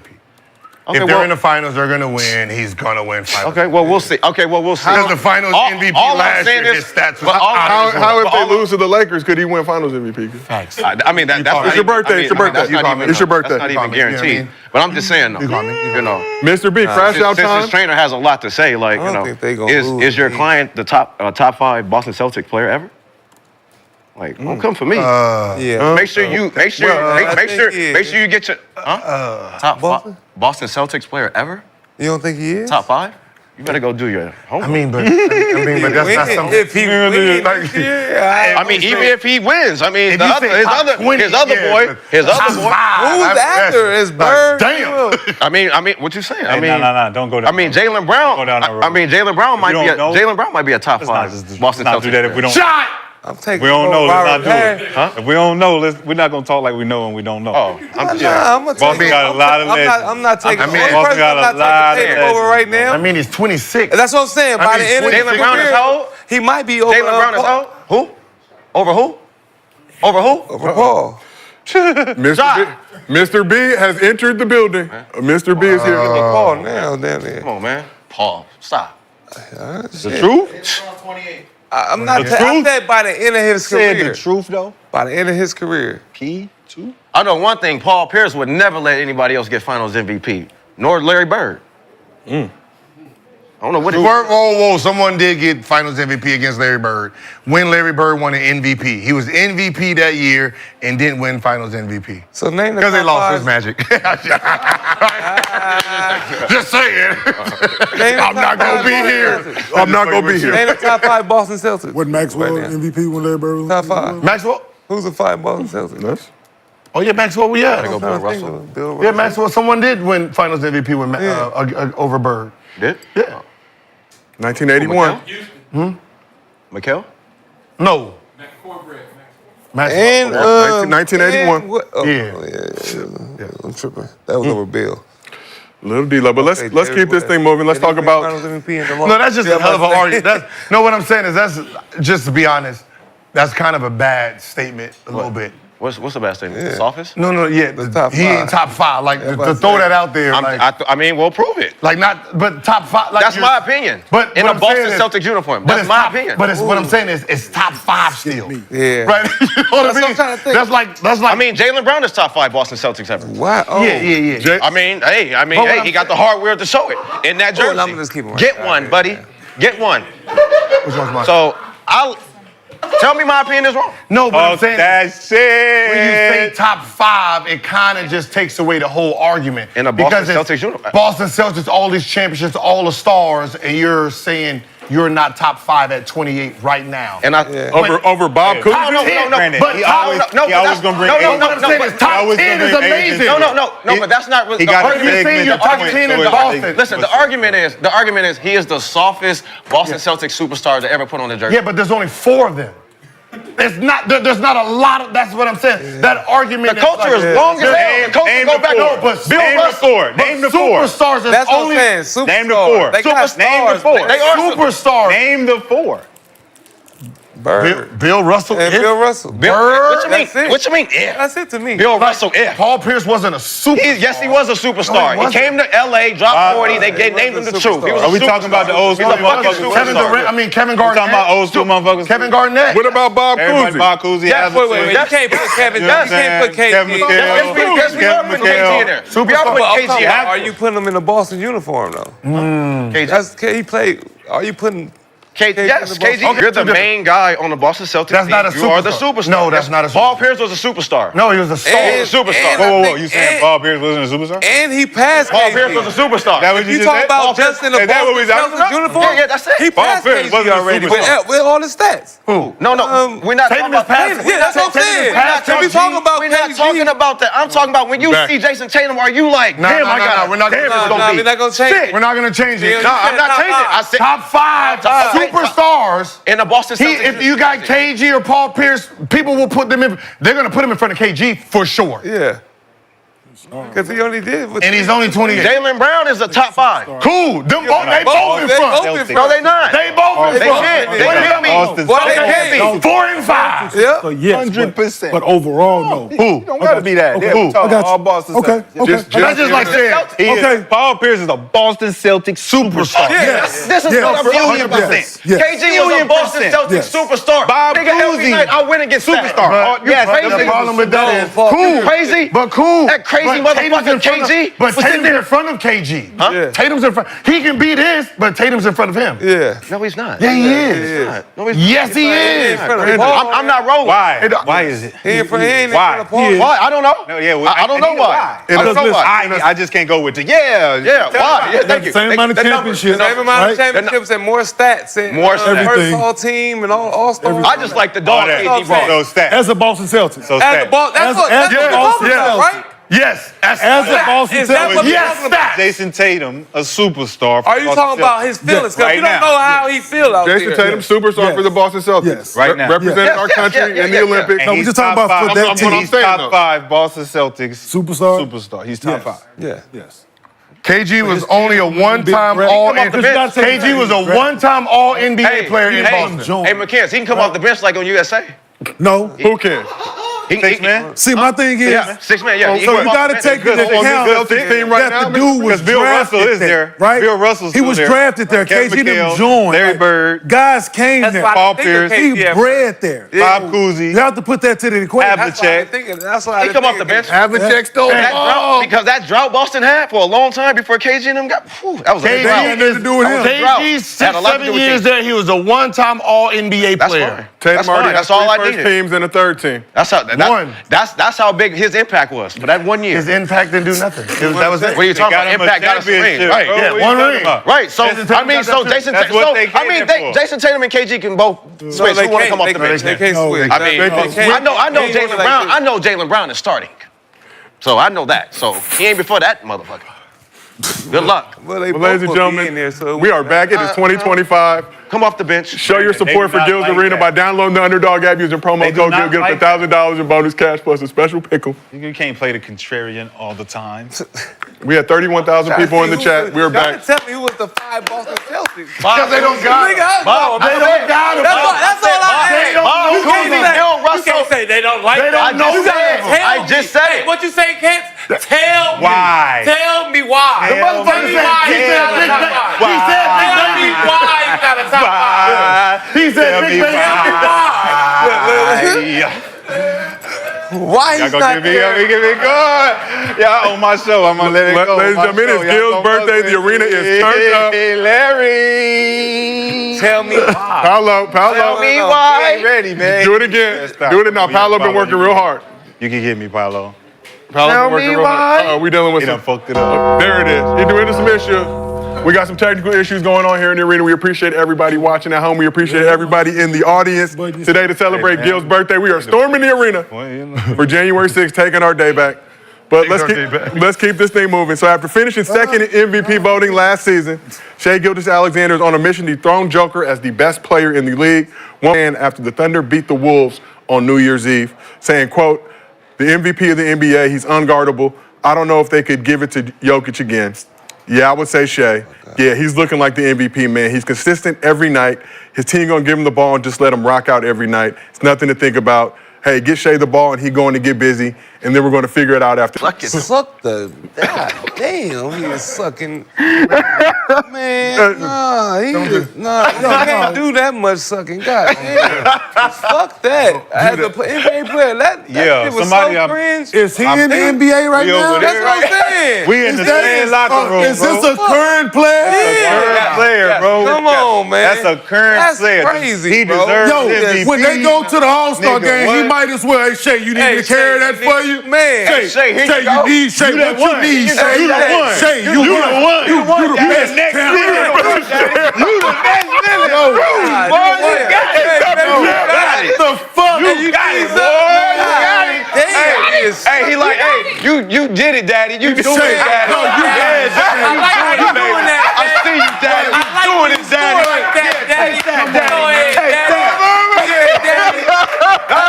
Okay, If they're in the finals, they're going to win. He's going to win Finals. Okay, well, we'll see. Because the Finals MVP last year, his stats was How if they lose to the Lakers, could he win Finals MVP? Facts. I mean, that's It's your birthday. It's your birthday. It's your birthday. That's not even guaranteed. But I'm just saying, though, you know. Mr. B, crash out Since time. his trainer has a lot to say, like, I you don't know, think they gonna lose, is your man. client the top 5 Boston Celtics player ever? Like, don't come for me. Yeah. Make sure you get your top 5 Boston Celtics player ever. You don't think he is? Top 5? You better go do your homework. I mean, but that's not something. If he wins, yeah. I mean, even if he wins, I mean, If the you other, say his top other 20, boy. Who's after? Is Bird? Damn. I mean, what you saying? I Hey, mean, no, don't go down. I mean, Jaylen Brown. Go down that road. I mean, Jaylen Brown might you be don't know, Jaylen Brown might be a top 5 Boston not Celtics. do that if we don't. Shot! I'm taking. We don't know. Let's not do Robert it. Parrish. If we don't know, we're not gonna talk like we know and we don't know. Oh, I'm just. Nah, I'm gonna Boston take. got a lot of legends. I'm not taking. I mean, the only Boston person got a I'm not lot taking of Tatum over right legends. now. I mean, he's 26. That's what I'm saying. By the end of his Jaylen Brown is career, how old? he might be over. Jaylen Brown is how old? Who? Over who? Over who? Over Paul. Mr. B has entered the building. Mr. B is here. Paul now, damn it. Come on, man. Paul, stop. The truth? I'm not. The I truth? said by the end of his Said career. the truth though. By the end of his career. P2. I know one thing. Paul Pierce would never let anybody else get Finals MVP, nor Larry Bird. I don't know what. Whoa. Someone did get Finals MVP against Larry Bird when Larry Bird won an MVP. He was MVP that year and didn't win Finals MVP. So name the Because they top lost his five. magic. Just saying. Name the I'm not top going to five be Boston here. Celtics. I'm not going to be Name here. the top 5 Boston Celtics. Wasn't Maxwell Right now. MVP when Larry Bird was Top 5. Maxwell? Who's the 5 Boston Celtics? Yes. Oh, yeah, Maxwell, yeah. Go Bill Russell. Bill Russell. Yeah, Maxwell. Someone did win Finals MVP with over Bird. Did? Yeah. 1981. Mikal? No. Maxwell. And 1981. and what- oh, Yeah. I'm tripping. That was over Bill. Little D-Lo, but let's keep this thing moving. Let's talk about. No, that's just a hell of an argument. No, what I'm saying is that's, just to be honest, that's kind of a bad statement a little bit. What's the best statement? The sophist? No, yeah. top he ain't five. top 5. Like, That's to what I'm throw saying. that out there. I mean, we'll prove it. Like not, but top 5. Like That's my opinion. But in what a I'm Boston saying is- Celtics uniform. but That's it's my top- opinion. But it's, what I'm saying is, it's top 5 still. Yeah. Right? You know what I That's mean? what I'm trying to think. That's like. I mean, Jaylen Brown is top 5 Boston Celtics ever. Wow. Oh. Yeah. I mean, But what he I'm got the hardware to show it in that jersey. I'm just keeping it right. Get All one, right, buddy. yeah. Get one. Which one's mine? So tell me my opinion is wrong. No, but I'm saying that shit. when you say top 5, it kind of just takes away the whole argument. In a Boston Because it's Celtics uniform. Boston Celtics, all these championships, all the stars, and you're saying you're not top 5 at 28 right now. And I Over Bob Cousy? But he always gonna bring what I'm saying is top 10 is amazing. No, but that's not what He the got argument a saying you're top 10 in Boston. Listen, the argument is he is the softest Boston Celtics superstar to ever put on the jersey. Yeah, but there's only 4 of them. There's not a lot of. That's what I'm saying. That argument. The culture is long as hell. The culture go back. No, but Bill Russell. Name the 4. Superstars is That's what only. I'm saying. Superstar. Name the 4. They got Name the stars. 4. They are Superstars. Name the 4. Bird. Bill Russell. And Bill Russell. What you mean? That's it. What you mean? If That's it to me. Bill Russell, if Paul Pierce wasn't a superstar. Yes, he was a superstar. No, he he came to LA, dropped 40. They named him the truth. He was a Are we talking about the old He's school a fucking motherfuckers? Kevin superstar. Durant. Kevin We Garnett. talking about old school motherfuckers? Kevin Garnett. What about Bob Everybody, Cousy? Bob Cousy. Yes, Wait. You can't put Kevin. You know what You can't put KG. Kevin McHale. Yes, we are putting KG in there. We are putting KG in Are there. you putting him in the Boston uniform though? KG. That's he played. Are you putting Yes, KG, Okay, you're the two main guy on the Boston Celtics That's team. not a You are the superstar. superstar. No, that's not a Paul superstar. Pierce was a superstar. No, he was a star. He was a superstar. Whoa. You saying Paul Pierce wasn't a superstar? And he passed Paul KG. Pierce was a superstar. That what you You just talking said? about Paul Pierce- just in the is that what we Boston talking about? Celtics uniform? Yeah, that's it. He Paul passed Pierce KG wasn't a already superstar. with all the stats. Who? No, we're not talking Tatum is about passing. Yeah, that's what I'm saying. We talking about We're not KG. talking about that. I'm talking about when you Back. see Jason Tatum, are you like, No, damn, no, I no, got no, we're not damn, gonna- it's no, gonna be we're not gonna change sick. it. We're not going to change it. Yeah, No, I'm not Top changing it. I five. said Top 5 Top five. superstars. in the Boston Celtics. If you got KG or Paul Pierce, people will put them in. They're going to put him in front of KG for sure. Yeah. Because he only did. And he's only 28. Jaylen Brown is the top 5. Cool. They both in front. No, they not. They both in They front. can't. They What do you can't be. mean? Boston Well, they Celtics. can't be. 4 and 5. Yeah. So yes, 100%. But overall, no. Who? Don't gotta be that. Okay. Yeah, Who? we talking I got you. all Boston Okay. Celtics. Okay. That's just like saying. Okay. Paul Pierce is a Boston Celtics superstar. Yes. This is Yes. what I'm telling you about. 100%. Yes. KG was a Boston Celtics Yes. superstar. Bob Nigga, every Cousy. night I win against Superstar. that. But, Yes, but crazy. the problem with that is Paul cool. You crazy? But cool. That crazy But Tatum's motherfucker in front of- KG But was Tatum's in front of KG. Huh? Yeah. Tatum's in front. He can be this, but Tatum's in front of him. Yeah. No, he's not. Yeah, he is. No, he's Yes, he is. I'm not rolling. Why? Why is it? He in front of Why? Paul. Why? I don't know. No, yeah, well, I don't know why. It I don't know does- why. I just can't go with the yeah. Yeah, why? Yeah, thank you. Same amount of The numbers, championships. the Same amount of Right? championships and more stats and More stats. first Everything. all team and all stars. I just like the dog that. KD ball. So stats. As a Boston Celtics. So As the stats. ball, that's As- what as that's the what Boston you're talking about, Celtics. right? Yes. That's As a Boston Is that what Celtics. you're Yes, talking about? Jason Tatum, a superstar. for Are you Boston talking about Celtics. his feelings? Because Right you don't now. know how he feel out Jason there. Tatum, superstar Yes. for the Boston Celtics. Yes. Right now. Representing Yes, our yes, country yes, in yes, the yes, Olympics. yes. No, we He's just talking top about for five. that I'm team. He's saying, top though. 5 Boston Celtics Superstar? Superstar. He's Yes. top 5. Yeah. Yes. KG was only a one-time Big All Brett. NBA. Come off the bench. KG was a one-time All NBA Hey, player in hey, Boston. Hey, McCants, he can come off the bench like on USA. No. Who can? Six man. See, my thing is, Yeah, 6 man. Yeah, he so can you come off got the to bench. take into on account this Celtics team right that now, the dude was because Bill drafted Russell is there, there. right? Bill Russell's He still was there. drafted there. Kevin KG didn't McHale, join. Larry Like, Bird, guys came That's there. why I Paul think of Pierce, He KG. bred there. Bob Cousy. You have to put that to the equation. That's why I think that's why I He come off the think bench. Havlicek stole the That ball. drought, because that drought Boston had for a long time before KG and them got. That was a KG drought. had nothing to do with him. That was a drought. KG's Had a lot to do 6-7 with years KG. there, he was a one-time All-NBA That's player. fine. Tatum That's already fine. has That's all I three first needed. teams and a third team. That's how. One. That's how big his impact was for that 1 year. His impact didn't do nothing. That was it. What are you talking got about? him a Impact got us a ring, championship, right? bro. Yeah, What are you one talking ring. about? Right. So Jason Tatum I mean, got so that Jason. That's what So they I came mean, there for. Jason Tatum and KG can both switch. Who want to come off the bench? They now? can't switch. I mean, I know Jaylen Brown. I know Jaylen Brown is starting, so I know that. So he ain't before that motherfucker. Good luck. Well, they Well, both ladies and will be in gentlemen, there, so we are back. It is 2025. Come off the bench. Show your support for not Gil's like Arena that. by downloading the Underdog app using promo They do code not Gil. Get like up to $1,000 in bonus cash plus a special pickle. You can't play the contrarian all the time. We had 31,000 people in the chat. We are back. Tell me who was the 5 Boston Celtics. Because they don't got him. Bob, They don't got him. That's all I They don't Bob, know you can't Kuzma. even tell You Russell. can't say they don't like They that. don't know You gotta that. tell I me. just said Hey, it. what you say, Kent? Tell me. Why? Tell me why. The motherfucker Tell me said, why he he's said not a Big top Baby. five. He said Big Tell me Baby. why he's not a top five. He said Big Baby. Why Y'all he's gonna not give me, there? give me good. Y'all on my show. I'm gonna let it go. Ladies and gentlemen, it's Gil's birthday. The arena is turned up. Hey, Larry. Tell me why. Paolo. Tell me You why. ain't ready, man. Do it again. Stop. Do it now. We Paolo got been working Paolo. real hard. You can get me, Paolo. Paolo Tell been working me real hard. why. We dealing with He done some. fucked it up. There it is. He doing some issue. We got some technical issues going on here in the arena. We appreciate everybody watching at home. We appreciate everybody in the audience today to celebrate man. Gil's birthday. We are storming the arena for January 6th, taking our day back. But let's keep this thing moving. So after finishing second in MVP voting last season, Shai Gilgeous-Alexander is on a mission to dethrone Joker as the best player in the league. One man after the Thunder beat the Wolves on New Year's Eve, saying, quote, "The MVP of the NBA, he's unguardable. I don't know if they could give it to Jokic again." Yeah, I would say Shai. Yeah, he's looking like the MVP, man. He's consistent every night. His team gonna give him the ball and just let him rock out every night. It's nothing to think about. hey, get Shea the ball and he going to get busy, and then we're going to figure it out after. Suck the. God damn, he is sucking. Man, nah, he can't do that much sucking. God damn. Fuck that. As an NBA player, that shit was somebody so cringe. Is he in the NBA right now? That's what I'm saying. We in the same locker room, Is this bro. a current player? Current player, bro. Come on, man. That's a current player. Crazy, He bro. deserves Yo, MVP. when they go to the All-Star Nigga, game, he what? might as well. Hey, Shea, you need me to carry that for you? Man. Shay, here you Shay, go. you need Shay. What you need, Shay? You the one. Shay, you You the one. You the best. next Damn. nigga. You the next nigga. Yo, Boy, you got it. the fuck? You got it, boy. You got it. Hey, he like, hey, you did it, daddy. You doing Shay, it, daddy. no, you got it. I like how you doing that. I see you, daddy. You doing it, daddy.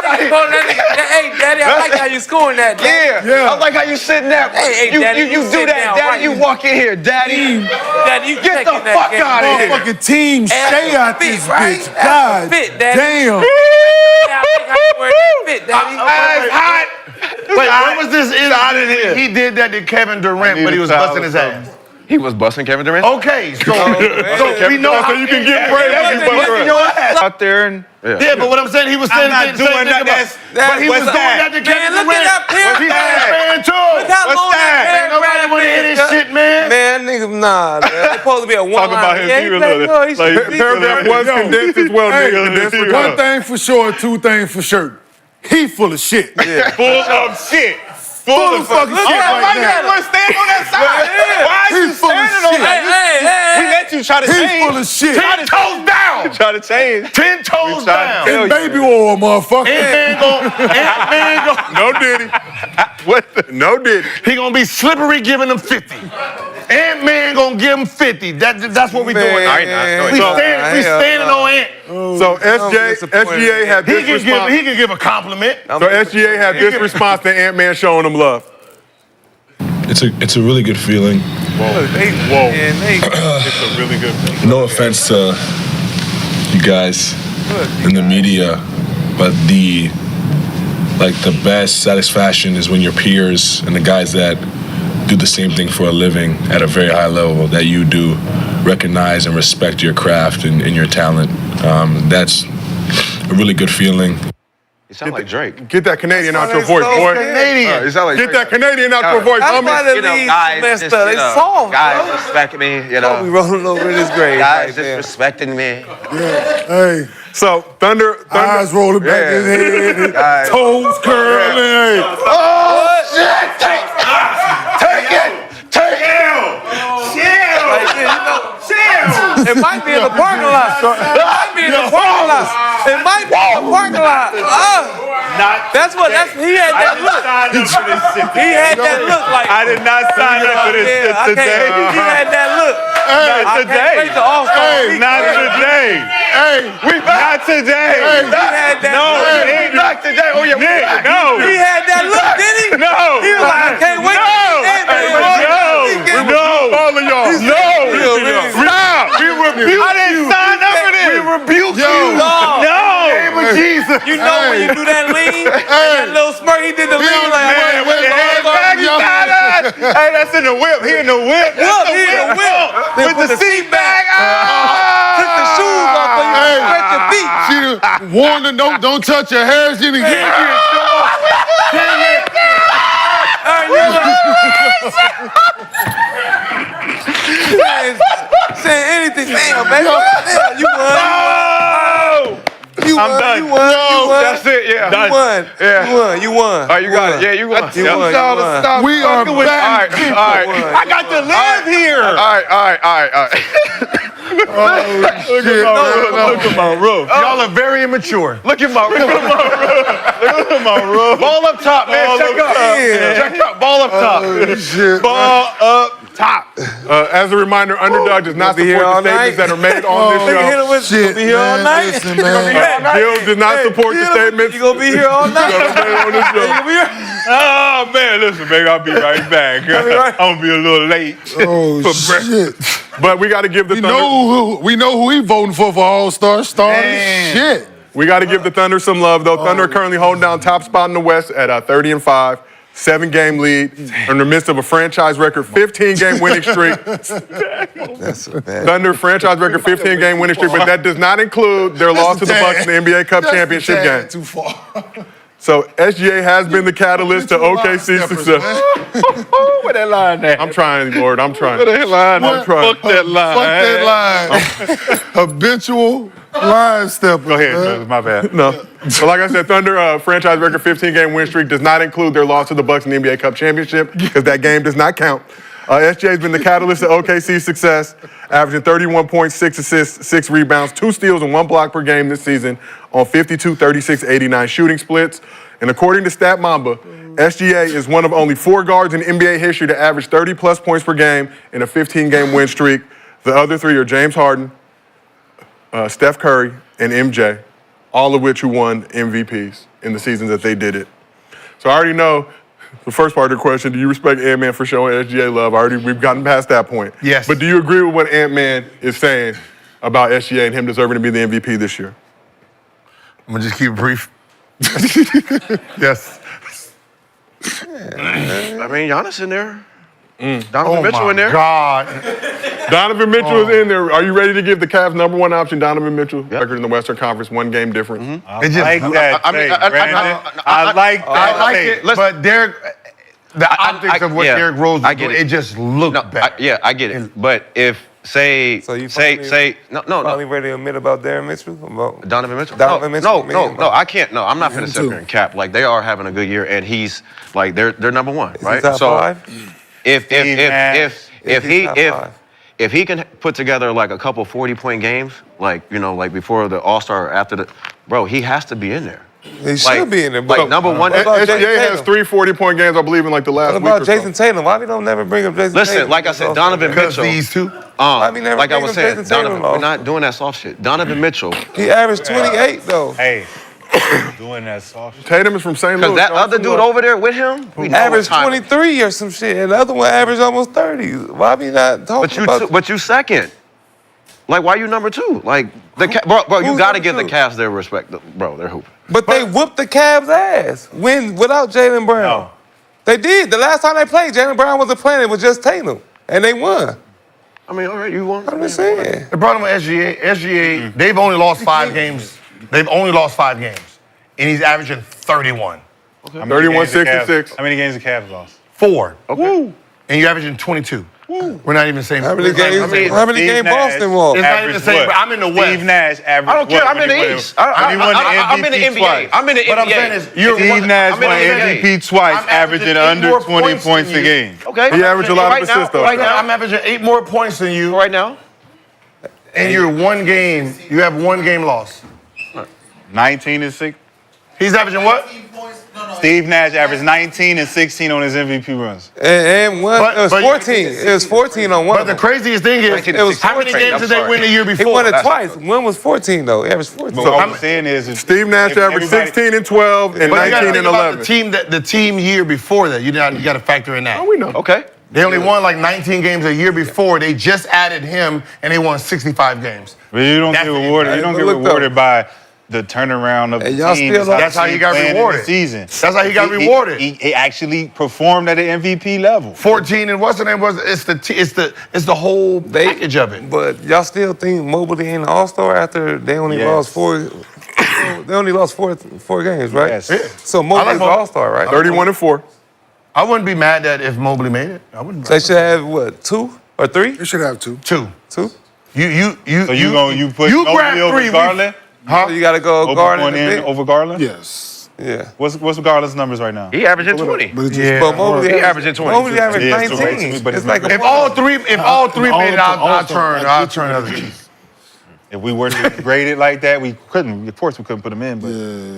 Hey, Daddy, I like how you scoring that. Daddy. Yeah. I like how you sitting there. Hey, Daddy, you do sit that, down, daddy. right. You walk in here, daddy. Daddy, you Get the taking that fuck game. out of here. Motherfucking team Shay out this right? bitch. That's God fit, Daddy. damn. Yeah, I like how you wear that fit, Daddy. Hot. Wait, what was this incident? He did that to Kevin Durant, but he was busting his ass. He was busting Kevin Durant. Okay, so we know how you can get praise. busting your ass. Out there and Yeah, but what I'm saying, he was I'm saying not doing that. But he was doing that to Kevin look Durant. at that pair. He's a fan too. Look how What's long that? that Ain't nobody want to hear this shit, man. Man, nigga, nah, man. It's supposed to be a one Talk about his Paragraph one's condensed as well, Hey, nigga. one thing for sure, two things for sure. He full of shit. full of shit. Full of fucking shit right now. want to stand on that side? Why are you He's full of standing on shit. that? We let you try to He's change. full of shit. 10 toes down. Try to change. 10 toes tried to down. And baby oil, motherfucker. Ant-Man No Diddy. What? No Diddy. he gonna be slippery giving him 50. Ant-Man gonna give him 50. That's what we doing. Man. We standing on Ant. So SGA had this response. He can give a compliment. So SGA had this response to Ant-Man showing him love. It's a really good feeling. It's a really good thing. No offense to you guys in the media, but the best satisfaction is when your peers and the guys that do the same thing for a living at a very high level that you do recognize and respect your craft and your talent. That's a really good feeling. You sound like Drake. Get that Canadian out your voice, boy. Canadian. You sound like Get Drake. that Canadian out your voice, That's homie. why the You know, league guys messed just, up. They soft, guys bro. respecting me, you We know. rolling over in his grave. Guys right there. disrespecting me. Hey, So Thunder. eyes rolling back his head, Guys. toes curling. Oh, shit. Take it. It might be in the parking lot. It might be in the parking lot. It might be in the parking lot. He had that look. He had that look like. I did not sign up for this today. He had that look. Not today. Wait till All-Star week. Not today. Not today. He had that look. Not today. Oh yeah, Nick, no. He had that look, did he? No. He was like, I can't wait. All of y'all. Stop. We rebuke you. I didn't sign up for this. We rebuke you. No. Name of Jesus. You know when you do that lean, and that little smirk, he did the lean like, Hey, that's in the whip. He in the whip. Look, he in the whip. With the seat bag. Took the shoes off so you can stretch your feet. She done warned her, don't touch your hair. She didn't get Saying anything. Damn, baby. Damn, you won. I'm done. You won. That's it. Yeah. You won. Yeah. You won. All right, you got it. Yeah, you won. You won. Stop. We are back. All right. I got to live here. All right. Look at my roof. Y'all are very immature. Look at my roof. Ball up top, man. Check out. Ball up top. Ball up top. As a reminder, Underdog does not support the statements that are made on this show. Shit, be here all man, night. listen, man. Bill does not support the statements You gonna be here all night. that are made on this show. Oh man, listen, baby, I'll be right back. I'm gonna be a little late. Oh, shit. But we got to give the We Thunder. know who he voting for All-Star starters. Man. Shit. We got to give the Thunder some love, though. Thunder are currently holding down top spot in the West at 30-5, 7-game lead in the midst of a franchise record 15-game winning streak. That's a bad. Thunder franchise record 15-game winning streak, but that does not include their loss to the Bucks in the NBA Cup championship game. Too far. So SGA has been the catalyst to OKC's success. Where that line at? I'm trying, Lord. I'm trying. Where that line at? I'm trying. Fuck that line. Fuck that line. Habitual line stepper. Go ahead, brother. My bad. No. So like I said, Thunder franchise record 15-game win streak does not include their loss to the Bucks in the NBA Cup championship because that game does not count. SGA's been the catalyst to OKC's success, averaging 31 points, 6 assists, 6 rebounds, 2 steals, and 1 block per game this season on 52, 36, 89 shooting splits. And according to Stat Mamba, SGA is one of only 4 guards in NBA history to average 30-plus points per game in a 15-game win streak. The other 3 are James Harden, Steph Curry, and MJ, all of which who won MVPs in the seasons that they did it. So I already know the first part of the question, do you respect Ant-Man for showing SGA love? We've gotten past that point. Yes. But do you agree with what Ant-Man is saying about SGA and him deserving to be the MVP this year? I'm gonna just keep it brief. Yes. I mean, Giannis in there. Donovan Mitchell in there. God. Donovan Mitchell is in there. Are you ready to give the Cavs number 1 option, Donovan Mitchell? Record in the Western Conference, 1 game difference. I like that. I like it, but Derek, the optics of what Derrick Rose was doing, it just looked bad. I get it. But if So you say no, finally ready to admit about Darren Mitchell? About Donovan Mitchell? Donovan Mitchell? No, I can't. No, I'm not going to sit there and cap. Like, they are having a good year, and he's, like, they're number 1, Is right? he top 5? If he can put together, like, a couple 40-point games, like, you know, like before the All-Star or after bro, he has to be in there. He should be in there. Like, number 1. SGA has 3 40-point games, I believe, in like the last week What about or so. Jason Tatum? Why we don't never bring up Jason Tatum? Listen, like I said, Donovan Mitchell. These two. Why we never Like I bring was up saying, Jason Tatum? Donovan, we're not doing that soft shit. Donovan Mitchell. He averaged 28 though. Hey, doing that soft shit. Tatum is from St. Louis. Because that other dude over there with him, we know Averaged what time- 23 or some shit, and the other one averaged almost 30. Why we not talking about? But you second. Like, why you number 2? Like, bro, you got to give the Cavs their respect. Bro, they're hooping. But they whooped the Cavs' ass without Jaylen Brown. No. They did. The last time they played, Jaylen Brown wasn't playing. It was just Tatum, and they won. I mean, all right, you won. I'm just saying. The problem with SGA, they've only lost 5 games. They've only lost 5 games, and he's averaging 31. 31, 66. How many games the Cavs lost? 4. Okay. And you're averaging 22. We're not even saying. How many games Steve Boston won? It's not even the same, but I'm in the West. Steve Nash averaged. I don't care. what I'm in when he the won- East. when he won the I'm in the MVP NBA. twice. I'm in the NBA. What I'm saying is, Steve Nash I'm in won the NBA. MVP twice, I'm averaging averaging 8 under more 20 points points than a you. game. Okay. He averaged a lot of assists, though. Right now, I'm averaging 8 more points than you, right now. and you're 1 game. You have 1 game loss. 19 and 6. He's averaging what? Steve Nash averaged 19 and 16 on his MVP runs. And one, But- it was but- 14. It was 14 on one. But the craziest thing is, It was how many 14. games I'm did they sorry. win the year He before? won it twice. One was 14 though. He averaged 14. But what I'm saying is, Steve Nash averaged 16 and 12 and But you gotta 19 think and about 11. the team year before that. You got to factor in that. Oh, we know. Okay. They only won like 19 games a year before. They just added him, and they won 65 games. but you don't That's get the rewarded. You don't get Look, though. rewarded by the turnaround of the And y'all team. still- That's how he got rewarded. The season. That's how he got rewarded. He actually performed at an MVP level. 14 and what's the name was? It's the whole package of it. But y'all still think Mobley ain't an All-Star after they only Yes. lost 4? They only lost four games, right? Yes. Yeah. So Mobley's an Mobley. All-Star, right? 31 and 4. I wouldn't be mad that if Mobley made it. I wouldn't. They should have what, 2 or 3? You should have 2. 2. 2. You So you put you Mobley grab over 3. Garland? Huh? You got to go Mobley Garland going in and over Garland? Yes. Yeah. What's Garland's numbers right now? He averaging 20. But it just, Yeah. But Mobley He averaging 20. Mobley averaged Yeah, it's 19. but It's it's like not- a If all three made it, I'll turn other cheeks. If we were to grade it like that, we couldn't. Of course, we couldn't put him in. But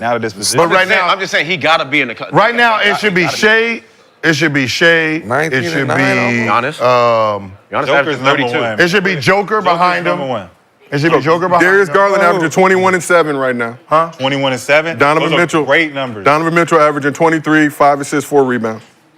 now at this position, But right now, I'm just saying he got to be in the. right now it should be Shea. It should be Shea. 19 It should and 9 Giannis. be Giannis Joker's averaging number 32. one. it should be Joker behind number him. 1. It should be Joker behind Darius him. Garland averaging 21 and 7 right now. 21 and 7. Donovan Those are Mitchell. great numbers. Donovan Mitchell averaging 23, 5 assists, 4 rebounds.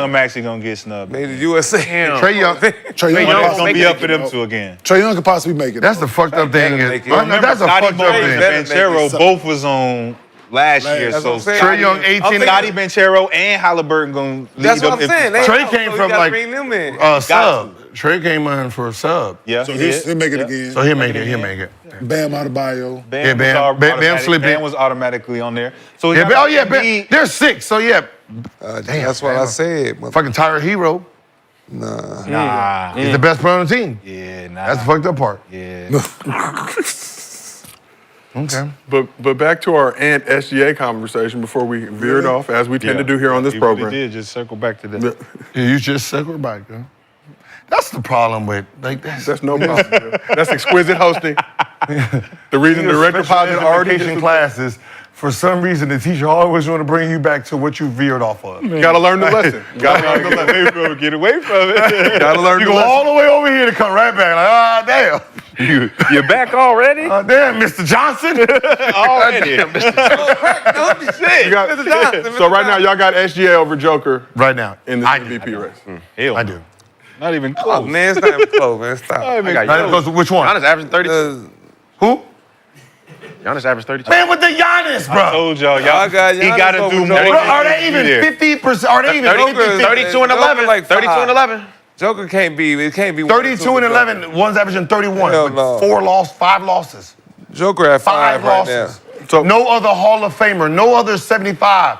Young actually gonna get snubbed. Made the USA. Trey Young. Trey Young It's gonna be up it, for them though. two again. Trey Young could possibly make it. That's the fucked up thing. make it. I know that's a Scotty fucked up Bones and thing. Banchero both was on last year, That's so what I'm saying. Trey Young, 18. Scotty Banchero and Halliburton gonna lead That's what them I'm saying. They Trey out, came so from you gotta like bring them in. sub. Trey came in for a sub. Yeah, So he'll make it again. So he'll make it. He'll make it. Bam Adebayo. Yeah, Bam slipped in. Bam was automatically on there. So Yeah, Bam, Bam. There's 6. So yeah, That's what I said. Fucking Tyler Hero. Nah. He's the best player on the team. Yeah, nah. That's the fucked up part. Yeah. Okay. But back to our Ant SGA conversation before we veered off, as we tend to do here on this He program. really did just circle back to that. Yeah, you just circle back, huh? That's the problem with That's no problem. That's exquisite hosting. The reason the direct deposit already education classes. For some reason, the teacher always want to bring you back to what you veered off of. Gotta learn the lesson. Gotta learn the lesson. Get away from it. Gotta learn You the go lesson. all the way over here to come right back. Like, damn. You're back already? Damn, Mr. Johnson. Already. You got- so right now, y'all got SGA over Joker Right now. in the MVP race. Hell, I do. not even Oh, close. man, it's not even close, man. Stop. I got Now, goes to which one? Giannis averaging 32. Who? Giannis averaging 32. Man, with the Giannis, I bro. told y'all, Y'all got he Giannis got to over do Joker. more. Bro, are they even 50%? Are they even 32 and 11. Like 32 and 11. Joker can't be. It can't be. 32 and 11. One's averaging 31. Hell With no. 5 losses. Joker at 5 right losses. now. So No other Hall of Famer. No other 75.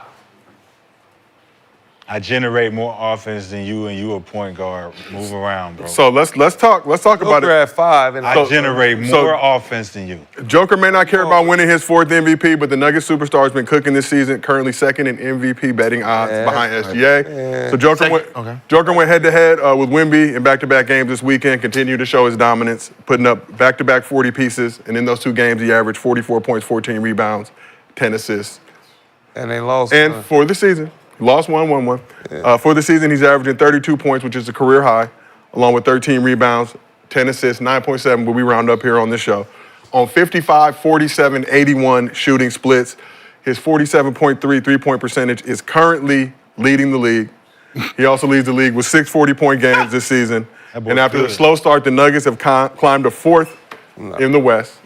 I generate more offense than you, and you a point guard. Move around, bro. So let's talk about Joker it. at 5, and I generate more offense than you. Joker may not care about winning his 4th MVP, but the Nuggets superstar has been cooking this season, currently 2nd in MVP betting odds behind SGA. So Joker went head-to-head with Wemby in back-to-back games this weekend, continued to show his dominance, putting up back-to-back 40 pieces, and in those 2 games, he averaged 44 points, 14 rebounds, 10 assists. and they lost. And for the season, lost 1-1-1. For the season, he's averaging 32 points, which is a career high, along with 13 rebounds, 10 assists, 9.7, but we round up here on this show. On 55, 47, 81 shooting splits, his 47.3 three-point percentage is currently leading the league. He also leads the league with 6 40-point games this season. And after the slow start, the Nuggets have climbed to 4th in the West.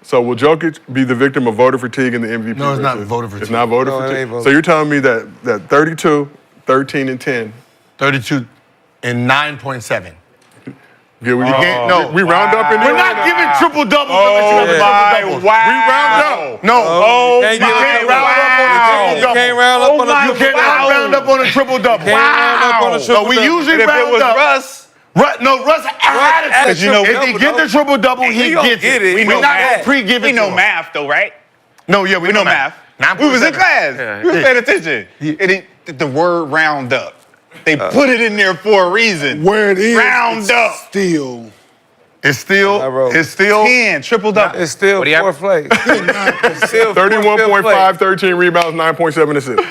So will Jokic be the victim of voter fatigue in the MVP No, it's not race? voter fatigue. It's not voter No, it fatigue. ain't voter So you're telling me that 32, 13, and 10. 32 and 9.7. Yeah, we no. we round up in We're there. not giving triple doubles. Oh, my, wow. We round up. No. Oh, You can't You round up on a You triple double. cannot round up on a triple double. round up on a So triple we double. usually And if it round was up. Russ, Russ had had a a triple. triple If he get the triple double, he gonna gets get it. it. We We not know gonna that. pre-give it we to know him. math, though, right? No, yeah, we We know math. We was in 9.7. class. We was paying attention. The word round up. They put it in there for a reason. Where it is, Round it's up. still. It's still 10, triple double. It's still What do you have? 4th place. It's still 31.5, 13 rebounds, 9.7 assists.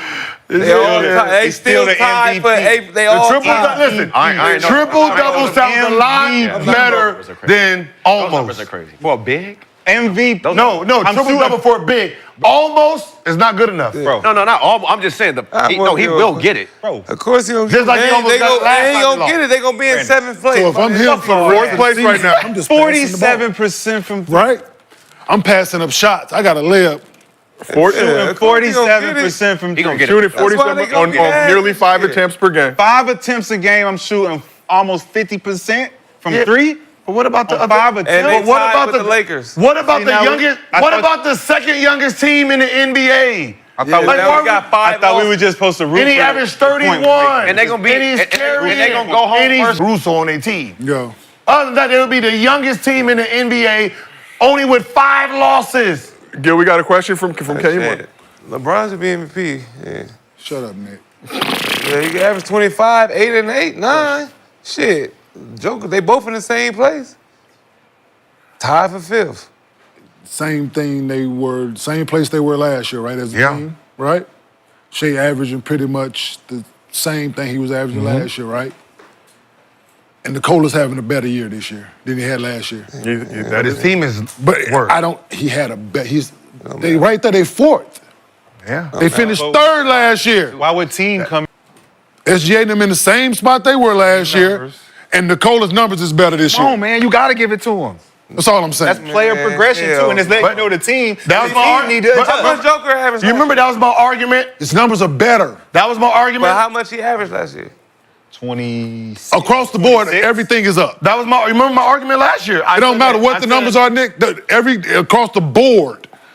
They all they It's still still the tied for MVP. 8. They all triple tied. listen, I ain't know. triple double sounds a lot MVP. better Those numbers are crazy. than Those numbers almost. are crazy. For a big? MVP. No, I'm triple shooting- double for a big. Almost is not good enough. Bro. No, not all. I'm just saying, he will get it. Bro. Of course he gonna Just like he almost got it last They time gonna he get it. They gonna be in 7th place. So if I'm him for the rest of the 4th place right season, now. I'm just passing the ball. 47% from Right? I'm passing up shots. I got a layup. 47% from He gonna three. get Shooting it. 47 on nearly 5 attempts per game. 5 attempts a game. I'm shooting almost 50% from 3. But what about the On other? 5 And attempts. they But what tied about with the the Lakers. What about See, the now youngest? I What thought- about the second youngest team in the NBA? I thought, Like, Now why we got we- 5 I thought we losses. were just supposed to root And he for the averaged point we're 31. making. And they gonna be- And he's and carrying. they gonna go home and he's first. Russo on their team. Yo. Other than that, it would be the youngest team in the NBA, only with 5 losses. Gil, we got a question from Kenyon. Shit. LeBron should be MVP. Yeah. Shut up, Nick. Yeah, he averaged 25, 8 and 8, 9. Shit. Joker, they both in the same place. Tied for 5th. Same place they were last year, right? As a Yeah. team, right? Shea averaging pretty much the same thing he was averaging last year, right? And Nicola's having a better year this year than he had last year. But his team is But worse. he had a bet. They right there, they 4th. Yeah. They finished 3rd last year. Why would team come? SGA and them in the same spot they were last year. And Nicola's numbers is better this Come year. on, man. You got to give it to him. That's all I'm saying. That's player progression, too. And it's letting you know the team. That was the my team argument. need to But- How much adjust. Joker averaged? You remember that was my argument? His numbers are better. That was my argument. But how much he averaged last year? 26. Across the board, 26? everything is up. You remember my argument last year? It don't matter what the numbers are, Nick. Across the board,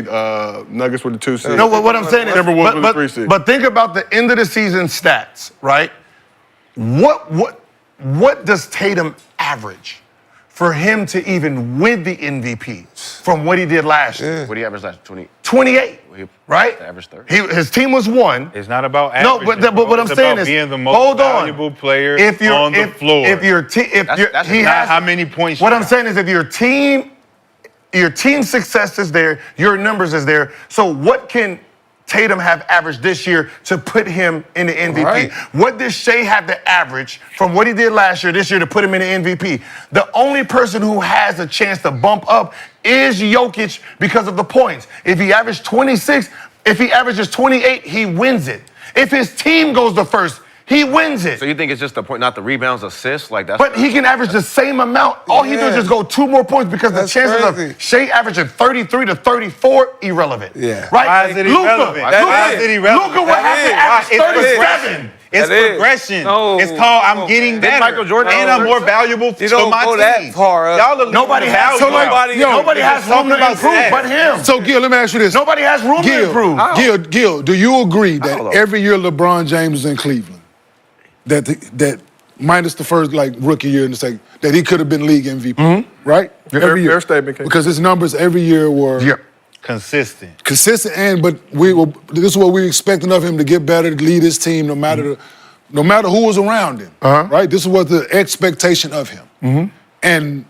seed. Nuggets were the 2 seed. No, what I'm saying is, Timberwolves were the 3 seed. but think about the end of the season stats, right? What what does Tatum average for him to even win the MVP from what he did last year? What do you average last 20? 28, right? Average 30. His team was 1. It's not about No, averaging, but bro. what I'm It's saying about is, being the most hold on. valuable player on the floor. If your team, That's he not has how many points. What you I'm got. saying is, if your team success is there, your numbers is there. So what can Tatum have averaged this year to put him in the MVP? Right. What does Shea have to average from what he did last year, this year, to put him in the MVP? The only person who has a chance to bump up is Jokic because of the points. If he averages 26, if he averages 28, he wins it. If his team goes to first, he wins it. So you think it's just the point, not the rebounds, assists? Like that's. But he can average the same amount. All he do is just go 2 more points because That's the chances crazy. of Shea averaging 33 to 34, irrelevant. Yeah. Right? Why is it irrelevant? Why is it irrelevant? Luka would have to average It's 37. It's That is. progression. No. It's called I'm getting Didn't better. Michael Jordan and have I'm more 37? valuable You to don't my go team. that far up. Y'all are Nobody losing has the so value. like, yo, nobody it's has just room talking to about improve stats. but him. So, Gil, let me ask you this. Nobody has room to improve. Gil, do you agree that know. every year LeBron James is in Cleveland, that minus the first rookie year in the second, that he could have been league MVP, right? Fair statement, Kenyon. Because his numbers every year were Consistent. consistent, but this is what we were expecting of him, to get better, to lead his team, no matter who was around him, right? This was the expectation of him. And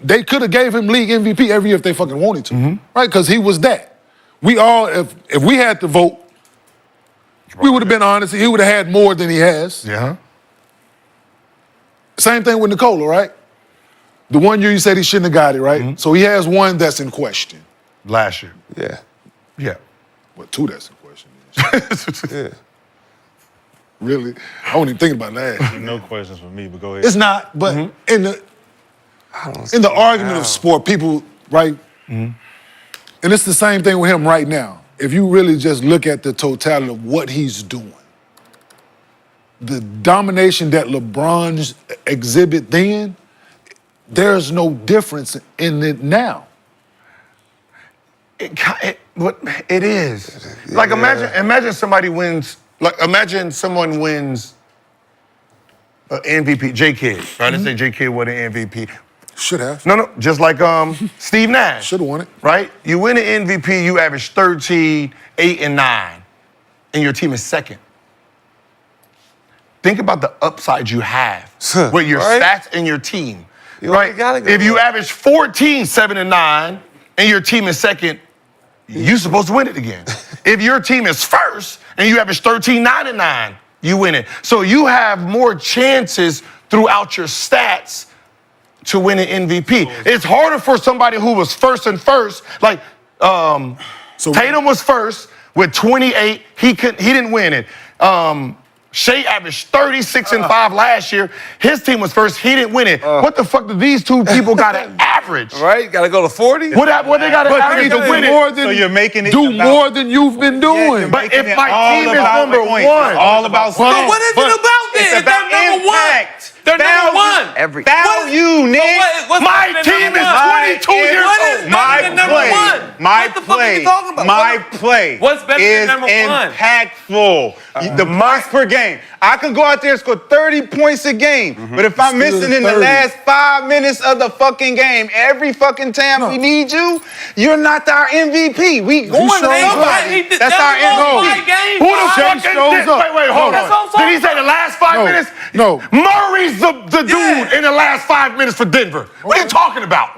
they could have gave him league MVP every year if they fucking wanted to, right? Because he was that. We all, if we had to vote, we would have been honest. He would have had more than he has. Yeah. Same thing with Nikola, right? The one year you said he shouldn't have got it, right? So he has one that's in question. Last year. Yeah. Yeah. Well, 2 that's in question. Yeah. Really? I wasn't even thinking about that. No questions for me, but go ahead. It's not, but in the argument of sport, people, right? And it's the same thing with him right now. If you really just look at the totality of what he's doing, the domination that LeBron's exhibit then, there's no difference in it now. It is. Like imagine somebody wins. Like imagine someone wins an MVP. J Kidd. Right? Let's say J Kidd won an MVP. Should have. No. Just like Steve Nash. Should have won it. Right? You win an MVP. You average 13, 8, and 9, and your team is second. Think about the upside you have with your Right? stats and your team. You Right? gotta go If you up. average 14, 7, and 9, and your team is second, you're supposed to win it again. If your team is first and you average 13, 9, and 9, you win it. So you have more chances throughout your stats to win an MVP. It's harder for somebody who was first and first. Like Tatum was first with 28. He didn't win it. Shea averaged 36 and 5 last year. His team was first. He didn't win it. What the fuck do these two people got to average? Right? Got to go to 40? What they got to average to win it? So you're making it Do about- more than you've been doing. But if Making it my all team is about number points. one, It's all about So what is it about then? It's If about they're number impact. one. They're number one. Value, Nick. What's my better than team number is one? 22 years What is old. My better than number play, one? my What the fuck are play, you talking about? my play What's better is than number one? impactful. The marks per game. I can go out there and score 30 points a game, but if I'm Still missing in the 30. last 5 minutes of the fucking game, every fucking time we need you, you're not our MVP. We going to shows up. somebody. That's That's our my MVP. game. who the Shea fuck shows did? up. Wait, hold That's on. what I'm Did he say the last 5 No, minutes? no. Murray's the dude in the last 5 minutes for Denver. What are you talking about?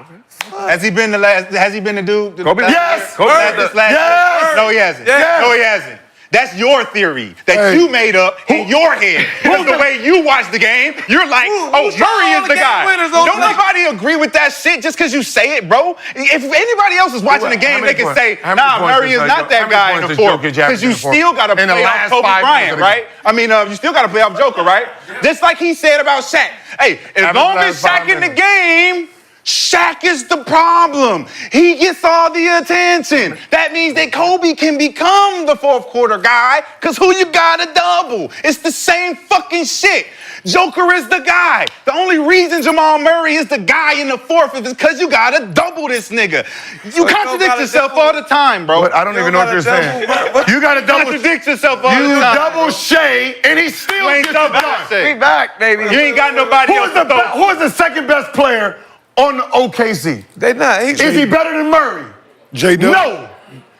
Has he been the dude? Kobe? Yes. This last Yes. No, he hasn't. Yes. No, he hasn't. That's your theory that Hey. you made up in your head. Because the way you watch the game, you're like, who shot Murray all is the the game guy. winners on Don't the- nobody agree with that shit just because you say it, bro. If anybody else is watching the game, they can say, nah, Murray is not that guy in the fourth. Because you still got to in the play off last Kobe 5 minutes Bryant, of the right? I mean, you still got to play off Joker, right? Just like he said about Shaq. Hey, as long as last 5 Shaq in the minutes. game, Shaq is the problem. He gets all the attention. That means that Kobe can become the fourth quarter guy, because who you gotta double? It's the same fucking shit. Joker is the guy. The only reason Jamal Murray is the guy in the fourth is because you gotta double this nigga. You contradict yourself all the time, bro. But I don't even know what you're saying. You gotta double. Contradict yourself all the You time. double Shea, and he still ain't gets double it done. Shea. We back, baby. You ain't got nobody else to throw. Who is the second best player on the OKC? They not. Is he better than Murray? J-Dub? No.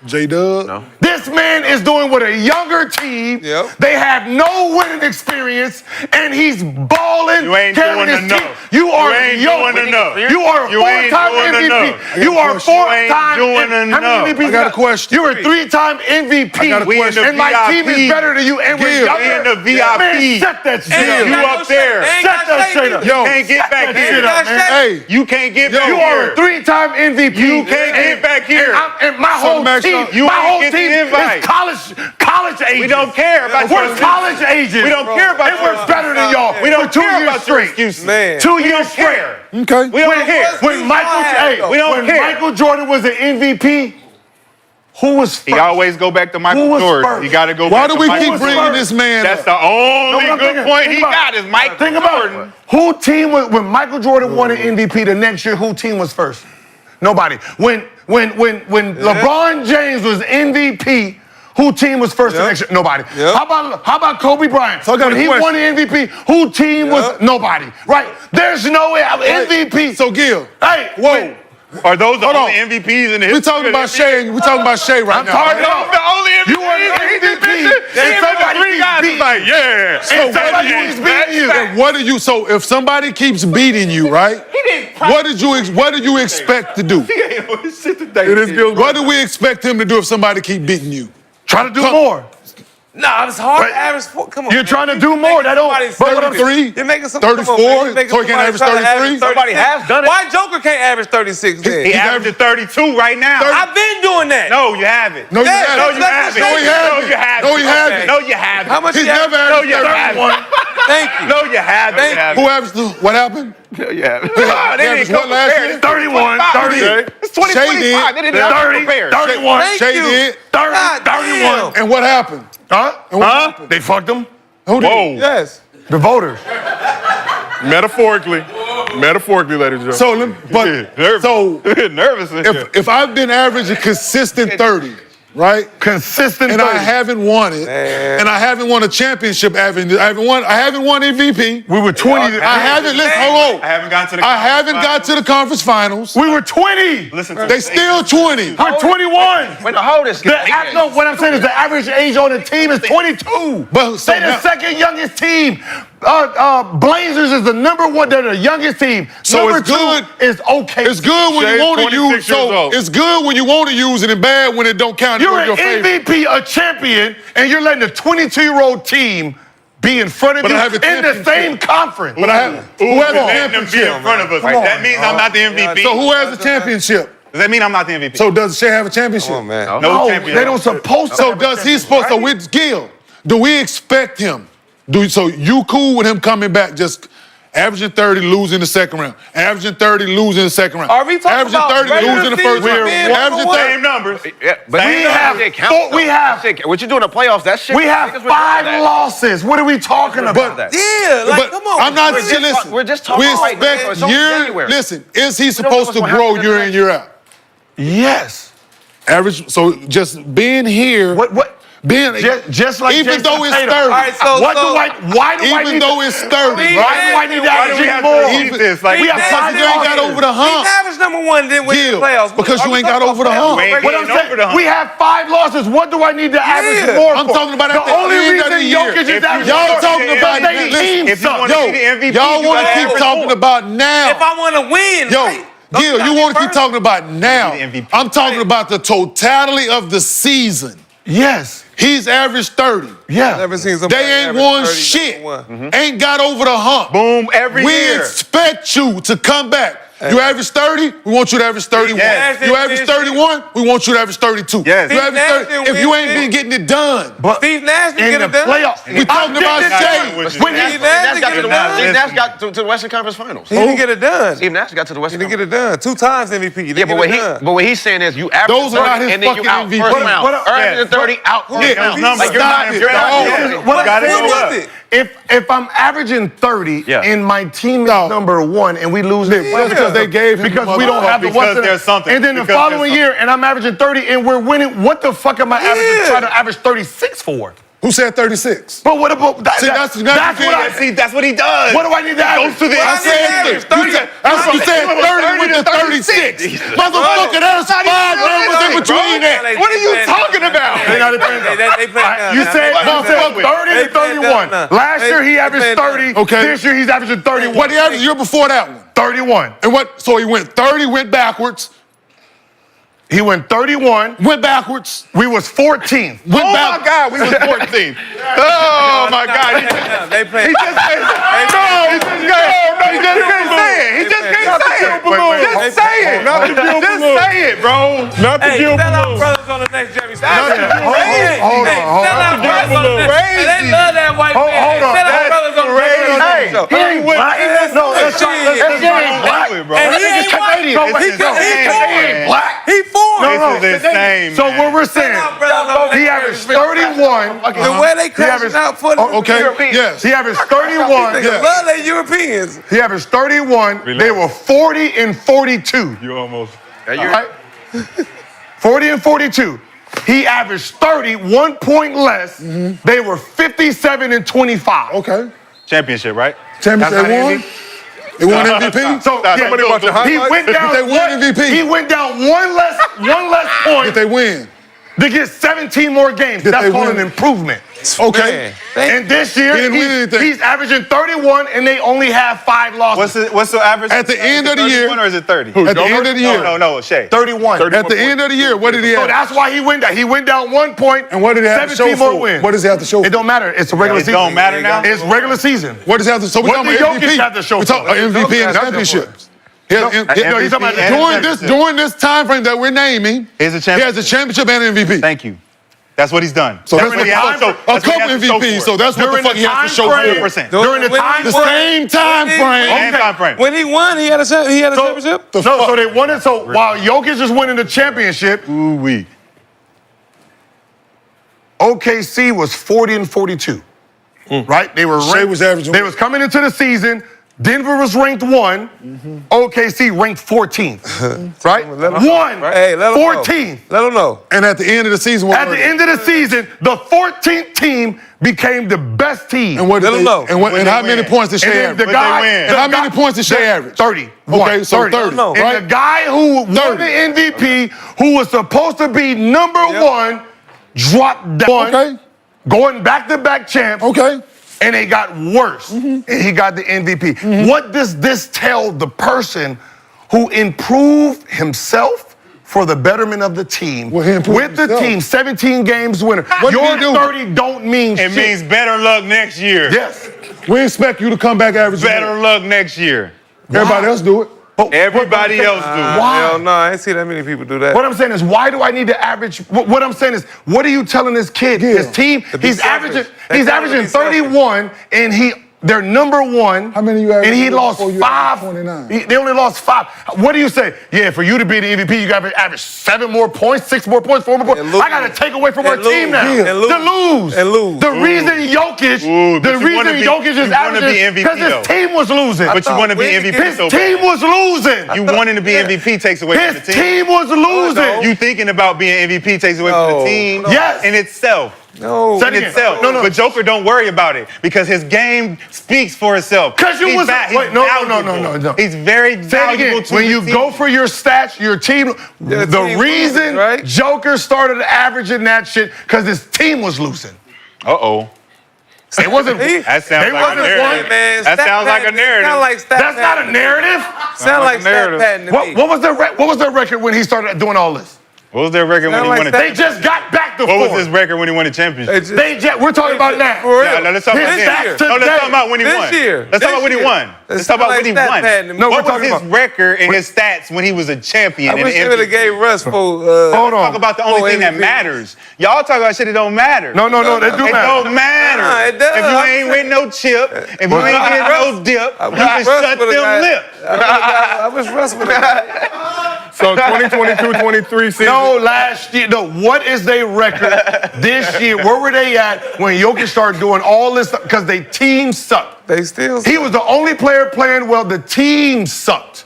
J-Dub? No. This man is doing with a younger team. Yep. They have no winning experience, and he's balling. You ain't carrying doing his team. enough. You are You ain't young. doing enough. You are a You ain't four-time doing MVP. enough. You are You ain't four-time. doing How enough. many MVPs? I got a question. You were three-time MVP. I got a question. And my team is better than you, and we're Gil, younger. in the VIP. Man, set that shit Hey, up. You got up no there. shit. They ain't Set got that shit shit up. either. Yo, You can't get back that here. shit up, man. Hey, You can't get back You here. are a three-time MVP. You can't get back here. And my So, whole Max, team, you my ain't whole get the team invite. is college agents. We don't care about your We're college agents. We don't care about and your we're better than y'all. We don't for 2 care years about your straight. excuses. Man. 2 We years don't straight. care. okay. We don't care. When Michael Jordan was an MVP, who was first? He always go back to Who Michael was Jordan. first? He got to go Why back do to we Michael keep bringing Jordan. this man That's up? the only No, but I'm good thinking- point think he about got it. is Mike Think about Jordan. it. Who team was when Michael Jordan won an MVP the next year? Who team was first? Nobody. When LeBron James was MVP, who team was first the next year? Nobody. Yep. How about Kobe Bryant? So I got when a he question. won the MVP, who team was Yep. nobody? Right? There's no MVP. So, Gil, Hey, whoa. Are those the Hold only on. MVPs in the We history talking of the about NBA? Shea. We talking about Shea right I'm now. talking Those about the only MVPs. You are the MVP. And And somebody three guys beat is like, yeah. And somebody keeps beating you. What do you? So if somebody keeps beating you, right? What do you expect to do? It is Gilbert. What do we expect him to do if somebody keep beating you? Try to do more. Nah, it's hard Right. to average. Come on. You're man. trying to You do making more. That don't- somebody but what I'm 33, You're making some 34, come on, man. You're making so he can somebody average try to 33? Somebody has done it. Why Joker can't average 36 then? He averaging 32 right now. I've been doing that. No, you haven't. No, you Yeah, haven't. No, you Let's haven't. just say he hasn't. No, you haven't. No, he hasn't. No, you haven't. How much He's he never averaged? No, averaged you 31. haven't. Thank you. No, you haven't. Thank you. Who averaged what happened? No, you haven't. He They averaged didn't what come last prepared. year? It's 31, 30. 30. It's 2025. They didn't come 30, prepared. 31. Thank Shea you. did. 30, God 31. damn. And what happened? Huh? And what happened? They fucked him? Who did? Whoa. Yes. The voters. Metaphorically, ladies and gentlemen. So, Nervous. so Nervous in here. if I've been averaging consistent 30, right? Consistent And 30. I haven't won it, and I haven't won a championship. I haven't won MVP. We were 20. I haven't. Listen, hold on. I haven't gotten to the. I haven't got to the conference finals. We were 20. Listen to They the still 20. We're 21. Wait, how old is No, what I'm saying is the average age on the team is 22. But so They're the now- second youngest team. Blazers is the number one. They're the youngest team. So number it's good. two is okay. It's good when Shay's you want to 26 use. years So old. it's good when you want to use it, and bad when it don't count. You're in an your favor. MVP, a champion, and you're letting a 22-year-old team be in front of But you I have a in the championship. same conference. But I have. Who has a letting them be championship? in front of us. Come on, That means I'm not the MVP. So who has a championship? Does that mean I'm not the MVP? So does Shea have a championship? Come on, man. no No, champion. they don't supposed to. So have a does he championship, supposed? So right? with Gil, do we expect him? So you cool with him coming back just averaging 30, losing the second round, averaging 30, losing the second round, Are we talking averaging about 30, regular losing the season first round, being averaging number 30. Same numbers. Yeah, but We have that shit counts, four- we though. have- That shit- what you do in the playoffs, that shit. We have niggas was doing 5 that. losses. What are we talking about? That. Yeah, like, But come on. I'm not. We're just Listen, talk- we're just talking we right now. expect It's only year. January. Listen, is he know supposed what's to gonna grow happen year in in the year out? Yes. Average. So just being here. What? Being Just like even Jason though it's Tatum. 30. All right, so Why do I Even need though to, it's 30. why do I need to Why do we average have more? to repeat this? Like, We have Because five you ain't got losses. over the He's hump. average number one, then win the Gil, playoffs. because Are you we ain't got talking over the about hump. We ain't What I'm getting over the saying, hump. we have 5 losses. What do I need to average more I'm for? talking about at the the only end reason of the year. Jokic is If averaging Y'all more talking is about they team If you suck. want to be the MVP, Y'all you want to gotta keep average talking more. about now. If I want to win, Yo, right? Gil, you want to keep talking about now. Be the MVP. I'm talking about the totality of the season. Yes. He's averaged 30. Yeah. Never seen somebody They ain't average won 30 shit. number one. Ain't got over the hump. Boom every We year. expect you to come back. You average 30, we want you to average 31. Yes. You average 31, we want you to average 32. Yes. You average 30. If you ain't been getting it done, But Steve Nash didn't in get the it done. playoffs, we talking about Shea. when he Steve Nash got to the done. Steve Nash got to the Western Conference Finals. He didn't get it done. Steve Nash got to the He Western didn't Conference. get it done. 2 times MVP. He Yeah, didn't but get it done. what he's saying is you average Those are not 30 his and then you fucking out MVP. first round. Averaging 30 out first Yeah, round. numbers. Stop it. Gotta go up. if I'm averaging 30 Yeah. and my team is No. number 1 and we lose it because they gave him because the we don't have the Because what's there's something. And then the Because following there's year and I'm averaging 30 and we're winning, what the fuck am I trying to average 36 for? Who said 36? But what about that? See, that's that's what I see. That's what he does. What do I need to average? Goes to the I said 30. You said 30 with the 36. Motherfucker, that's 5 numbers in between that. What are you talking about? You said 30 to 31. Last year he averaged 30. Okay. This year he's averaging 31. What he averaged the year before that one? 31. And what? So he went 30, went backwards, He went 31. went backwards, We was 14th. went Oh my backwards. God, we was 14. Oh my God. They played. He just can't say it. He just can't say it. Just say it. Just say it, bro. Not the Hey, Gilbert sell out move. brothers on the next Jerry Hold on. Sell out brothers on the next. Crazy. They love that white man. hold on. Sell out brothers on the next. He ain't black. No, that's not. He ain't black. And he ain't white. He foreign. This is insane. So what we're saying, he averaged 31. The way they crashing out for the Okay, yes. He averaged 31. Niggas love they Europeans. He averaged 31. They were 40 and 42. You almost. Right? 40 and 42. He averaged 30, 1 point less. They were 57 and 25. Okay. Championship, right? Championship, That's they how won? They won MVP? So Somebody watch the he highlights? went down. They won MVP. He went down one less point Did they win? to get 17 more games. Did That's they called win? an improvement. Okay. And this year, He didn't win anything. he's averaging 31, and they only have 5 losses. What's the average? At the end of the year- 31 or is it 30? At the end of the year. No, Shay. 31. At the end of the year, what did he So have? that's why he went down. He went down 1 point. And what did he have to show 17 more for? wins. What does he have to show It for? don't matter. It's a regular It season. don't matter now? It's regular season. What does he have to show? We're What talking did about Jokic MVP. have to show We're talking for? about MVP and championships. No, he's talking about During this time frame that we're naming, He's a he champion. has a championship and an MVP. Thank you. That's what he's done. So that's that's what he has to show. a That's what he couple has to show MVPs. for So it. that's what the During fuck the he has to show time for. frame. 100%. During the time The frame. same time frame. Same time frame. When he won, he had a championship. So they won it. So while Jokic is winning the championship, Ooh-wee. OKC was 40 and 42. Right? They were Shea was averaging- They was coming into the season. Denver was ranked 1. OKC ranked 14th. Right? Let 'em know. 1. Hey, let 'em know. 14th. Let them know. And at the end of the season, what At were the they? end of the season, the 14th team became the best team. And what did Let 'em they? know. And how many points did And Shea then average? the guy, win. And how many points did Shea average? 30. Okay, so 30. No. And Right? the guy who won 30. the MVP, who was supposed to be number 1, dropped down. Okay. Going back-to-back champs. Okay. And it got worse. And he got the MVP. What does this tell the person who improved himself for the betterment of the team? Well, he improved with the himself. team, 17 games winner. What did Your he do? 30 don't mean It shit. means better luck next year. Yes. We expect you to come back averaging. Better luck next year. Everybody else do it. Everybody else do. Why? Hell no, I ain't see that many people do that. What I'm saying is, why do I need to average? What I'm saying is, what are you telling this kid? Yeah. His team, To be he's selfish. averaging, They he's tell him to averaging be selfish. 31, and they're number 1. How many you averaged And he lost before you 5. averaged 29? They only lost 5. What do you say? Yeah, for you to be the MVP, you got to average 7 more points, 6 more points, 4 more points. And lose. I got to take away from our And team lose. now. Yeah. And lose. To lose. And lose. The reason Jokic, Ooh, but you wanna be- Jokic is you wanna be averaging MVP because his though. team was losing. But you want to be MVP His so team bad. was losing. You wanting to be MVP takes away from His the team. team was losing. You thinking about being MVP takes away from No. the team. Yes. In itself. No. Say In it again. itself. No. But Joker don't worry about it because his game speaks for itself. Because you He's was va- he's wait, no. valuable. He's very Say it valuable again. to When the you team. go for your stats, your team, the team reason loses, right? Joker started averaging that shit because his team was losing. Uh-oh. It wasn't. That sounds they like a wasn't narrative. one. Man, That sounds like a narrative. Sound like stat That's not a narrative. Sound like stat pattern to me. What was the record when he started doing all this? What was their record when he won a They just got back to What fourth. was his record when he won a championship? We're talking about now. No, let's talk about His then. stats No, let's today. talk about when he won. Let's talk about when he won. Let's talk about when he won. No, we're What was talking his about. record and his stats when he was a champion? I in wish the they would have MVP? gave Russ for. Hold on. Talk about the only thing that matters. Y'all talk about shit that don't matter. No, they do It matter. don't matter. Nah, it does. If you ain't with no chip, if you ain't getting no dip, you can shut them lips. I wish Russ would have. So 2022-23 season. No, last year. No, what is their record this year? Where were they at when Jokic started doing all this stuff? Because their team sucked. They still. He was the only player playing well. The team sucked.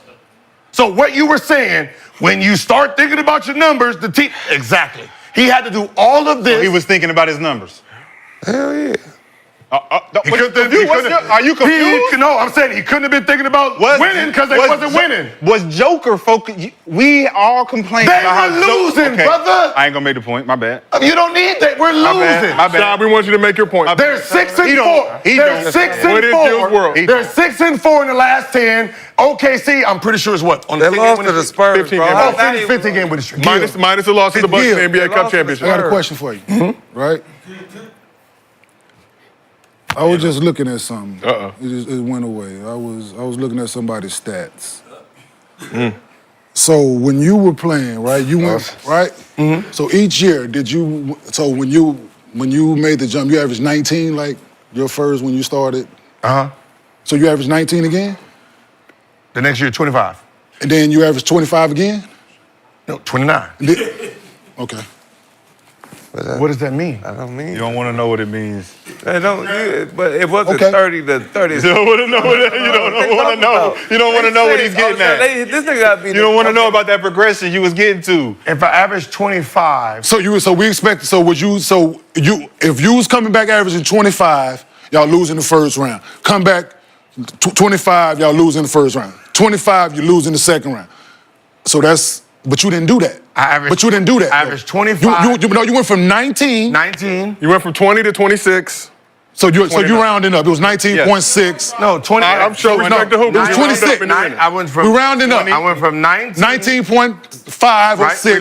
So what you were saying, when you start thinking about your numbers, the team. Exactly. He had to do all of this. He was thinking about his numbers. Hell yeah. Are you confused? No, I'm saying he couldn't have been thinking about winning because they wasn't winning. Was Joker focused? We all complained They about how were losing, okay. brother. I ain't gonna make the point. My bad. You don't need that. We're losing. My bad. Sean, we want you to make your point. They're 6 and 4. He They're don't. 6 What and is Gil's 4. world? They're 6 and 4 in the last 10. OKC, I'm pretty sure is what on the They lost to the Spurs, 15 bro. game How win. that 15 game winning streak. Minus the loss to the Bucks in the NBA Cup lost to the championship. I got a question for you, right? I was just looking at something. It went away. I was looking at somebody's stats. So when you were playing, right? You went right. So each year, did you? So when you made the jump, you averaged 19, like your first when you started. So you averaged 19 again, The next year, 25. and then you averaged 25 again. No, 29. Okay. What does that mean? I don't mean. You don't want to know what it means. They don't. But it wasn't Okay. 30 to 30. You don't want to know. You don't want to know. You don't want to know what he's getting at. This nigga got to be. You don't want to know about that progression you was getting to. If I average 25, So we expect. If you was coming back averaging 25, y'all lose in the first round. Come back 25, y'all lose in the first round. 25, you lose in the second round. So but you didn't do that. But you didn't do that. I averaged 25. You went from 19. 19. You went from 20 to 26. So you rounding up. It was 19.6. No, 20. I'm sure. No, Respect the hoop. it was 26. I went from. We rounding up. I went from 19. 19.5 or Right? 6.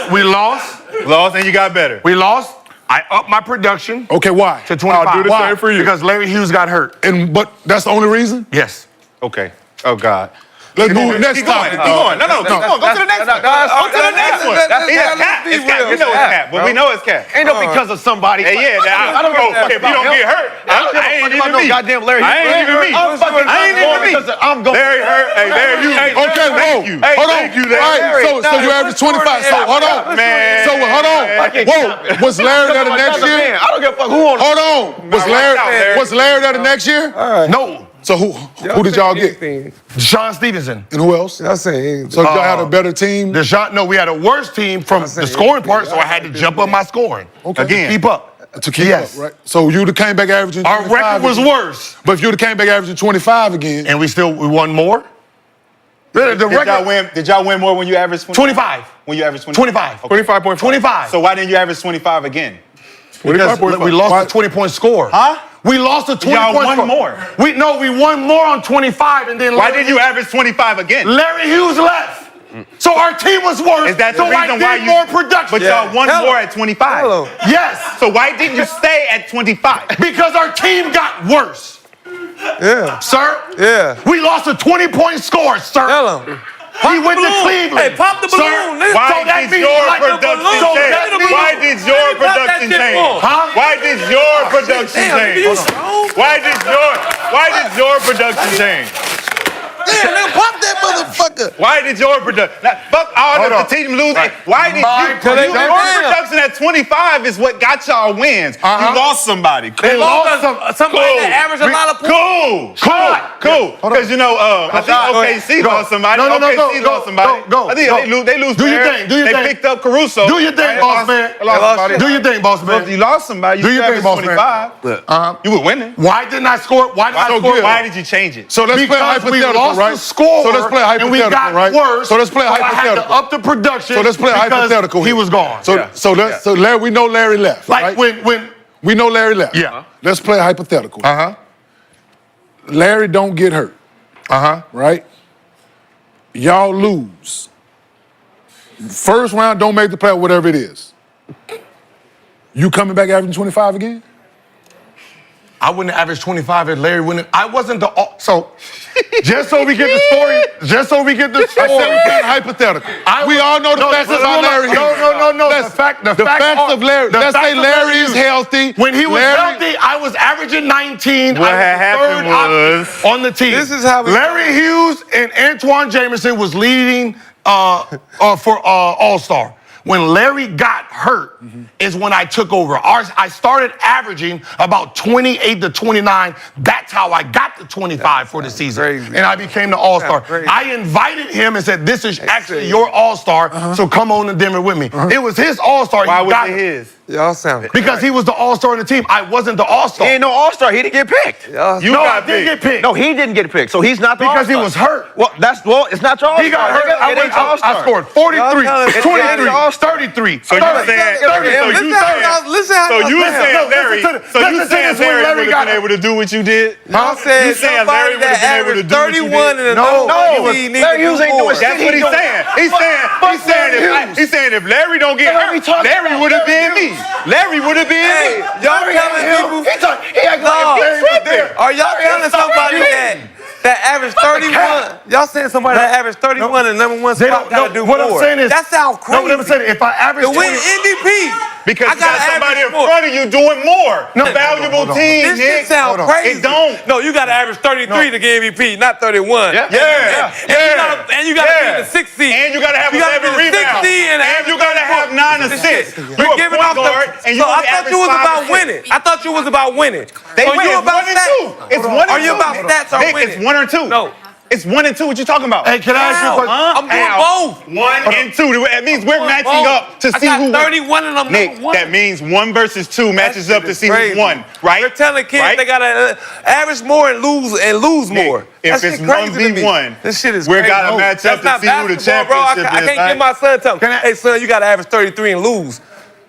We lost, and you got better. We lost. I upped my production Okay, why? to 25. I'll do the Why? same for you. Because Larry Hughes got hurt. But that's the only reason? Yes. Okay. Oh God. Let's move to the next Keep going. topic. Keep going. No. Go to the next one. Go to the next one. It's cap. It's cap. You know it's cap. But we know it's cap. Ain't no because of somebody. Hey, yeah. I don't know. If you don't get hurt, I ain't even me. Goddamn Larry. I ain't even me. I ain't even me. I'm going. Larry hurt. Hey, Larry, you. Okay, Thank you. hold on. Thank you, All Larry. right, so you averaged 25. So hold on. Man. So hold on. Whoa, was Larry there the next year? I don't give a fuck who on. Hold on. Was Larry there the next year? No. So who did y'all get? Sean Stevenson. And who else? I'm saying. So y'all had a better team? No, we had a worse team from the scoring part, so I had to jump up my scoring. Okay. Again. Keep up. To keep Yes. up, right? So you'd have came back averaging 25 Our record was again. worse. But if you'd have came back averaging 25 again. And we won more? The record. Did y'all win more when you averaged 25. When you averaged 25? 25. 25.5. 25. So why didn't you average 25 again? Because we lost a 20-point score. Huh? We lost a 20-point Y'all score. won more. We won more on 25, and then Why didn't you average 25 again? Larry Hughes left. So our team was worse. Is that so the reason I did why you more production? But y'all won more at 25. Yes. So why didn't you stay at 25? Because our team got worse. Yeah. Sir? Yeah. We lost a 20-point score, sir. Tell him. He went to Cleveland. Hey, pop the balloon. Sir, Why did your production change? Why did your production change? Huh? Why did your production change? Why did your production change? Damn, nigga, pop that motherfucker. Why did your production? Fuck all the team lose. Right. Why did your production at 25 is what got y'all wins? You lost somebody. Cool. They lost Somebody that averaged a lot of points. Cool. Because I think OKC lost somebody. OKC lost somebody. Go. I think they lose. Do your thing. They picked up Caruso. Do your thing, boss man. Do your thing, boss man. You lost somebody. Do your thing, boss man. 25. You were winning. Why didn't I score? Why did you change it? So let's play Because we hypothetical, lost right? the score, So let's play hypothetical, and we got right? worse. So let's play I had hypothetical. to up the production. So let's play because hypothetical. He was gone. So Larry, we know Larry left. Like right? when We know Larry left. Yeah. Let's play hypothetical. Uh-huh. Larry don't get hurt. Uh-huh. Right? Y'all lose. first round, don't make the play, whatever it is. You coming back averaging 25 again? I wouldn't average 25 if Larry wouldn't. I wasn't the so. Just so we get the story. I said we can't hypothetical. We all know the facts about Larry. No. The facts of Larry. Let's say Larry is healthy. When he was healthy, I was averaging 19. What I had happened was on the team. This is how Larry Hughes and Antoine Jameson was leading for All-Star. When Larry got hurt is when I took over. I started averaging about 28 to 29. That's how I got to 25 for the season. Crazy. And I became the All-Star. I invited him and said, this is actually your All-Star, so come on to Denver with me. It was his All-Star. Why was it his? Y'all sound Because he was the All-Star on the team. I wasn't the All-Star. He ain't no All-Star. He didn't get picked. I did get picked. No, he didn't get picked. So he's not the Because he All-Star. was hurt. Well, it's not your All-Star. He got hurt. It ain't your All-Star. I scored 43, 23, 33. So you saying Larry would have been able to do what you did? Y'all said You saying Larry would have been able to do what you 31 did? and No, Larry Hughes ain't doing shit. That's what he's saying. He's saying if Larry don't get hurt, Larry would have been me. Larry would have been me. Y'all telling people? Are y'all telling somebody that average 31? Y'all saying somebody that average 31 and number one spot gotta do what more? I'm saying is, that sounds crazy. No, what I'm saying, if I average to win 20, MVP, Because I you got gotta somebody in average more. front of you doing more. Valuable team, This shit Nick. sound crazy. It don't. No, you got to average 33 to get MVP, not 31. Yeah. And you got to be in the 6th seed. And you got to have You gotta 11 be the rebounds. 6th seed and And you got to have 9 assists. You're You're a giving point off guard, and you so I only thought average you was 5 about assists. winning. I thought you was about winning. They so win. you It's about 1 and 2. It's 1 and 2. Are you about stats or Nick, winning? it's 1 or 2. No. It's 1 and 2. What you talking about? Hey, can I ask you a question? I'm doing both. 1 and 2. That means we're matching up to see I who got wins. 31 and I'm Nick, number one. that means 1 versus 2 matches up to see who's won, right? You're telling kids Right? they gotta average more and lose more. If That it's shit crazy to me. 1v1, This shit is we crazy. gotta match up That's to not see who the basketball, bro. championship I is. can't right? get my son to tell me, hey son, you gotta average 33 and lose.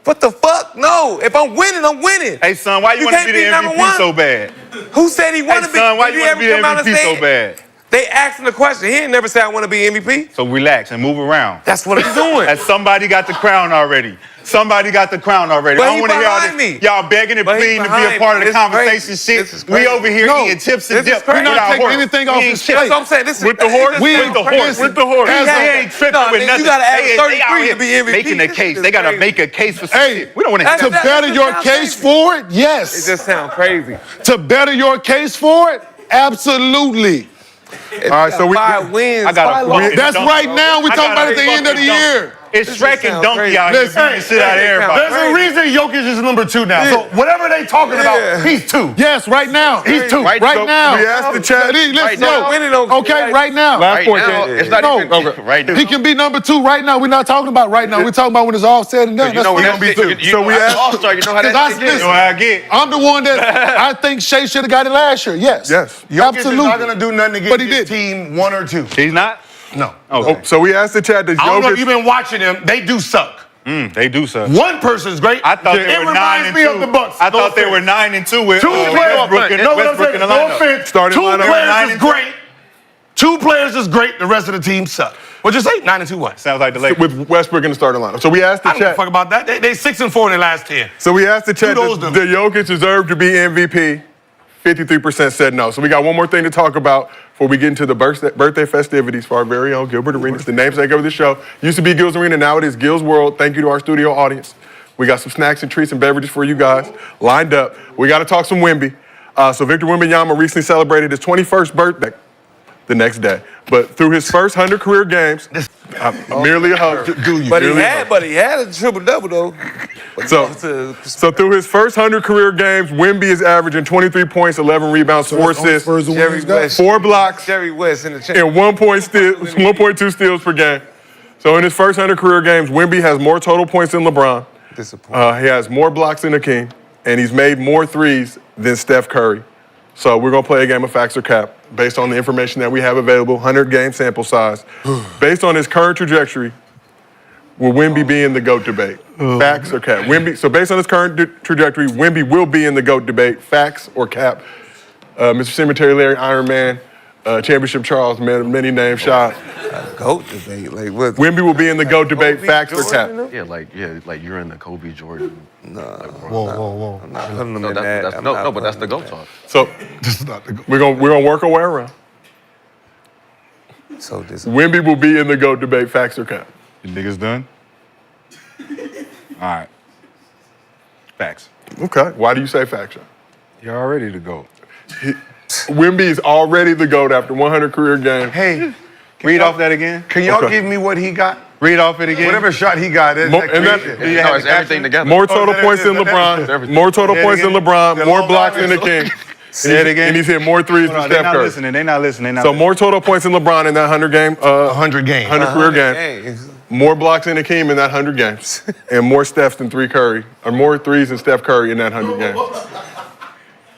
What the fuck? No. If I'm winning, I'm winning. Hey son, why you want to can't be the number MVP one. so bad? Who said he Hey wanted to be? son, why Did you want to be the ever come out and MVP say so it? bad? They asking the question. He ain't never said I want to be MVP. So relax and move around. That's what he's doing. And somebody got the crown already. Somebody got the crown already. But I don't he want to hear all behind this. me. Y'all begging and But he pleading to be a behind part of me. the This conversation crazy. shit. This is crazy. We over here No, eating chips this and is dip. crazy. We're not without taking horse. anything We off ain't his chips. plate. That's what I'm saying. This is With the horse, We- with the horse, listen, with the horse. as They a- ain't tripping No, with nigga, nothing. you gotta average They 33 out to here be MVP. making a This case. is They gotta crazy. make a case for some Hey, shit. We don't want to hear to that. better your case for it, It yes. just sounds crazy. To better your case for it, absolutely. All right, so we 5 wins. I got a fucking That's dunk. right now. We're I talking got about a at the end of the fucking dunk. year. It's This Shrek just and sound Donkey crazy. out here Listen, beating the shit out of everybody. There's a reason Jokic is number 2 now. So whatever they talking about, he's 2. Yes, right now. He's 2. Right so now. we asked the chat. Listen, now. Winning don't- okay, right now. Last point. now, Ken. it's not No. even Right now. He can be number 2 right now. We're not talking about right now. We're talking about when it's all said and done. You know when That's that's fine. you So we know, asked- All-Star, you know how that Because shit You is. know how I get. I'm the one that I think Shea should have got it last year. Yes. Yes. Jokic Absolutely. is not going to do nothing to get But he his did. team 1 or 2. He's not? No. Okay. So we asked the chat, does I don't know if you've Jokic... been watching them. They do suck. They do suck. One person's great. I thought it they were 9 reminds and me 2. of the Bucks. I No thought they offense. were 9 and 2 with 2 players. Westbrook in, No, what I'm Westbrook in saying. the No lineup. offense. Starting 2 lineup. Nine players and is two. great. 2 players is great. The rest of the team suck. What'd you say? 9 and 2 what? Sounds like the Lakers. with Westbrook in the starting lineup. So we asked the I don't give a chat. fuck about that. They 6 and 4 in their last 10. So we asked the chat, Kudos does them. Jokic deserve to be MVP? 53% said no. So we got one more thing to talk about before we get into the birthday festivities for our very own Gilbert Arena. It's the namesake of the show. Used to be Gil's Arena, now it is Gil's World. Thank you to our studio audience. We got some snacks and treats and beverages for you guys lined up. We got to talk some Wemby. So Victor Wembanyama recently celebrated his 21st birthday the next day. But through his first 100 career games, merely a host. But he had a triple-double, though. So through his first 100 career games, Wemby is averaging 23 points, 11 rebounds, 4 assists, Jerry West. 4 blocks, Jerry West in the chain. and 1.2 steals per game. So in his first 100 career games, Wemby has more total points than LeBron. Disappointing. He has more blocks than the King, and he's made more threes than Steph Curry. So we're going to play a game of facts or cap based on the information that we have available, 100-game sample size. Based on his current trajectory, will Wemby be in the GOAT debate? Facts or cap? So based on his current trajectory, Wemby will be in the GOAT debate. Facts or cap? Mr. Cemetery Larry, Iron Man, Championship Charles, man of many names, Shad. GOAT debate, like what? Wemby will be in the GOAT debate, Kobe, facts or Jordan, cap? Like you're in the Kobe Jordan. Whoa. I'm not putting them No, in that. that's, I'm no, not no, but that's the putting GOAT them talk. So This is not the we're gonna work our way around. in that. So disappointing. Wemby will be in the GOAT debate, facts or cap? You niggas done? All right. Facts. Okay. Why do you say facts? Sean? You're already the GOAT. Wemby is already the GOAT after 100 career games. Hey, Read off that again. can y'all Okay. give me what he got? Read off it again. Whatever shot he got, that's Mo- that and that- crazy. No, it's everything together. More total that- points than that- LeBron. everything. More total Say it points than again. LeBron. The More long blocks than the line. King. Say it again. And he's hit more threes Hold than on, they Steph not Curry. listening. They not listening. So more total points than LeBron in that 100 game, 100 games. 100 career games. Hey, More blocks than Akeem in that 100 games, and more Stephs than Curry, or more threes than Steph Curry in that 100 games. Host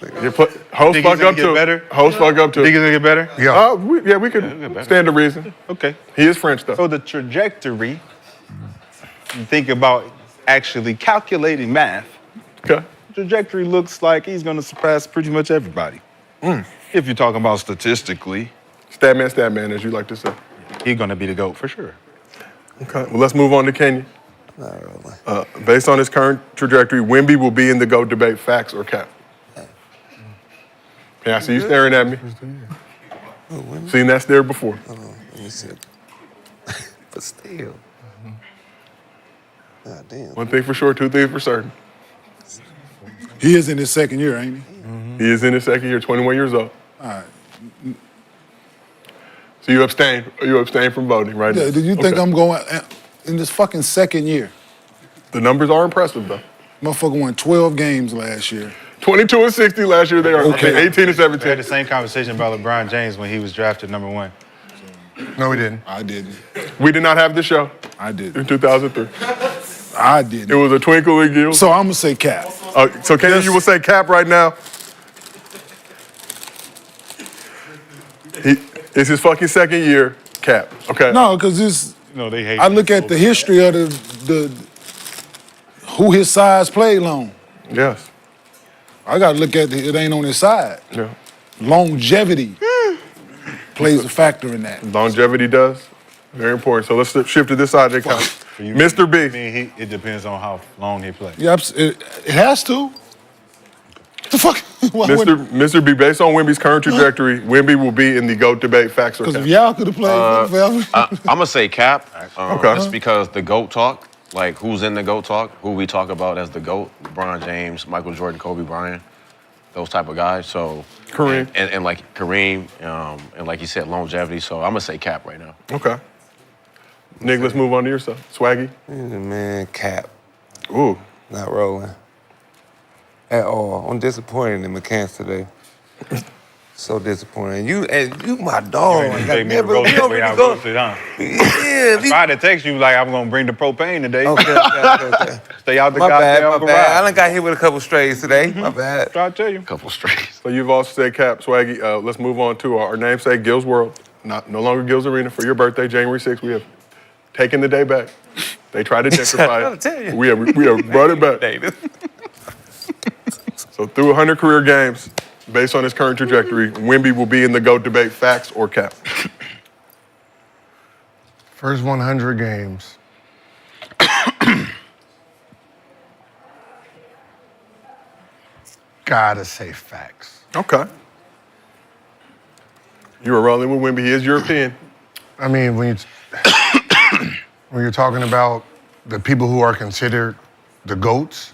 Think he's fuck gonna up get too. better? Host fuck up too. Think it's gonna get better? Yeah. We could stand to reason. Okay. He is French though. So the trajectory, you think about actually calculating math, Okay. trajectory looks like he's gonna surpass pretty much everybody. If you're talking about statistically, Stat man, as you like to say. he's gonna be the GOAT for sure. Okay. Well, let's move on to Kenyon. not really. Based on his current trajectory, Wemby will be in the GOAT debate, facts or cap? Yeah, I see you staring at me. Seen that stare before. Let me see. But still. God damn. One thing for sure, two things for certain. He is in his second year, ain't he? He is in his second year, 21 years old. All right. So you abstain from voting, right? Yeah, now? do you think Okay. I'm going in this fucking second year? The numbers are impressive, though. Motherfucker won 12 games last year. 22 and 60 last year. They are Okay. 18 and We had 17. the same conversation about LeBron James when he was drafted #1. No, we didn't. I didn't. We did not have this show I in didn't. 2003. I It didn't. was a twinkle in you. So I'm gonna say cap. So Kenyon, you will say cap right now. It's his fucking second year, cap. Okay. No, because this. No, they hate I look at the history of the who his size played long. Yes. I gotta look at it ain't on his side. Yeah. Longevity plays a factor in that. Longevity does. Very important. So let's shift to this side of the couch. For you, Mr. I B. mean, it depends on how long he plays. Yeah, it has to. The fuck? Why wouldn't- Mr. B, based on Wemby's current trajectory, Wemby will be in the GOAT debate, facts or Because cap? if y'all could have played forever. I'm gonna say cap. Okay. Just because the GOAT talk, like who's in the GOAT talk, who we talk about as the GOAT, LeBron James, Michael Jordan, Kobe Bryant, those type of guys. So Kareem. and like Kareem, and like you said, longevity. So I'm gonna say cap right now. Okay. Nick, let's move on to yourself. Swaggy? Man, cap. Ooh. Not rolling. At all. I'm disappointed in McCants today. So disappointed. You my dog. You Like, ain't I take me to never, roast we don't the way really I go. roasted, huh? Yeah, I tried to text you like I'm gonna bring the propane today. Okay. Stay out the My bad, goddamn my bad. I garage. done got hit with a couple strays today. My bad. Try to tell you. Couple straight. So you've also said cap, Swaggy. Let's move on to our namesake, Gil's World. No longer Gil's Arena. For your birthday, January 6th, we have taken the day back. They tried to gentrify I'm trying to tell it. We have brought it back. So through 100 career games, based on his current trajectory, Wemby will be in the GOAT debate, facts or cap? First 100 games. Gotta say facts. Okay. You were rolling with Wemby. He is European. I mean, when you're talking about the people who are considered the GOATs,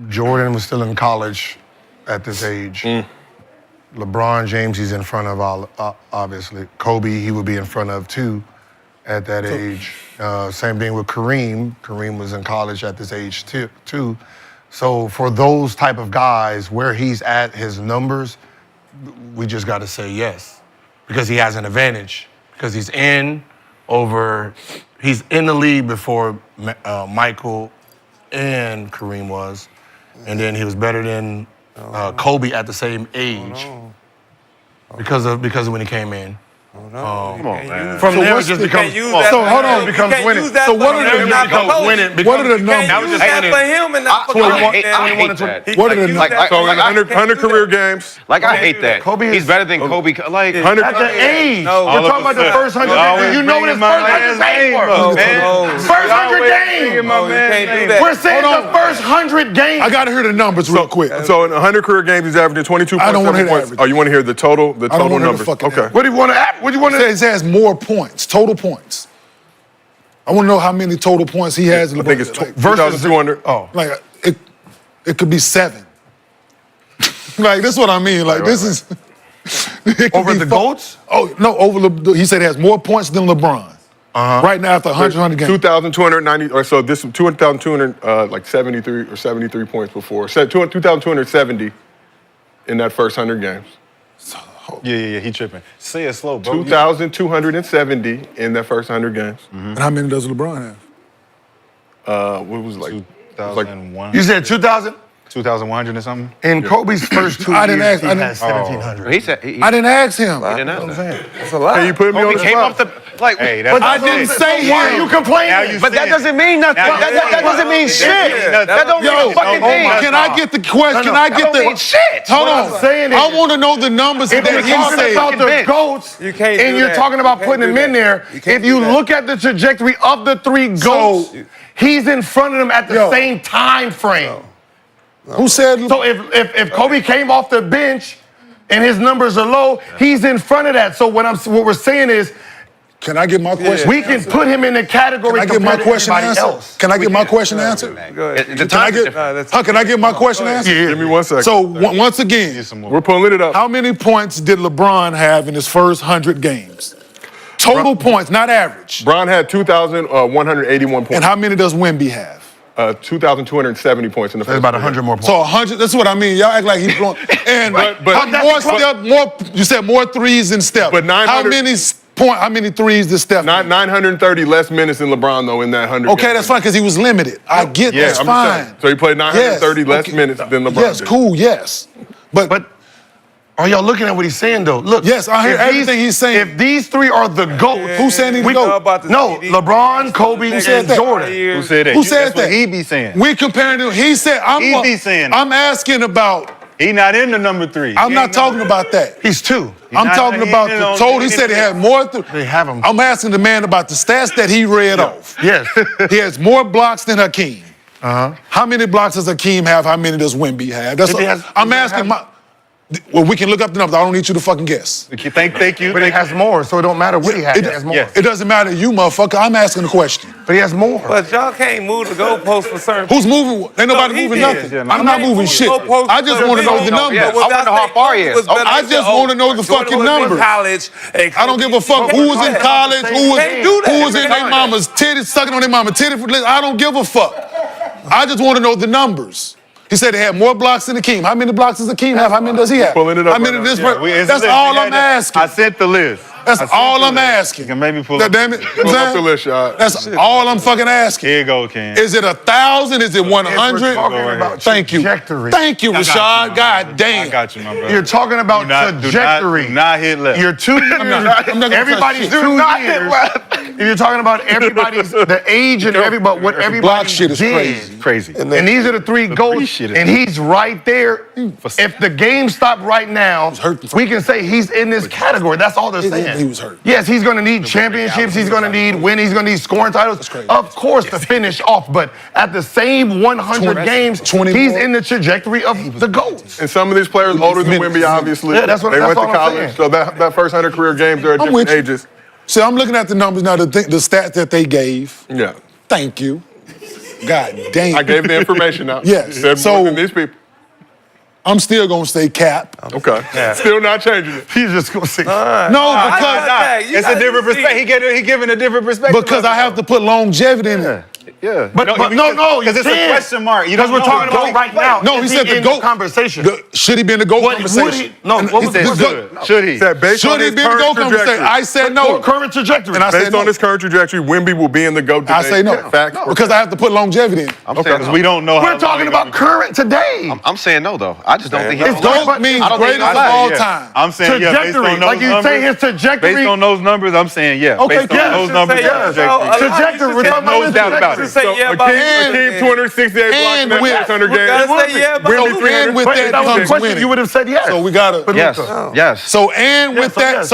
Jordan was still in college at this age. LeBron James, he's in front of, obviously. Kobe, he would be in front of too at that age. Same thing with Kareem. Kareem was in college at this age too. So for those type of guys, where he's at, his numbers, we just got to say yes, because he has an advantage, because he's in the league before Michael and Kareem was, and then he was better than Kobe at the same age because of when he came in. Come on, man. From So there, it what's just the- becomes. use that So for hold him. on, You becomes can't winning. use that So for what him. are They're the not becomes supposed winning? to. What are the You can't numbers? use that for him and not for I Kobe. hate that. What are the Like, numbers? So in 100 career games, Like, I hate that. Kobe He's is- better than Kobe. Like, 100 At the age, No. we're talking about the first 100 games. You know what his first 100 games were. First 100 games. You can't do that. We're saying the first 100 games. I got to hear the numbers real quick. So in 100 career games, he's averaging 22.7 I don't wanna hear the points. average. Oh, you want to hear the total? The I don't total want to hear the numbers. fucking Okay. average. What do you want to? What do you want to? It has more points, total points. I want to know how many total points he has. I think it's like, 2,200. Oh, like it could be 7. Like this is what I mean. Like this is it could over be the GOATs? Oh no, he said he has more points than LeBron. Right now after 100 games. 2,290, or so this 2,200, like 73 or 73 points before. 2,270 in that first 100 games. Yeah, he tripping. Say it slow, bro. 2,270 in that first 100 games. And how many does LeBron have? What was it like? 2001. You said 2,000? 2,100 or something? In Kobe's first 2 I didn't years, ask- he I didn't- has 1,700. he said, I didn't ask him. he didn't ask that. That's a lot. Hey, you put me on Kobe the came spot. off the, like, Hey, But that's I didn't say why are you complaining? but that doesn't mean nothing. Now you That doesn't mean shit. That don't mean Yo, a fucking thing. can I get the question? Can I get That don't mean shit. Hold What on. I'm saying is- I want to know the numbers If that you're he talking said. about the bench. GOATs, You can't and do you're that. talking about You can't putting do him in that. there, You can't if do you that. look at the trajectory of the 3 GOATs, he's in front of them at the Yo. same time frame. Who said? So if Kobe came off the bench and his numbers are low, he's in front of that. So what we're saying is, Can I get my question? we can put him in the category Can I get my compared to question everybody answered? else. Can I get my question answered? Go ahead. The Can I time is get? different. Can I get my question answered? Give me 1 second. So once again, We're pulling it up. how many points did LeBron have in his first 100 games? Total points, not average. Bron had 2,181 points. And how many does Wemby have? 2,270 points in the first. That's about 100 more points. So 100. That's what I mean. Y'all act like he's blowing. And but- more. You said more threes than Steph. But 900 How many threes did Steph? Not 930 less minutes than LeBron though in that 100. Okay, that's fine because he was limited. I get Yeah, that's I'm just fine. saying. So he played 930 Yes, less okay. minutes than LeBron Yes, did. cool. Yes, but are y'all looking at what he's saying though? Look. Yes, I hear if everything he's saying. If these 3 are the GOATs, who's saying he's we the GOAT? about the No, CD. LeBron, Kobe, Who said and that? Jordan. Who said that? Who said That's what that? he be saying. we comparing to. He said, He be saying it. I'm asking about. He not in the number 3. I'm not talking about that. He's 2. I'm talking about the total. He said he had more. They have him. I'm asking the man about the stats that he read off. Yes. He has more blocks than Hakeem. How many blocks does Hakeem have? How many does Wemby have? That's If he has- I'm if he asking. has- Well, we can look up the numbers. I don't need you to fucking guess. Thank you. But he has more, so it don't matter what he has. He has more. yes. It doesn't matter to you, motherfucker. I'm asking a question. But he has more. But y'all can't move the goalpost for certain. Who's moving? Ain't nobody he moving did. nothing. Yeah, I'm not moving shit. I just want to know the numbers. I wanna know how far he is. I just want to know the fucking numbers. College, I don't give a fuck who was in college, who was in their mama's titties, sucking on their mama's titties. I don't give a fuck. I just want to know the numbers. He said he had more blocks than Hakeem. How many blocks does Hakeem have? How many does he have? Pulling it up How many right does now. this? That's all I'm asking. I sent the list. That's all I'm asking. You can maybe pull That damn it. Pull up the list, y'all. That's all I'm fucking asking. Here you go, Ken. Is it 1,000? Is it 100? We're talking about Thank you. trajectory. Thank you, Rashad. God damn. I got you, my brother. You're talking about trajectory. Do not hit left. You're 2 years. I'm not gonna everybody's touch 2 shit. years. If you're talking about everybody's the age and everybody what everybody Block shit is did. Crazy. And these are the 3 GOATs, shit is- and he's right there. If the game stopped right now, hurt. we can say he's in this category. That's all they're saying. He was hurt. Yes, he's going to need championships. He's going to need win. He's going to need scoring titles. Of course, to finish off. But at the same 100 games, 20 he's more. in the trajectory of the GOATs. And some of these players older than minutes. Wemby, obviously. Yeah, that's they went to all I'm college. saying. So that first 100 career games, they're at I'm different with you. ages. See, I'm looking at the numbers now, the stats that they gave. Yeah. Thank you. God damn. I gave the information out. Yes. Said So- more than these people. I'm still going to say cap. Okay. Still not changing it. He's just going to say. It's a different perspective. He giving a different perspective. Because I have to put longevity in it. Yeah. But no, because it's a question mark. Because we're talking about right now. No, he said the GOAT conversation. Should he be in the GOAT conversation? What was the should? Should he? Said based Should on he his be in the current GOAT conversation? trajectory. I said no. Current trajectory. And I said Based no. on his current trajectory, Wemby will be in the GOAT debate. I say no. Facts. Because I have to put longevity in. I'm saying Because no. we don't know how We're talking about current today. I'm saying no though. I just don't think he's It's GOAT means I don't think greatest he's of all yeah. time. I'm saying yeah, based Trajectory. on those Like you numbers. say his trajectory. Based on those numbers, I'm saying yeah. Okay, Based on yeah. those numbers, yes. trajectory. Trajectory. We're talking about No doubt about it. Say yeah about Akeem 268 blocks in that with- 600 We gotta games. say yeah about Wemby Luka. 300. And with But that if that was comes a question, winning. you would have said yes. So we gotta. Yes. Yes. So and with that,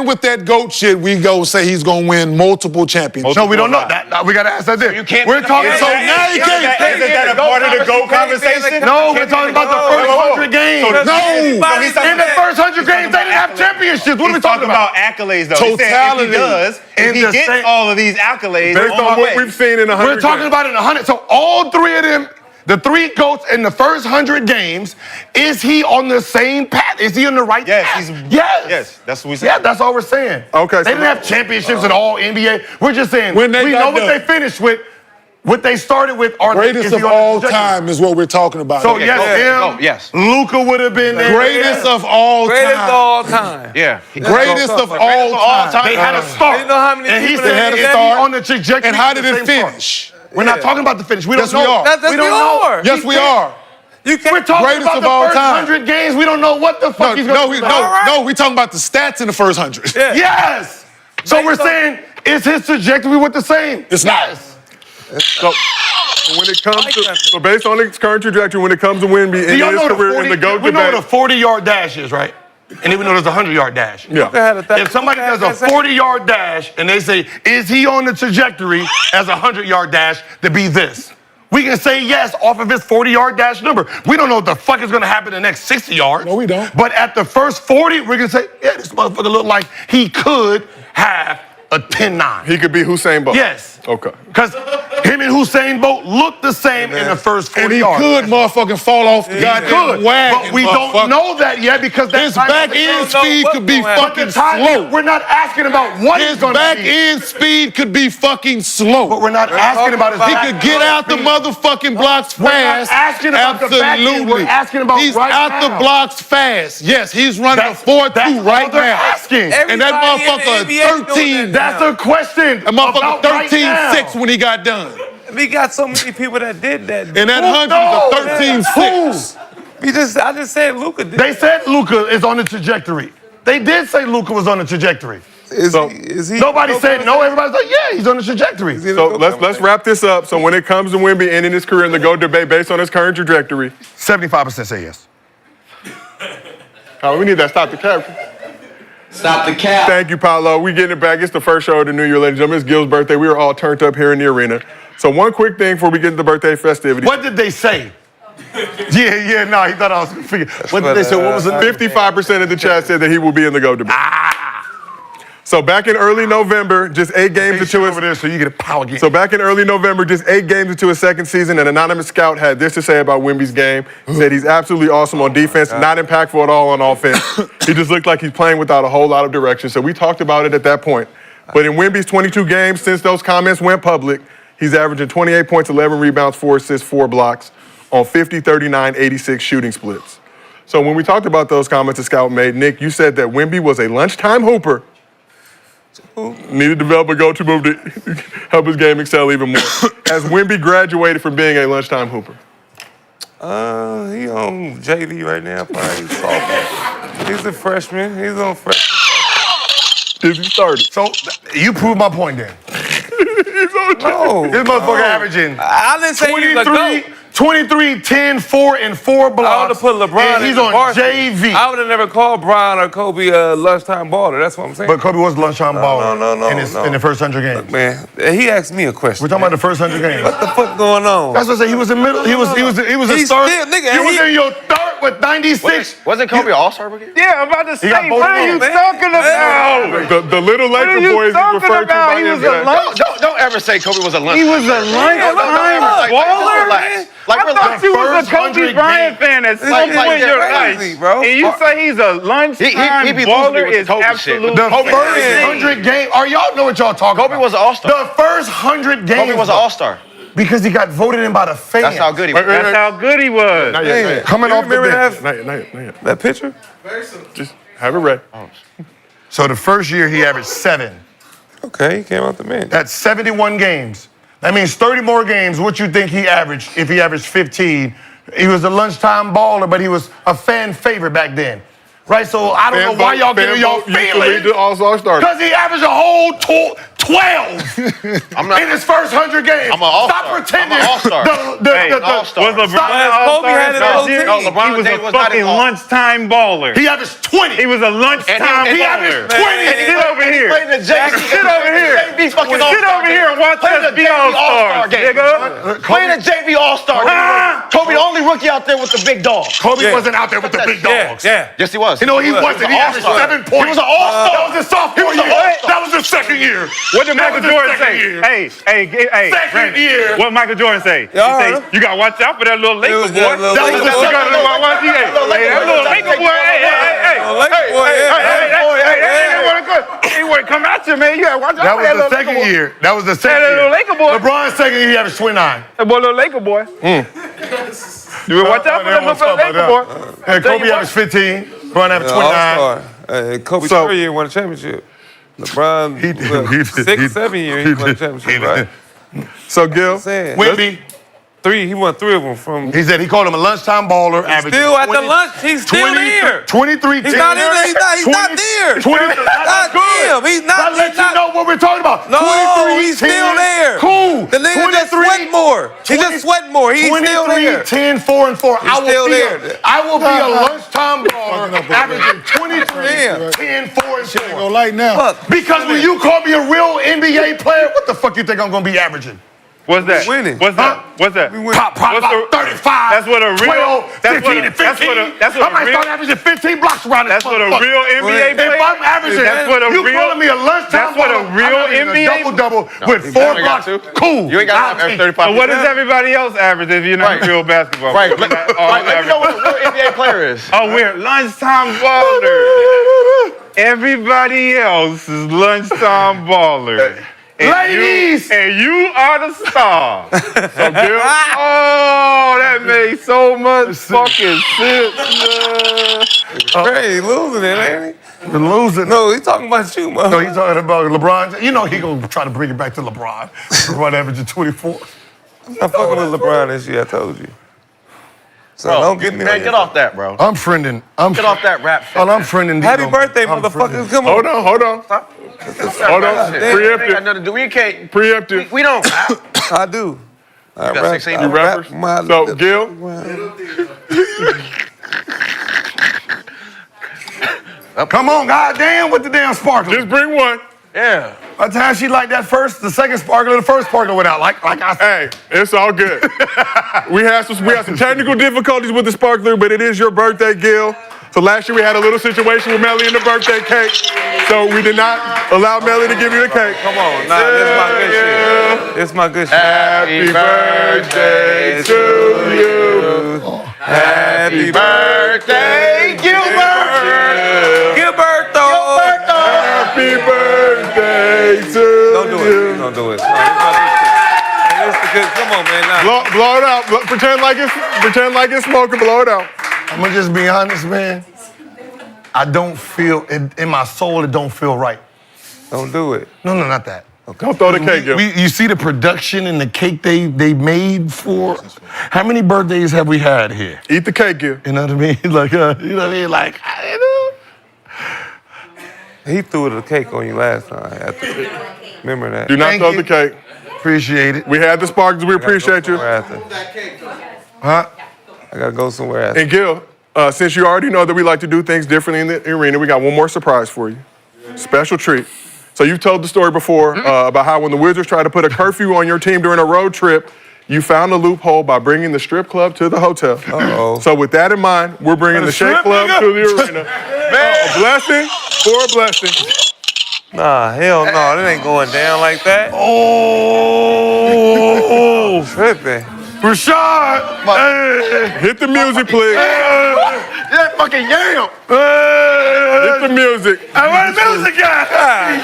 with that GOAT shit, we go say he's gonna win multiple championships. No, we don't know that. We gotta ask that then. You can't. We're talking. Is So that- now you can't. Isn't that a part of the GOAT conversation? No, we're talking about the first 100 games. No. In the first 100 games, they didn't have championships. What are we He's talking about? accolades though. He's saying Totality. if he does, if In he the gets same- all of these accolades, Based on on my what way. we've seen in 100 We're talking about in 100. So all three of them, the three GOATs in the first 100 games, is he on the same path? Is he on the right Yes, path? he's Yes. That's what we said. Yeah, that's all we're saying. Okay, They so didn't have championships at all NBA. We're just saying When they we got know what done. they finished with, what they started with. Are Greatest is he of on the all trajectory? time is what we're talking about. So Okay, yes, go. him. Yes. Luka would have been there. Greatest of all Greatest of time. all time. Yeah. Greatest of all time. They had a start. You know how many and he people said they had had a that? start on the trajectory. And how did the it same start. finish? We're not talking about the finish. We Yes, don't we know. are. That's we don't know. Yes, we are. You can't. We're talking Greatest about of the all first time. 100 games. We don't know what the fuck he's going to do. No, we talking about the stats in the first 100. Yeah. Yes. So we're saying, is his trajectory with the same? It's not. Yes. So when it comes to, so based on his current trajectory, when it comes to Wemby Do in y'all his know the career 40, in the GOAT we know debate, what a 40-yard dash is, right? And then we know there's a 100-yard dash. yeah. If somebody does a 40-yard dash and they say, is he on the trajectory as a 100-yard dash to be this? We can say yes off of his 40-yard dash number. We don't know what the fuck is going to happen in the next 60 yards. No, we don't. But at the first 40, we're going to say, yeah, this motherfucker look like he could have a 10-9. He could be Usain Bolt. Yes. Okay. Because him and Usain Bolt look the same in the first 40 And he yards. could motherfucking fall off the He goddamn could, wagon. but we don't know that yet because that His time- back end speed could be But the fucking time- slow. We're not asking about what His he's going to back be. end speed could be fucking slow. But we're not asking about his He back could get end out the speed. motherfucking blocks We're not fast. asking about the back end. Absolutely. We're asking about He's right out now. the blocks fast. Yes, he's running That's- a 4-2 that's right all they're now. asking. And that Everybody in the motherfucker NBA doing 13. that. That's a question. That motherfucker about right 13-6 now. when he got done. We got so many people that did that. And that No, 100 is a 13-6. I just said Luka did. They said Luka is on the trajectory. They did say Luka was on the trajectory. Is he? Nobody said no. Everybody's like, yeah, he's on the trajectory. So let's wrap this up. So when it comes to Wemby ending his career in the GOAT debate based on his current trajectory, 75% say yes. we need that stop the cap. Stop the cap. Thank you, Paolo. We getting it back. It's the first show of the new year, ladies and gentlemen. It's Gil's birthday. We were all turned up here in the arena. So one quick thing before we get into the birthday festivities. What did they say? No, he thought I was going to figure. What did they say? What was it? 55% of the chat said that he will be in the GOAT debate. So back in early November, just 8 games into his over there, so you get a power game. So back in early November, just 8 games into his second season, an anonymous scout had this to say about Wemby's game. He said he's absolutely awesome on defense, not impactful at all on offense. He just looked like he's playing without a whole lot of direction. So we talked about it at that point. But in Wemby's 22 games since those comments went public, he's averaging 28 points, 11 rebounds, 4 assists, 4 blocks on 50, 39, 86 shooting splits. So when we talked about those comments the scout made, Nick, you said that Wemby was a lunchtime hooper. Needed to develop a go-to move to help his game excel even more. Has Wemby graduated from being a lunchtime hooper? He on JV right now, probably sophomore. He's a freshman. He's on freshman. Is he started? So you proved my point then. No. This motherfucker averaging I didn't say he was a GOAT. 23, 10, 4, and 4 blocks. I would have put LeBron and in he's the on varsity. JV. I would have never called Bron or Kobe a lunchtime baller. That's what I'm saying. But Kobe was lunchtime baller no, in the first 100 games. Look, man, he asked me a question. We're talking about the first 100 games. What the fuck going on? That's what I said. He was in middle. He was a He's start. still, nigga, He was he- in your third with 96. Wasn't Kobe an all-star rookie? Yeah, I'm about to say, got what voted are you on. talking about? The little What are Laker you boys is talking referred to about? by He was a NBA. lunch. Don't ever say Kobe was a lunch. He was a lunchtime baller. Relax. I thought you was a first Kobe 100 Bryant fan at some Like, point in your crazy, life, bro. and you say he's a lunchtime he be losing me baller with the is Kobe shit. absolutely The Kobe- first 100 games. Y'all know what y'all talking Kobe about. was an all-star. The first 100 games. Kobe was an all-star. Because he got voted in by the fans. That's how good he was. That's how good he was. Not yet, not yet. Coming off the remember bench. Not yet, not yet, not yet. That picture? Just have it ready. So the first year he averaged 7. Okay, he came out the bench. That's 71 games. That means 30 more games. What you think he averaged if he averaged 15? He was a lunchtime baller, but he was a fan favorite back then. Right? So I don't know why y'all getting y'all feelings. The All-Star starter. Because he averaged a whole 12 in his first 100 games. I'm an all-star. Stop pretending. I'm an all-star. Was LeBron an Kobe had it all-star? on team. No, LeBron He was James a was not fucking an all- lunchtime baller. He averaged 20. He was a lunchtime And he baller. averaged 20. Sit over here. Played in the JV. Sit over here. JV fucking Sit over here and watch Played us the be JV all-stars, game. nigga. Playing a JV All-Star game. Kobe, the only rookie out there with the big dog. Kobe wasn't out there with the big dogs. Yeah. Yes, he was. You know, he wasn't. He averaged 7 points. He was an all-star. That was his sophomore He was an year. all-star. That was his second year. What did That Michael was his Jordan second say? year. Hey, Second Brandon. year. What Michael Jordan say? He Y'all say, heard him? you gotta watch out for that little Laker boy. that little That was the You second gotta year. watch he hey, that little Laker boy. Hey. Laker boy, He want to come at you, man. You gotta watch out That for was that the little Laker second boy. year. That was the That second little year. Laker boy. LeBron's second year, he averaged 29. That boy, little Laker boy. You better watch out for that little Laker boy. Hey, Kobe averaged 15. LeBron averaged 29. All-star. Kobe So- 3 year won a championship. LeBron, He did. He did. 6, 7 year he won a championship, right? So, Gil, Saying. Wimby, 3, he won 3 of them from. he said he called him a lunchtime baller. averaging Still at the 20 lunch. He's still 20 there. 23, He's not in there. He's not there. 20, God that's good. damn, he's not- That lets he's not- you know what we're talking about. No, 23, he's 10, still there. Cool. The nigga just sweat more. He just sweat more. He's still 23, there. 10, 4, and 4. He's still there. I will be a lunchtime baller averaging 23, Damn. 10, 4, and 4. Go light now. Because when you call me a real NBA player, what the fuck you think I'm gonna be averaging? What's that? Winning. What's that? What's that? Probably What's about the- 35, That's what a real. 12, That's 15, what a, and 15. That's what I a might real. start averaging 15 blocks around this That's what a motherfucker. real NBA player. If I'm averaging, That's what a you real. calling me a lunchtime That's what a baller, real I'm averaging NBA a double with you 4 definitely got blocks. to. Cool. You ain't got to average 35. So what does everybody else average if you're not Right. a real basketball Right. player? Let me know what a real NBA player is. Oh, we're lunchtime ballers. Everybody else is lunchtime ballers. And Ladies! you are the star. So, Bill, oh, that made so much fucking sense. Hey, losing it, ain't The loser. he? No, he talking about you, man. No, he's talking about LeBron. You know he gonna try to bring it back to LeBron. LeBron averaging 24. I'm fucking with LeBron this year, I told you. So Bro, don't get me man, get off that, bro. I'm friending. Get off that rap shit. Oh, I'm friending. Happy Dino. birthday, I'm motherfuckers. Come on. hold on. Hold on. Shit. Ain't got Preemptive. nothing to do. We can't. Preemptive. We don't rap. I do. I got rap, 16 I You rap rappers? my So, little- Gil? Come on, goddamn, with the damn sparkler. Just bring one. Yeah. By the time she liked that first, the second sparkler, the first sparkler went out. Like I said. Hey, it's all good. we had some technical difficulties with the sparkler, but it is your birthday, Gil. So last year we had a little situation with Melly and the birthday cake. So we did not allow Melly to give you the cake. Come on, nah, this my good shit. This my good shit. Happy birthday to you. Happy Birthday, Gilbert. Gilberto. Happy birthday to Don't do you. it. Don't do it. No, this my good shit. Hey, this the good. Come on, man. Nah. Blow it out. Pretend like it's smoking. Blow it out. I'm gonna just be honest, man. I don't feel in my soul. It don't feel right. Don't do it. No, not that. Don't throw the cake, Gil. You see the production and the cake they made for. How many birthdays have we had here? Eat the cake, Gil. You know what I mean? Like, you know what I mean? Like, He threw the cake on you last time. Remember that. Do not Thank throw you. the cake. Appreciate it. We had the sparkles. We appreciate you. Huh? I gotta go somewhere after. And Gil, since you already know that we like to do things differently in the arena, we got one more surprise for you. Special treat. So you've told the story before about how when the Wizards tried to put a curfew on your team during a road trip, you found a loophole by bringing the strip club to the hotel. Uh-oh. So with that in mind, we're bringing the Shake Club to the arena. A blessing for a blessing. Nah, hell no. That ain't going down like that. Oh, Tripping. Rashad! Hit the music, please. That fucking yam! Hit the music. Hey, where the music at?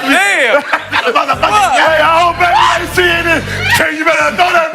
Damn. Hey, I hope everybody seeing this. Hey, you better throw that